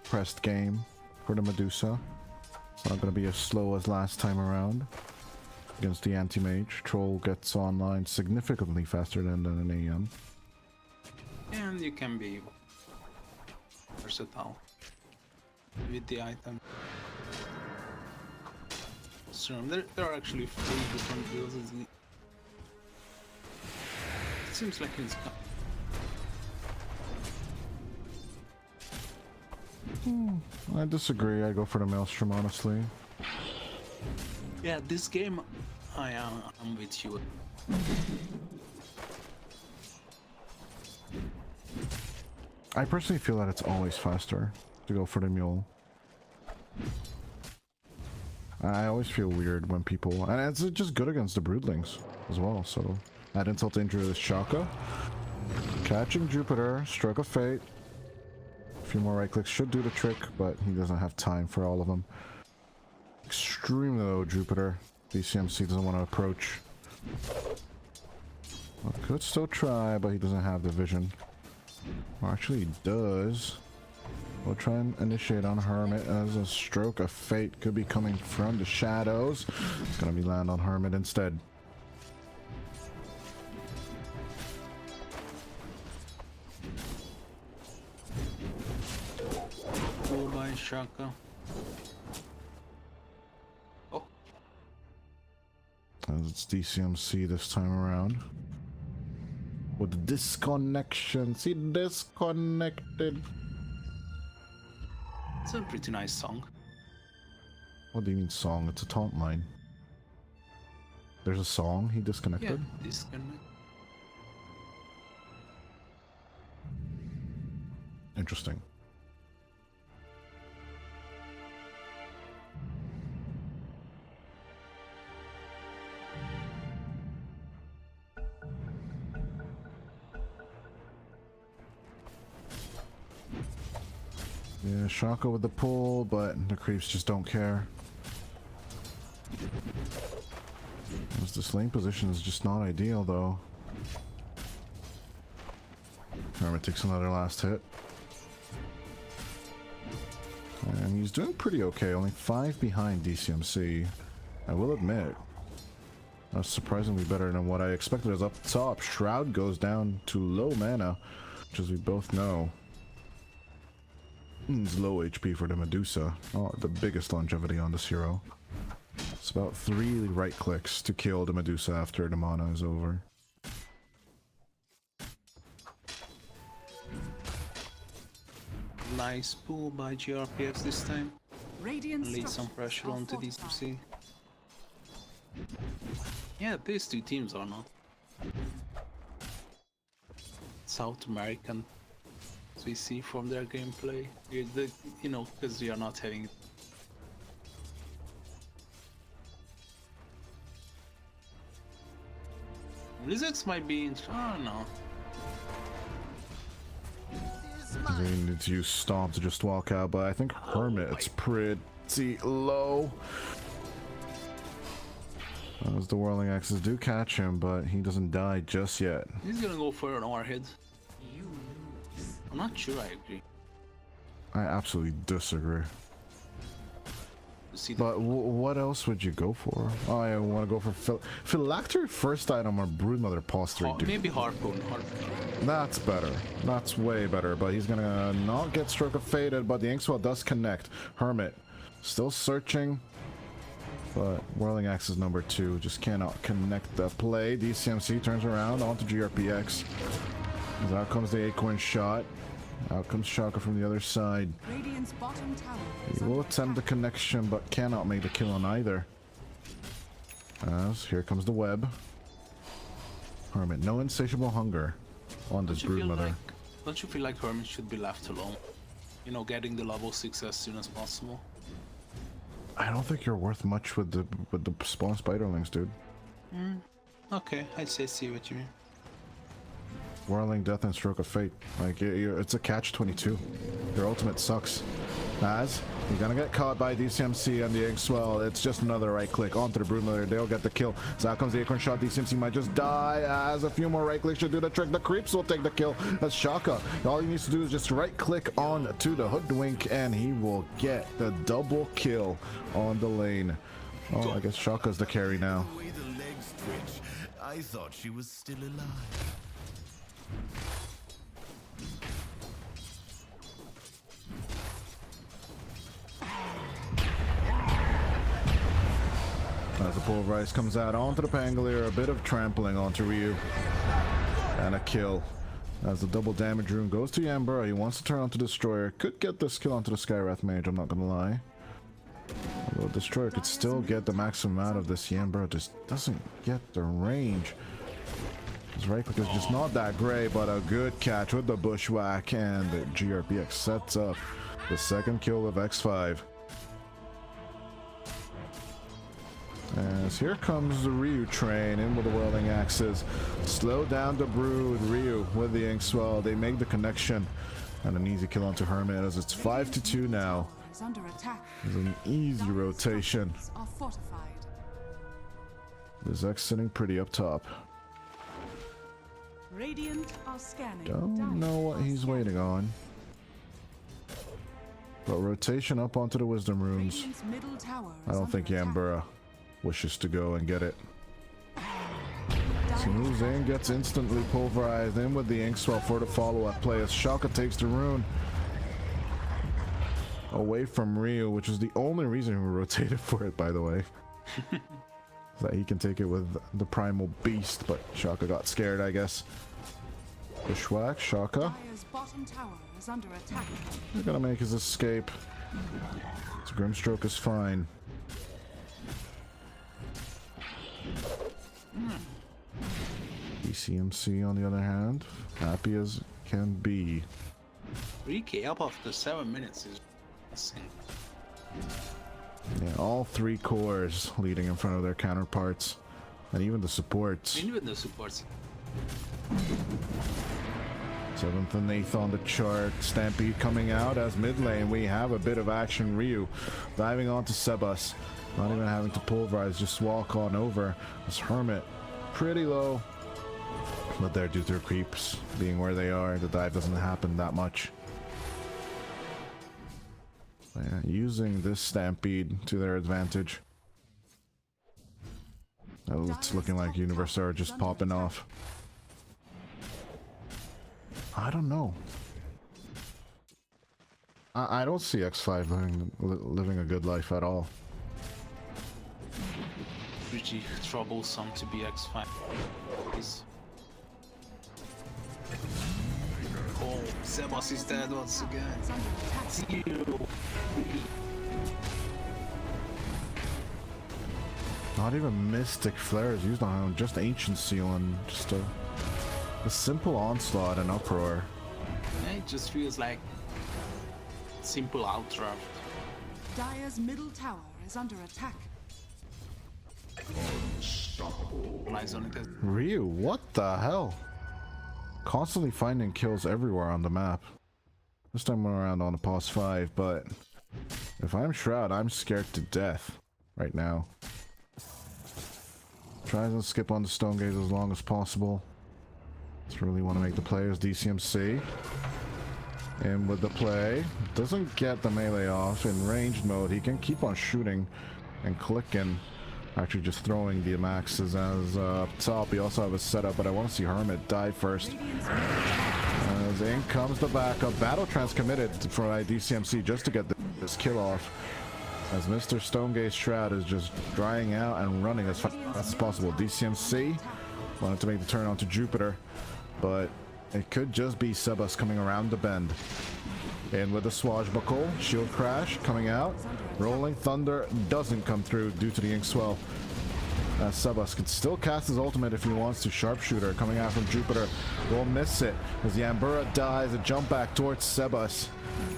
pressed game for the Medusa. It's not gonna be as slow as last time around against the anti-mage. Troll gets online significantly faster than an AM. And you can be versatile with the item. serum. There are actually 3 different builds. It seems like it's... I disagree. I go for the Maelstrom, honestly. Yeah, this game, I'm with you. I personally feel that it's always faster to go for the Mule. I always feel weird when people... And it's just good against the Broodlings as well, so... Add insult to injury with Shaka. Catching Jupiter, Stroke of Fate. A few more right clicks should do the trick, but he doesn't have time for all of them. Extremely low Jupiter. DCMC doesn't want to approach. Well, could still try, but he doesn't have the vision. Or actually he does. We'll try and initiate on Hermit as a Stroke of Fate could be coming from the shadows. It's gonna be land on Hermit instead. Pull by Shaka. Oh. As it's DCMC this time around. With the disconnection. See, disconnected. It's a pretty nice song. What do you mean song? It's a taunt line. There's a song he disconnected? Yeah, disconnect. Interesting. Yeah, Shaka with the pull, but the creeps just don't care. As this lane position is just not ideal, though. Hermit takes another last hit. And he's doing pretty okay, only 5 behind DCMC. I will admit. That's surprisingly better than what I expected. As up top, Shroud goes down to low mana, which as we both know is low HP for the Medusa. Oh, the biggest longevity on this hero. It's about 3 right clicks to kill the Medusa after the mana is over. Nice pull by GRPX this time. Radiant Laid some pressure onto DCMC. Yeah, these two teams are not South American, as we see from their gameplay. You know, because we are not having. Blizzards might be. I don't know. They need to use Stomp to just walk out, but I think Hermit's pretty low. As the Whirling Axes do catch him, but he doesn't die just yet. He's gonna go for an overhead. I'm not sure I agree. I absolutely disagree. But what else would you go for? Oh, I want to go for Phylactery first item or Broodmother Pulse 3. Maybe Harpoon. That's better. That's way better. But he's gonna not get Stroke of Fated, but the Inkswell does connect. Hermit still searching. But Whirling Axe is number 2. Just cannot connect the play. DCMC turns around onto GRPX. As out comes the Acorn shot. Out comes Shaka from the other side. Radiant's bottom tower He will attempt the connection, but cannot make the kill on either. As here comes the web. Hermit, no insatiable hunger on this Broodmother. Don't you feel like Hermit should be left alone? You know, getting the level 6 as soon as possible. I don't think you're worth much with the spawn spiderlings, dude. Okay, I see what you mean. Whirling Death and Stroke of Fate. Like, it's a catch-22. Your ultimate sucks. As you're gonna get caught by DCMC and the Inkswell. It's just another right click onto the Broodmother. They'll get the kill. So out comes the Acorn shot. DCMC might just die. As a few more right clicks should do the trick. The creeps will take the kill. That's Shaka. All he needs to do is just right click on to the Hoodwink and he will get the double kill on the lane. Oh, I guess Shaka's the carry now. The way the legs twitch, I thought she was still alive. As the pulverize comes out onto the Pangolier, a bit of trampling onto Ryu. And a kill. As the double damage rune goes to Yambura, he wants to turn onto Destroyer. Could get this kill onto the Skywrath Mage, I'm not gonna lie. Although Destroyer could still get the maximum out of this, Yambura just doesn't get the range. His right click is just not that great, but a good catch with the Bushwhack, and the GRPX sets up the second kill of X5. As here comes the Ryu train in with the whirling axes. Slow down the Brood. Ryu with the ink swell. They make the connection. And an easy kill onto Hermit as it's 5-2 now. Is under attack. It's an easy rotation. Are fortified. This X sitting pretty up top. Radiant are scanning. Don't know what he's waiting on. But rotation up onto the Wisdom Runes. Radiant's middle tower I is don't think under attack. Yambura wishes to go and get it. So moves in, gets instantly pulverized in with the Inkswell for the follow-up play as Shaka takes the rune away from Ryu, which is the only reason he rotated for it, by the way. That he can take it with the Primal Beast, but Shaka got scared, I guess. Bushwhack, Shaka. Dire's bottom tower is under attack. He's gonna make his escape. His Grimstroke is fine. DCMC on the other hand, happy as can be. 3k up after 7 minutes is insane. Yeah, all three cores leading in front of their counterparts, and even the supports. Even the supports. 7th and 8th on the chart. Stampede coming out as mid lane. We have a bit of action. Ryu diving onto Sebas. Not even having to pulverize, just walk on over. This Hermit pretty low. But they're due to their creeps being where they are. The dive doesn't happen that much. So yeah, using this Stampede to their advantage. Oh, it's looking like Universitario just popping off. I don't know. I don't see X5 living a good life at all. Pretty troublesome to be X5. Oh, Sebas is dead once again. Zero. Not even Mystic Flare is used on him, just Ancient Seal and just a simple onslaught and uproar. Yeah, it just feels like simple outdraft. Dire's middle tower is under attack. Lies on it. Ryu, what the hell? Constantly finding kills everywhere on the map. This time we're around on a pause 5, but if I'm Shroud, I'm scared to death right now. Tries to skip on the Stone Gaze as long as possible. Just really want to make the players DCMC. In with the play. Doesn't get the melee off in ranged mode. He can keep on shooting and clicking. Actually just throwing the maxes as up top. We also have a setup, but I want to see Hermit die first. As in comes the backup. Battle Trance committed for DCMC just to get this kill off. As Mr. Stonegaze Shroud is just drying out and running as fast as possible. DCMC wanted to make the turn onto Jupiter, but it could just be Sebas coming around the bend. In with the swashbuckle, shield crash coming out. Rolling Thunder doesn't come through due to the ink swell. Sebas can still cast his ultimate if he wants to. Sharpshooter coming out from Jupiter will miss it as Yambura dies. A jump back towards Sebas.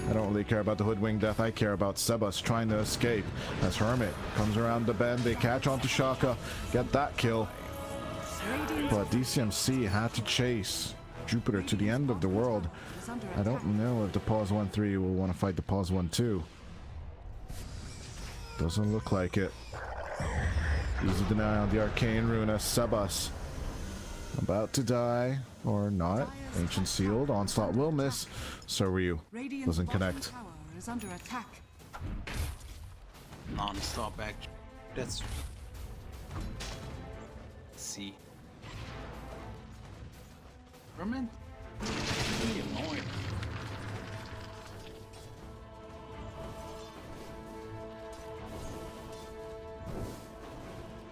I don't really care about the hoodwing death. I care about Sebas trying to escape as Hermit comes around the bend. They catch onto Shaka, get that kill. But DCMC had to chase Jupiter to the end of the world. I don't know if the pause 1-3 will want to fight the pause 1-2. Doesn't look like it. Easy deny on the arcane rune as Sebas about to die or not. Ancient sealed. Onslaught will miss. So Ryu doesn't connect. Tower is under attack. Non-stop action. That's... Let's see. Hermit? Really annoying.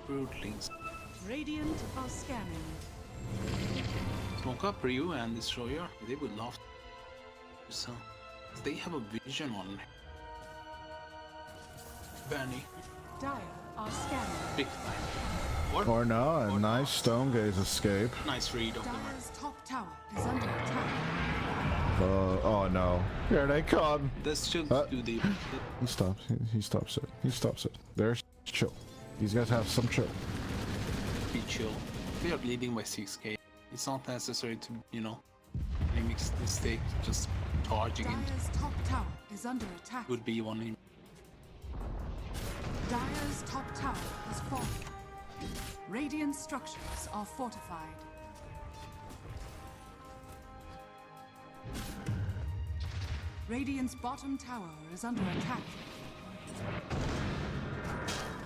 Broodlings. Radiant are scanning. Smoke up Ryu and Destroyer. They would love to do so. They have a vision on Benny. Dire are scanning. Big time. Or no, a nice Stone Gaze escape. Nice read of the mark. Dire's top tower is under attack. Oh no. Here they come. This should do the... He stops. He stops it. He stops it. There's chill. These guys have some chill. Be chill. They are leading by 6k. It's not necessary to, you know, make mistake. Just charging in Dire's top tower is under attack. would be one. Dire's top tower has fallen. Radiant structures are fortified. Radiant's bottom tower is under attack.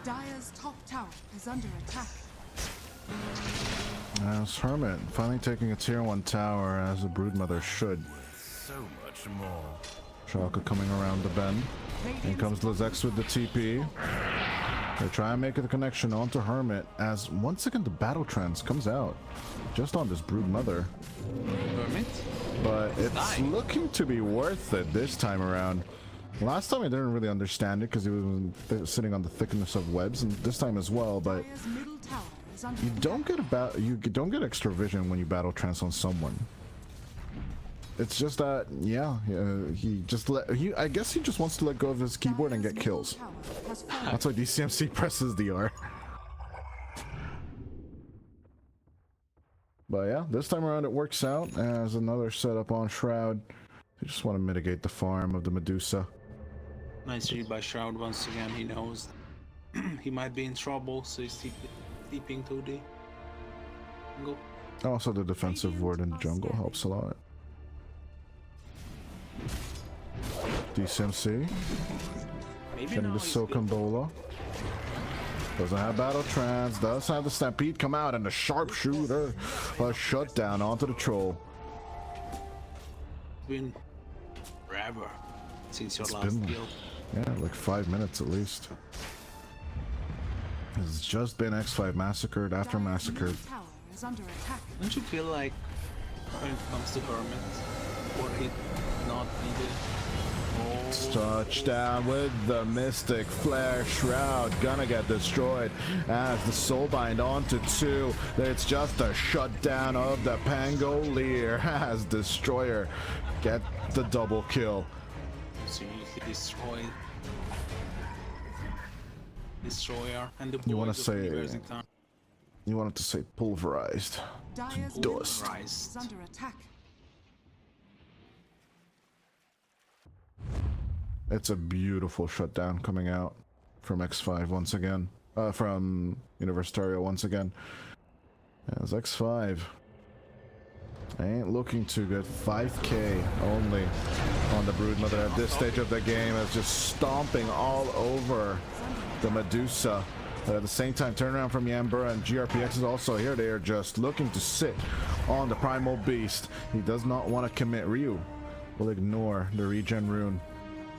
Dire's top tower is under attack. As Hermit finally taking a tier 1 tower as the Broodmother should. So much more. Shaka coming around the bend. In comes Lizex with the TP. They try and make the connection onto Hermit as once again the battle trance comes out just on this Broodmother. Hermit? But it's dying. looking to be worth it this time around. Last time I didn't really understand it because he was sitting on the thickness of webs, and this time as well. But Dire's middle tower is under you attack. don't get extra vision when you battle trance on someone. It's just that I guess he just wants to let go of his keyboard and get Dire's kills. middle tower has fallen. That's why DCMC presses DR. But yeah, this time around it works out as another setup on Shroud. They just want to mitigate the farm of the Medusa. Nice read by Shroud once again. He knows he might be in trouble, so he's sleeping to the jungle. Also, the defensive ward in the jungle helps a lot. DCMC Maybe getting now the he's good. Sokambola. Doesn't have battle trance, does have the Stampede come out, and the Sharpshooter a shutdown onto the troll. It's been forever since your It's last been- kill. Yeah, like 5 minutes at least. It's just been X5 massacred after Dire's massacred. middle tower is under attack. Don't you feel like when it comes to Hermit, or he not needed? Oh, Touchdown with the Mystic Flare. Shroud gonna get destroyed as the Soulbind onto 2. It's just a shutdown of the Pangolier as Destroyer get the double kill. seriously destroyed. Destroyer and the You wanna boys of say- University You wanted to say pulverized. Dire's Dust. middle tower Christ. is under attack. It's a beautiful shutdown coming out from X5 once again. From Universitario once again. As X5 ain't looking too good. 5k only on the Broodmother at this stage of the game, as just stomping all over the Medusa. But at the same time, turnaround from Yambura and GRPX is also here. They are just looking to sit on the Primal Beast. He does not want to commit. Ryu will ignore the regen rune,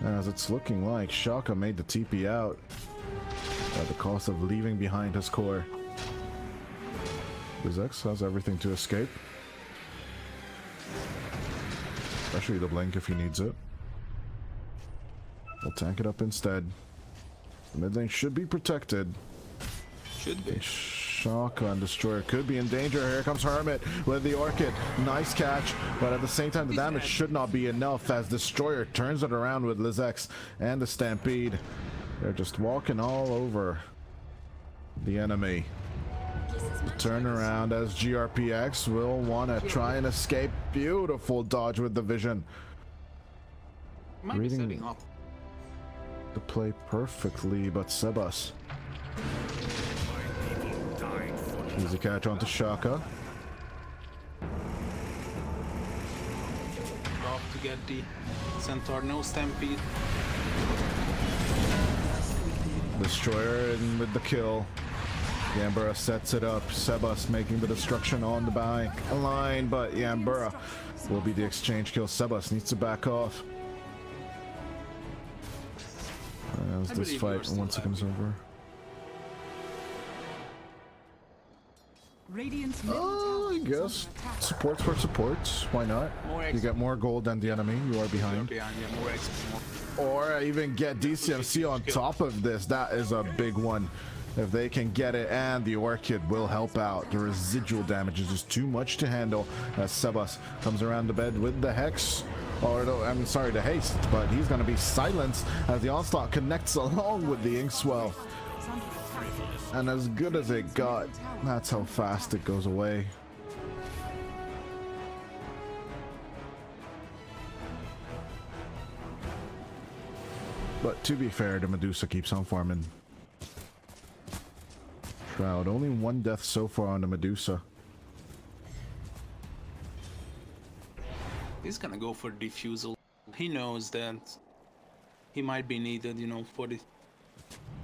as it's looking like Shaka made the TP out at the cost of leaving behind his core. Lizex has everything to escape, especially the blink if he needs it. We'll tank it up instead. The mid lane should be protected. Should be. Shaka and Destroyer could be in danger. Here comes Hermit with the Orchid. Nice catch, but at the same time the damage should not be enough as Destroyer turns it around with Lizex and the Stampede. They're just walking all over the enemy. Turn around as GRPX will want to try and escape. Beautiful dodge with the vision. Might be Reading- setting up. To play perfectly, but Sebas. Easy catch onto Shaka. Off to get the Centaur, no Stampede. Destroyer in with the kill. Yambura sets it up. Sebas making the destruction on the back line, but Yambura will be the exchange kill. Sebas needs to back off. As I this believe fight you're still once again is over. Radiant's middle Oh, tower I is guess under attack. supports for supports. Why not? More You get more gold than the enemy. You are You're behind. behind, yeah, more XP, more. Or even get DCMC on top of this. That is a big one. If they can get it, and the Orchid will help out. The residual damage is just too much to handle as Sebas comes around the bed with the Hex. Or, no, I'm sorry, the Haste, but he's going to be silenced as the Onslaught connects along with the Inkswell. Is under attack. And as good as it got, that's how fast it goes away. But to be fair, the Medusa keeps on farming. Shroud, only one death so far on the Medusa. He's gonna go for defusal. He knows that he might be needed, you know, for the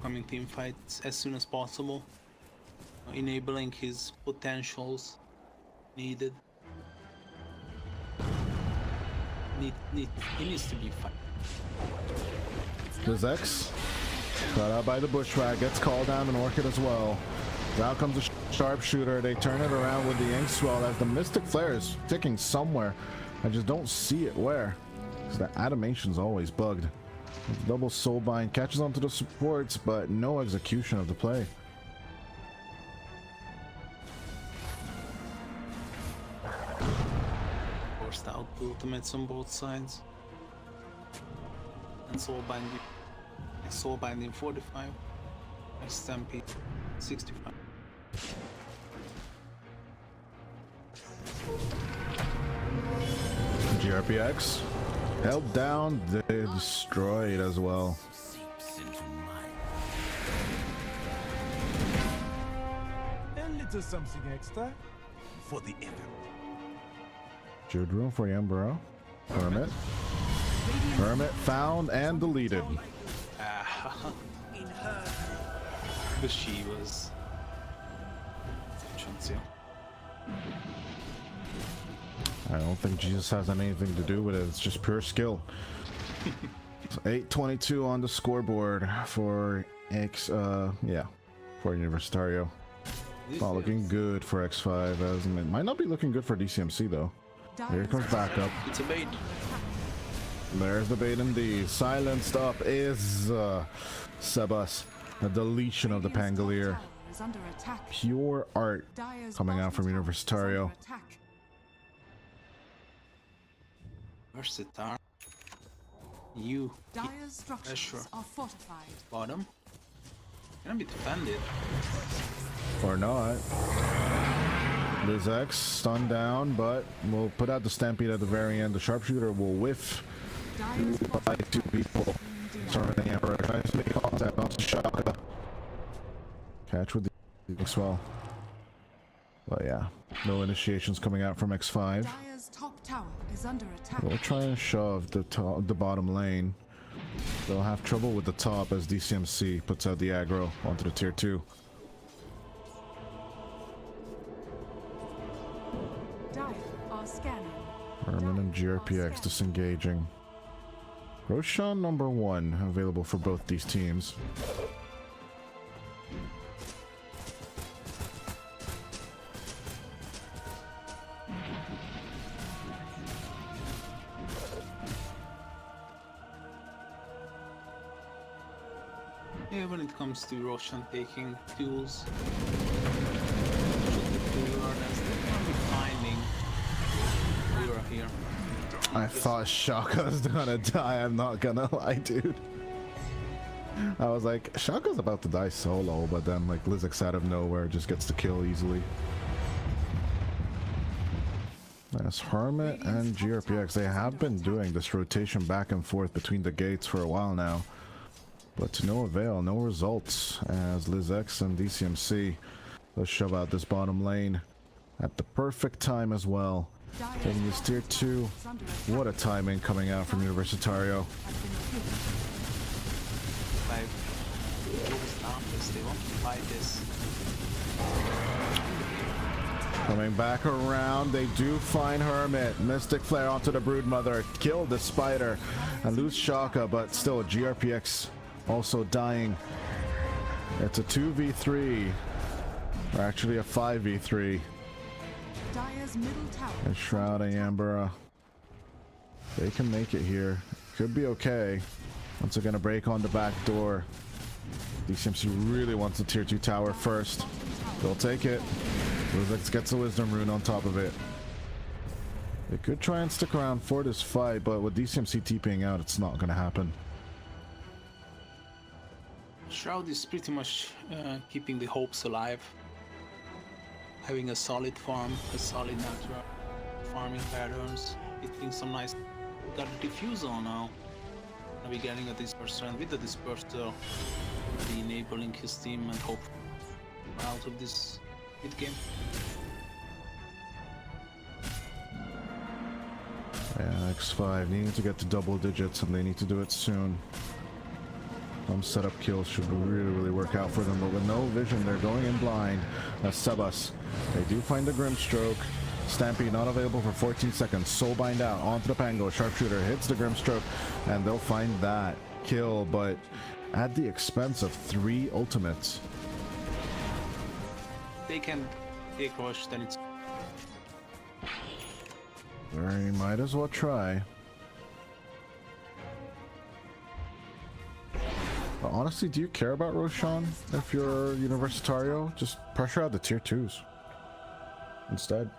coming team fights as soon as possible. Enabling his potentials needed. He needs to be fighting. There's X. Cut out by the Bushwhack. Gets called down an Orchid as well. Out comes the Sharpshooter. They turn it around with the Inkswell as the Mystic Flare is ticking somewhere. I just don't see it where. Because the animation's always bugged. Double Soulbind catches onto the supports, but no execution of the play. Forced out ultimates on both sides. And Soulbinding 45. And Stampede 65. GRPX held down, they destroyed as well. A little something extra for the effort. Jude room for Yambro. Hermit. Hermit found and deleted. In her. But she was. I don't think Jesus has anything to do with it. It's just pure skill. 822 on the scoreboard for for Universitario. Not looking good for X5, as it might not be looking good for DCMC though. Here comes backup. It's a bait. There's the bait indeed. Silenced up is Sebas. A deletion of the Pangolier. Is under attack. Pure art Dire's coming out from bottom tower is Universitario. under attack. Versatile. You. Dire's structures sure. are fortified. Bottom. Gonna be defended. Or not. Liz X stunned down, but we'll put out the Stampede at the very end. The Sharpshooter will whiff Dire's by two people. Sorry, the Emperor tries to make contact onto Shaka. Catch with the swell. But yeah, no initiations coming out from X5. Dire's top tower is under attack. We'll try and shove the bottom lane. They'll have trouble with the top as DCMC puts out the aggro onto the tier 2. Dire are scanning. Herman and GRPX disengaging. Roshan number 1 available for both these teams. Yeah, when it comes to Roshan taking duels, finding Lura here. I thought Shaka's gonna die, I'm not gonna lie, dude. I was like, Shaka's about to die solo, but then like Lizix out of nowhere just gets the kill easily. That's Hermit and GRPX. They have been doing this rotation back and forth between the gates for a while now. But to no avail, no results, as LizX and DCMC, let's shove out this bottom lane at the perfect time as well. Taking this tier 2. What a timing coming out from Universitario. They won't stop this, they won't fight this. Coming back around, they do find Hermit. Mystic Flare onto the Broodmother, kill the Spider, and lose Shaka, but still GRPX also dying. It's a 2v3. Or actually a 5v3. Dire's middle tower. And Shroud and Ambera. They can make it here. Could be okay. Once they're gonna break on the back door. DCMC really wants the tier 2 tower first. They'll take it. Ruzek gets the wisdom rune on top of it. They could try and stick around for this fight, but with DCMC TPing out, it's not gonna happen. Shroud is pretty much keeping the hopes alive. Having a solid farm, a solid natural farming patterns, hitting some nice. Got a diffuse on now. Gonna be getting a disperser, and with the disperser, be enabling his team and hope out of this mid game. Yeah, X5 needing to get to double digits, and they need to do it soon. Some setup kills should really work out for them, but with no vision, they're going in blind. That's Sebas. They do find the Grimstroke. Stampede not available for 14 seconds. Soulbind out onto the Pango. Sharpshooter hits the Grimstroke, and they'll find that kill, but at the expense of 3 ultimates. They can take rush, then it's. They might as well try. But honestly, do you care about Roshan if you're Universitario? Just pressure out the tier 2s instead.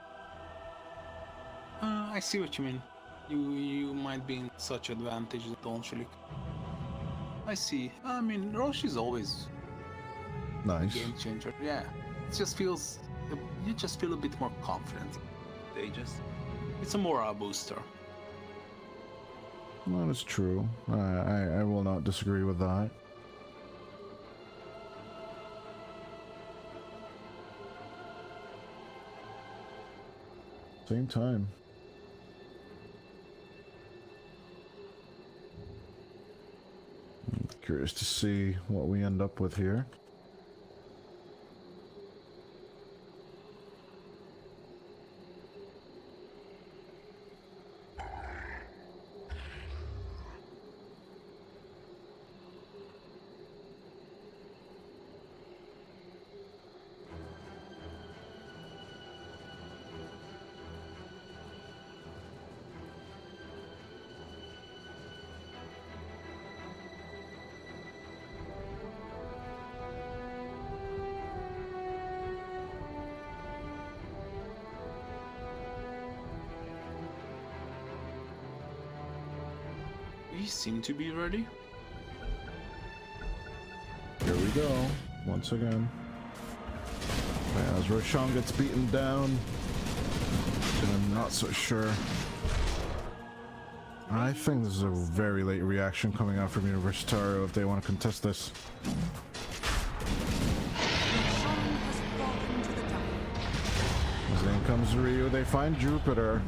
I see what you mean. You might be in such advantage that don't really. I see. I mean, Rosh is always Nice. a game changer. Yeah, it just feels. You just feel a bit more confident. It's a morale booster. That is true. I will not disagree with that. Same time. I'm curious to see what we end up with here. We seem to be ready. Here we go, once again. As Roshan gets beaten down, I'm not so sure. I think this is a very late reaction coming out from Universitario if they want to contest this. As in comes Ryu, they find Jupiter.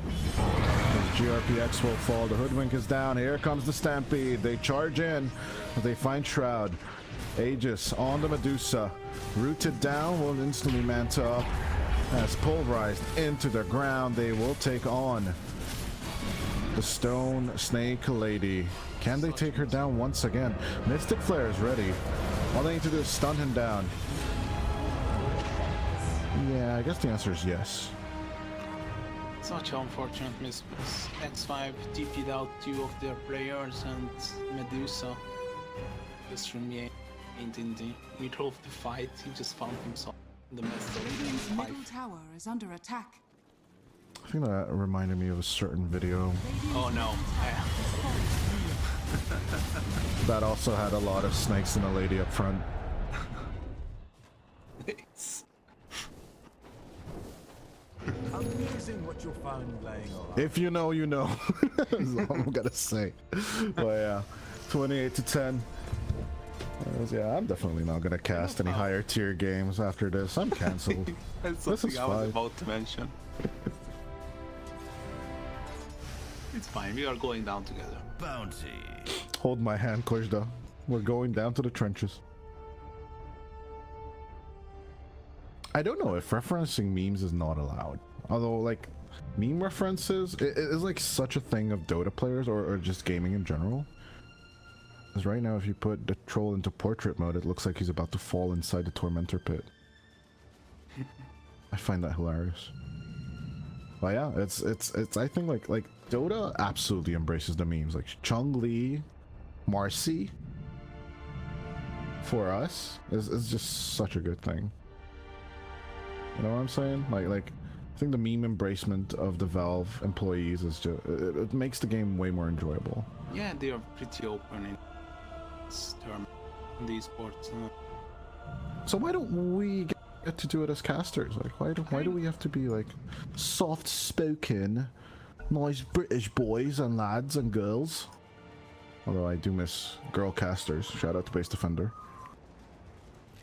GRPX will fall, the Hoodwink is down, here comes the Stampede, they charge in, they find Shroud. Aegis on the Medusa, rooted down, will instantly manta up. As pulverized into the ground, they will take on the Stone Snake Lady. Can they take her down once again? Mystic Flare is ready. All they need to do is stun him down. Yeah, I guess the answer is yes. Such unfortunate miss. X5 TP'd out 2 of their players, and Medusa just remained in the middle of the fight. He just found himself in the midst of Radiant's the middle fight. tower is under attack. I think that reminded me of a certain video Oh no. that also had a lot of snakes and a lady up front. It's- Amazing what you'll find laying around. If you know, you know. That's all I'm gonna say. But yeah, 28 to 10. Yeah, I'm definitely not gonna cast any higher tier games after this. I'm canceled. That's This something is I was fine. about to mention. It's fine, we are going down together. Bounty. Hold my hand, Kozda. We're going down to the trenches. I don't know if referencing memes is not allowed. Although, like, meme references it is like such a thing of Dota players or just gaming in general. Because right now, if you put the troll into portrait mode, it looks like he's about to fall inside the Tormentor pit. I find that hilarious. But yeah, it's I think like Dota absolutely embraces the memes. Like Chun-Li, Marcy for us is just such a good thing. You know what I'm saying? Like I think the meme embracement of the Valve employees is just it makes the game way more enjoyable. Yeah, they are pretty open in this term in the esports. So why don't we get to do it as casters? Like why do we have to be like soft spoken, nice British boys and lads and girls? Although I do miss girl casters. Shout out to Base Defender.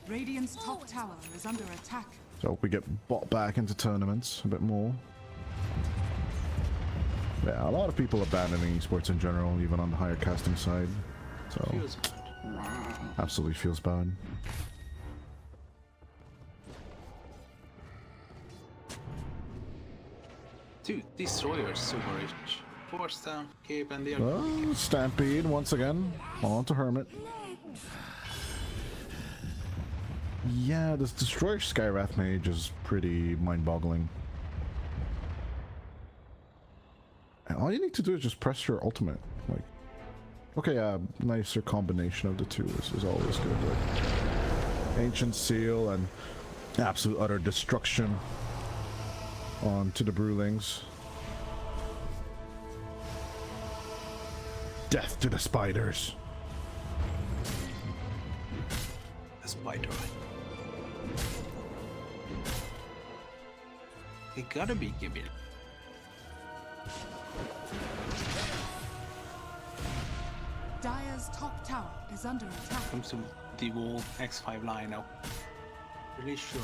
Radiant's top tower is under attack. So we get bought back into tournaments a bit more. Yeah, a lot of people abandoning esports in general, even on the higher casting side. So Feels bad. absolutely feels bad. Dude, Destroyer is super rich. Force down, cape, and they are Oh, Stampede once again. On to Hermit. Yeah, this Destroyer Skywrath Mage is pretty mind-boggling. And all you need to do is just press your ultimate. Like, okay, a nicer combination of the two is always good. Like Ancient Seal and absolute utter destruction onto the Brewlings. Death to the spiders. a spider. They gotta be giving. Dire's top tower is under attack. Comes to the whole X5 lineup. Really sure.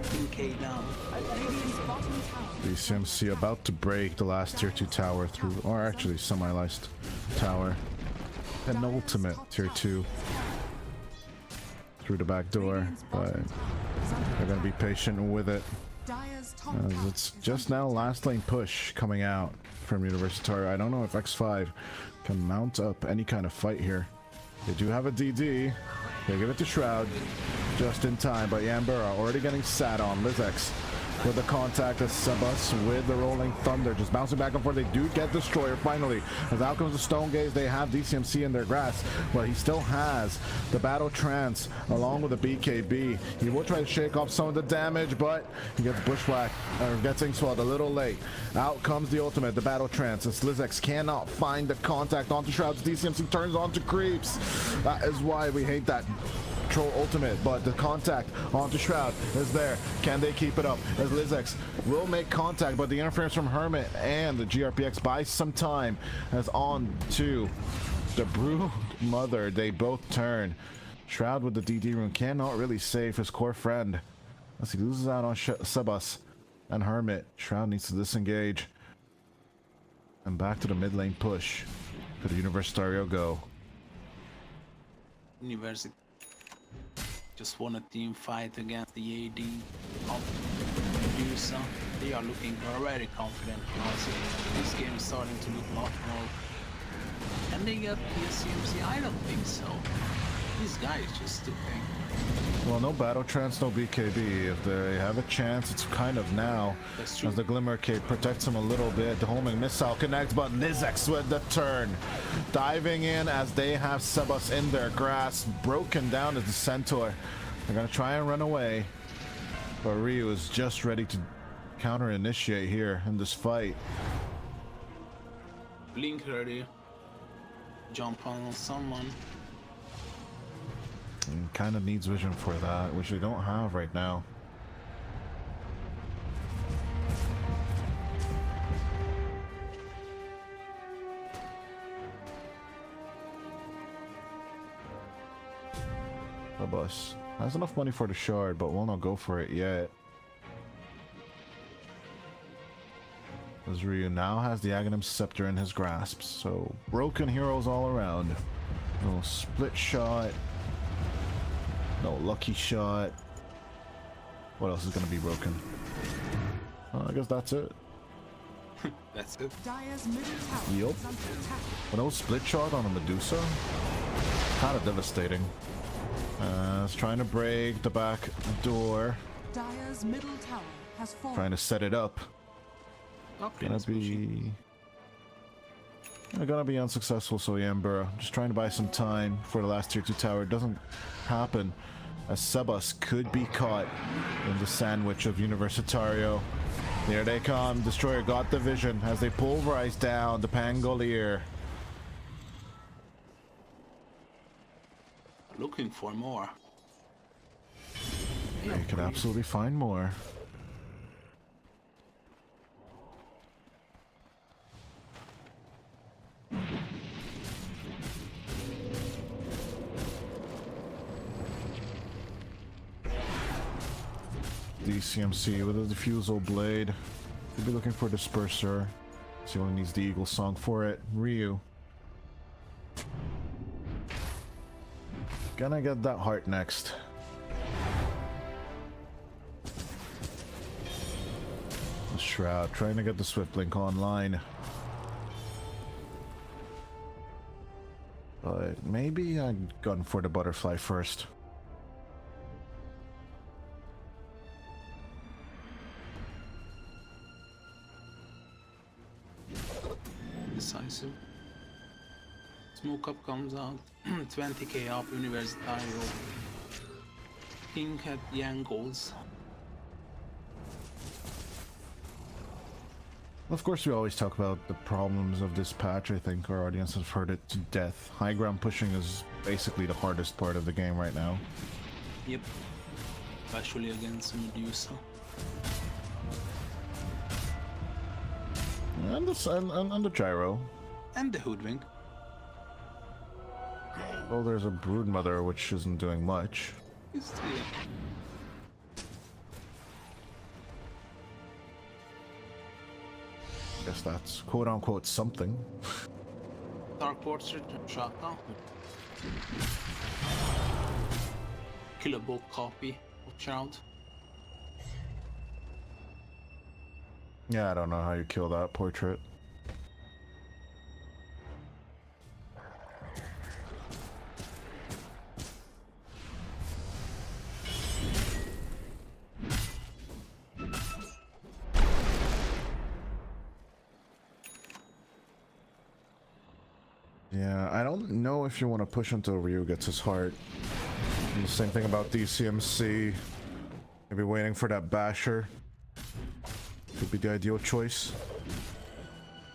10k down. Radiant's bottom tower. DCMC about to break the last tier 2 tower through, or actually semi-laced tower. Penultimate tier 2 through the back door, but they're gonna be patient with it. Dire's top As tower it's is just under now last lane push coming out from Universitario. I don't know if X5 can mount up any kind of fight here. They do have a DD. They give it to Shroud just in time, but Yambura already getting sat on. Lizex with the contact as Sebas with the Rolling Thunder just bouncing back and forth. They do get Destroyer finally. As out comes the Stone Gaze, they have DCMC in their grasp, but he still has the Battle Trance along with the BKB. He will try to shake off some of the damage, but he gets bushwhacked, or gets swallowed a little late. Out comes the ultimate, the Battle Trance, as Lizex cannot find the contact onto Shrouds. DCMC turns onto creeps. That is why we hate that Troll ultimate, but the contact onto Shroud is there. Can they keep it up? As Lizex will make contact, but the interference from Hermit and the GRPX buys some time. As on to the Brood Mother, they both turn. Shroud with the DD rune cannot really save his core friend as he loses out on Sebas and Hermit. Shroud needs to disengage. And back to the mid lane push for the Universitario go. University just won a team fight against the AD of Usa. They are looking very confident. Also, this game is starting to look a lot more. And they get PSCMC? I don't think so. This guy is just stupid. Well, no Battle Trance, no BKB. If they have a chance, it's kind of now. That's true. As the Glimmer Cape protects him a little bit. The homing missile connects, but Lizex with the turn. Diving in as they have Sebas in their grasp. Broken down as the Centaur. They're going to try and run away. But Ryu is just ready to counter-initiate here in this fight. Blink ready. Jump on someone. And kind of needs vision for that, which they don't have right now. The bus has enough money for the shard, but will not go for it yet. As Ryu now has the Aghanim Scepter in his grasp, so broken heroes all around. No split shot. No lucky shot. What else is gonna be broken? I guess that's it. That's it. Dire's middle tower Yup. is under attack. But no split shot on a Medusa? Kinda devastating. It's trying to break the back door. Dire's middle tower has fallen. Trying to set it up. Gonna be unsuccessful, so Yambura just trying to buy some time for the last tier 2 tower. It doesn't happen, as Sebas could be caught in the sandwich of Universitario. There they come. Destroyer got the vision as they pulverize down the Pangolier. Looking for more. They could absolutely find more. DCMC with a diffusal blade. Could be looking for disperser. He only needs the eagle song for it. Ryu. Gonna get that heart next. The Shroud trying to get the Swift Link online. But maybe I'm gun for the butterfly first. Decisive. Smoke up comes out. 20k up Universitario. King at the angles. Of course, we always talk about the problems of this patch. I think our audience has heard it to death. High ground pushing is basically the hardest part of the game right now. Yep. Especially against Medusa. And the gyro. And the hoodwink. Well, there's a broodmother, which isn't doing much. It's the Guess that's quote-unquote something. Dark Portrait shotgun. Killable copy of Shroud. Yeah, I don't know how you kill that portrait. Yeah, I don't know if you want to push until Ryu gets his heart. And the same thing about DCMC. Maybe waiting for that basher. Could be the ideal choice.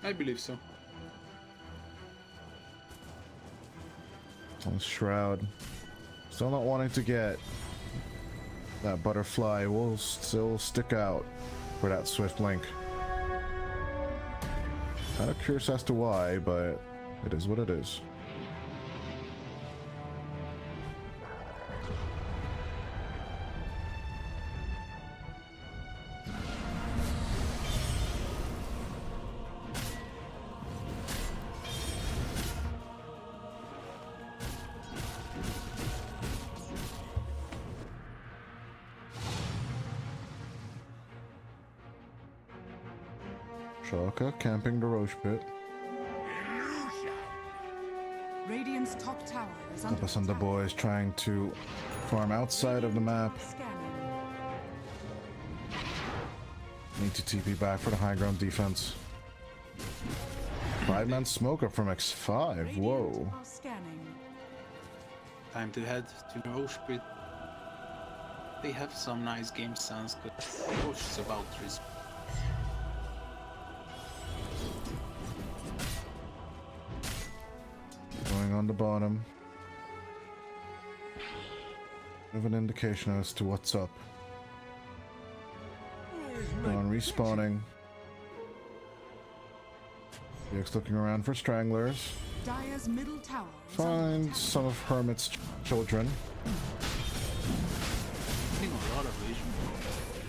I believe so. And Shroud. Still not wanting to get that butterfly. Will still stick out for that Swift Link. Kind of curious as to why, but it is what it is. Shaka camping the Roche pit. Radiant's top tower is under Us and the attack. boys trying to farm outside of the map. Scanning. Need to TP back for the high ground defense. 5-man smoker from X5. Whoa. Radiant are scanning. Time to head to the Roche pit. They have some nice game sense, but Roche is about to respond. Going on the bottom. Bit of an indication as to what's up. Go on respawning. DX looking around for stranglers. Dire's middle tower is under Finds attack. some of Hermit's children. Getting a lot of vision.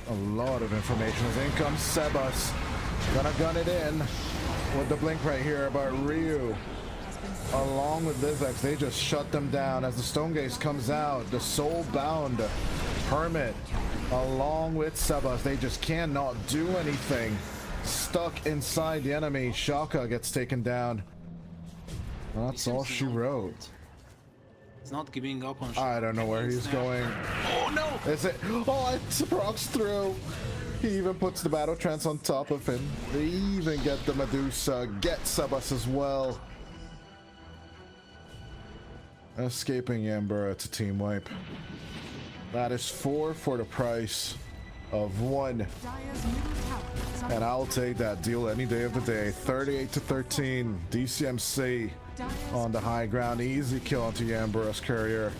A lot of information. As in comes Sebas. Gonna gun it in with the blink right here about Ryu. Along with Lizex, they just shut them down as the Stone Gaze comes out. The soul-bound Hermit, along with Sebas, they just cannot do anything. Stuck inside the enemy. Shaka gets taken down. That's all she wrote. He's not giving up on. I don't know where he's going. Oh no! Is it? Oh, it procs through. He even puts the battle trance on top of him. They even get the Medusa, get Sebas as well. Escaping Yambura to team wipe. That is 4 for the price of 1. Dire's middle tower is under And I'll take that deal any day of the day. 38-13. DCMC on the high ground. Easy kill onto Yambura's courier.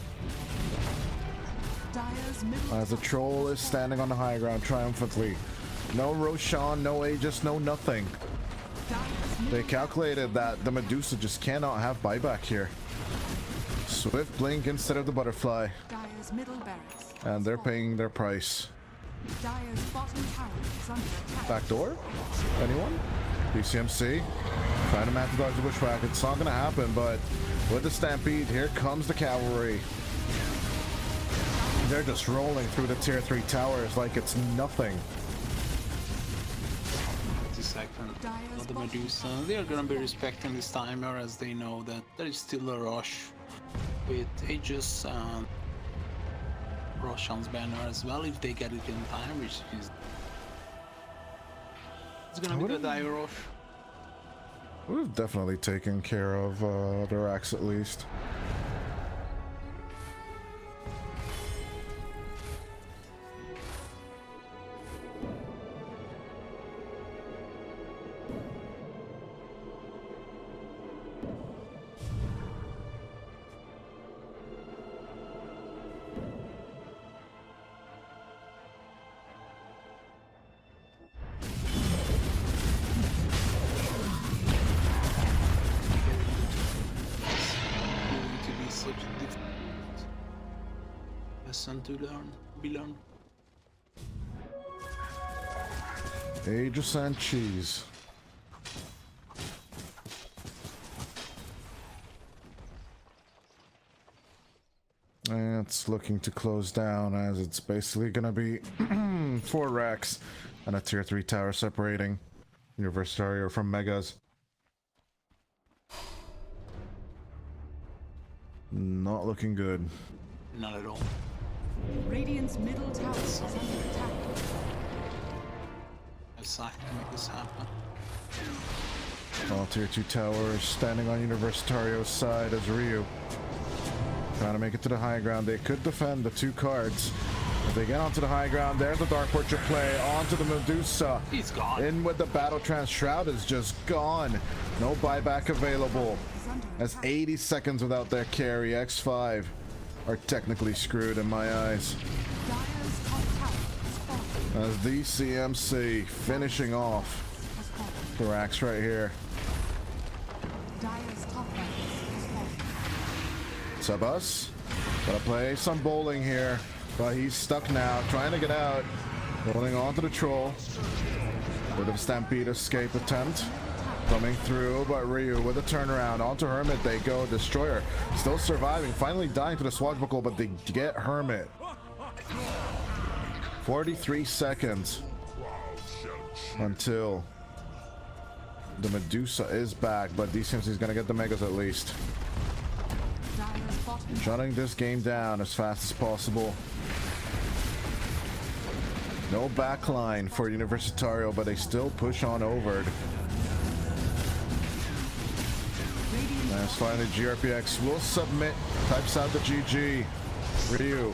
Dire's middle As the troll is standing on the high ground triumphantly. No Roshan, no Aegis, no nothing. They calculated that the Medusa just cannot have buyback here. Swift blink instead of the butterfly. Dire's middle barracks. And they're paying their price. Dire's bottom tower is under attack. Back door? Anyone? DCMC? Trying to match the dodge the bushwhack. It's not gonna happen, but with the stampede, here comes the cavalry. They're just rolling through the tier 3 towers like it's nothing. 50 seconds. Not the Medusa. They are gonna be respecting this timer as they know that there is still a rush with Aegis and Roshan's banner as well if they get it in time, which is it's gonna be the dire rush. We've definitely taken care of the racks at least. Lesson to be learned. Aegis and cheese. And it's looking to close down as it's basically gonna be 4 racks and a tier 3 tower separating Universitario from Megas. Not looking good. Not at all. Radiant's middle tower is under attack. I suck to make this happen. All tier 2 towers standing on Universitario's side as Ryu trying to make it to the high ground. They could defend the 2 cards. If they get onto the high ground, there's the Dark Portrait play onto the Medusa. He's gone. In with the Battle Trance. Shroud is just gone. No buyback available. As 80 seconds without their carry, X5 are technically screwed in my eyes. Dire's top tower is falling. As DCMC finishing off Has fallen. the racks right here. Dire's top barracks is falling. Sebas gotta play some bowling here, but he's stuck now, trying to get out. Rolling onto the troll. Bit of stampede escape attempt coming through, but Ryu with a turnaround onto Hermit. They go. Destroyer still surviving, finally dying to the swashbuckle, but they get Hermit. 43 seconds until the Medusa is back, but DCMC is gonna get the Megas at least. Dire's bottom Shutting this game down as fast as possible. No backline for Universitario, but they still push on over. As finally GRPX will submit, types out the GG. Ryu.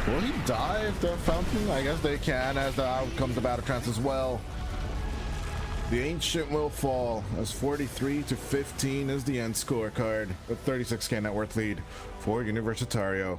Will he dive the fountain? I guess they can, as out comes the Battle Trance as well. The Ancient will fall as 43-15 is the end scorecard with 36k net worth lead for Universitario.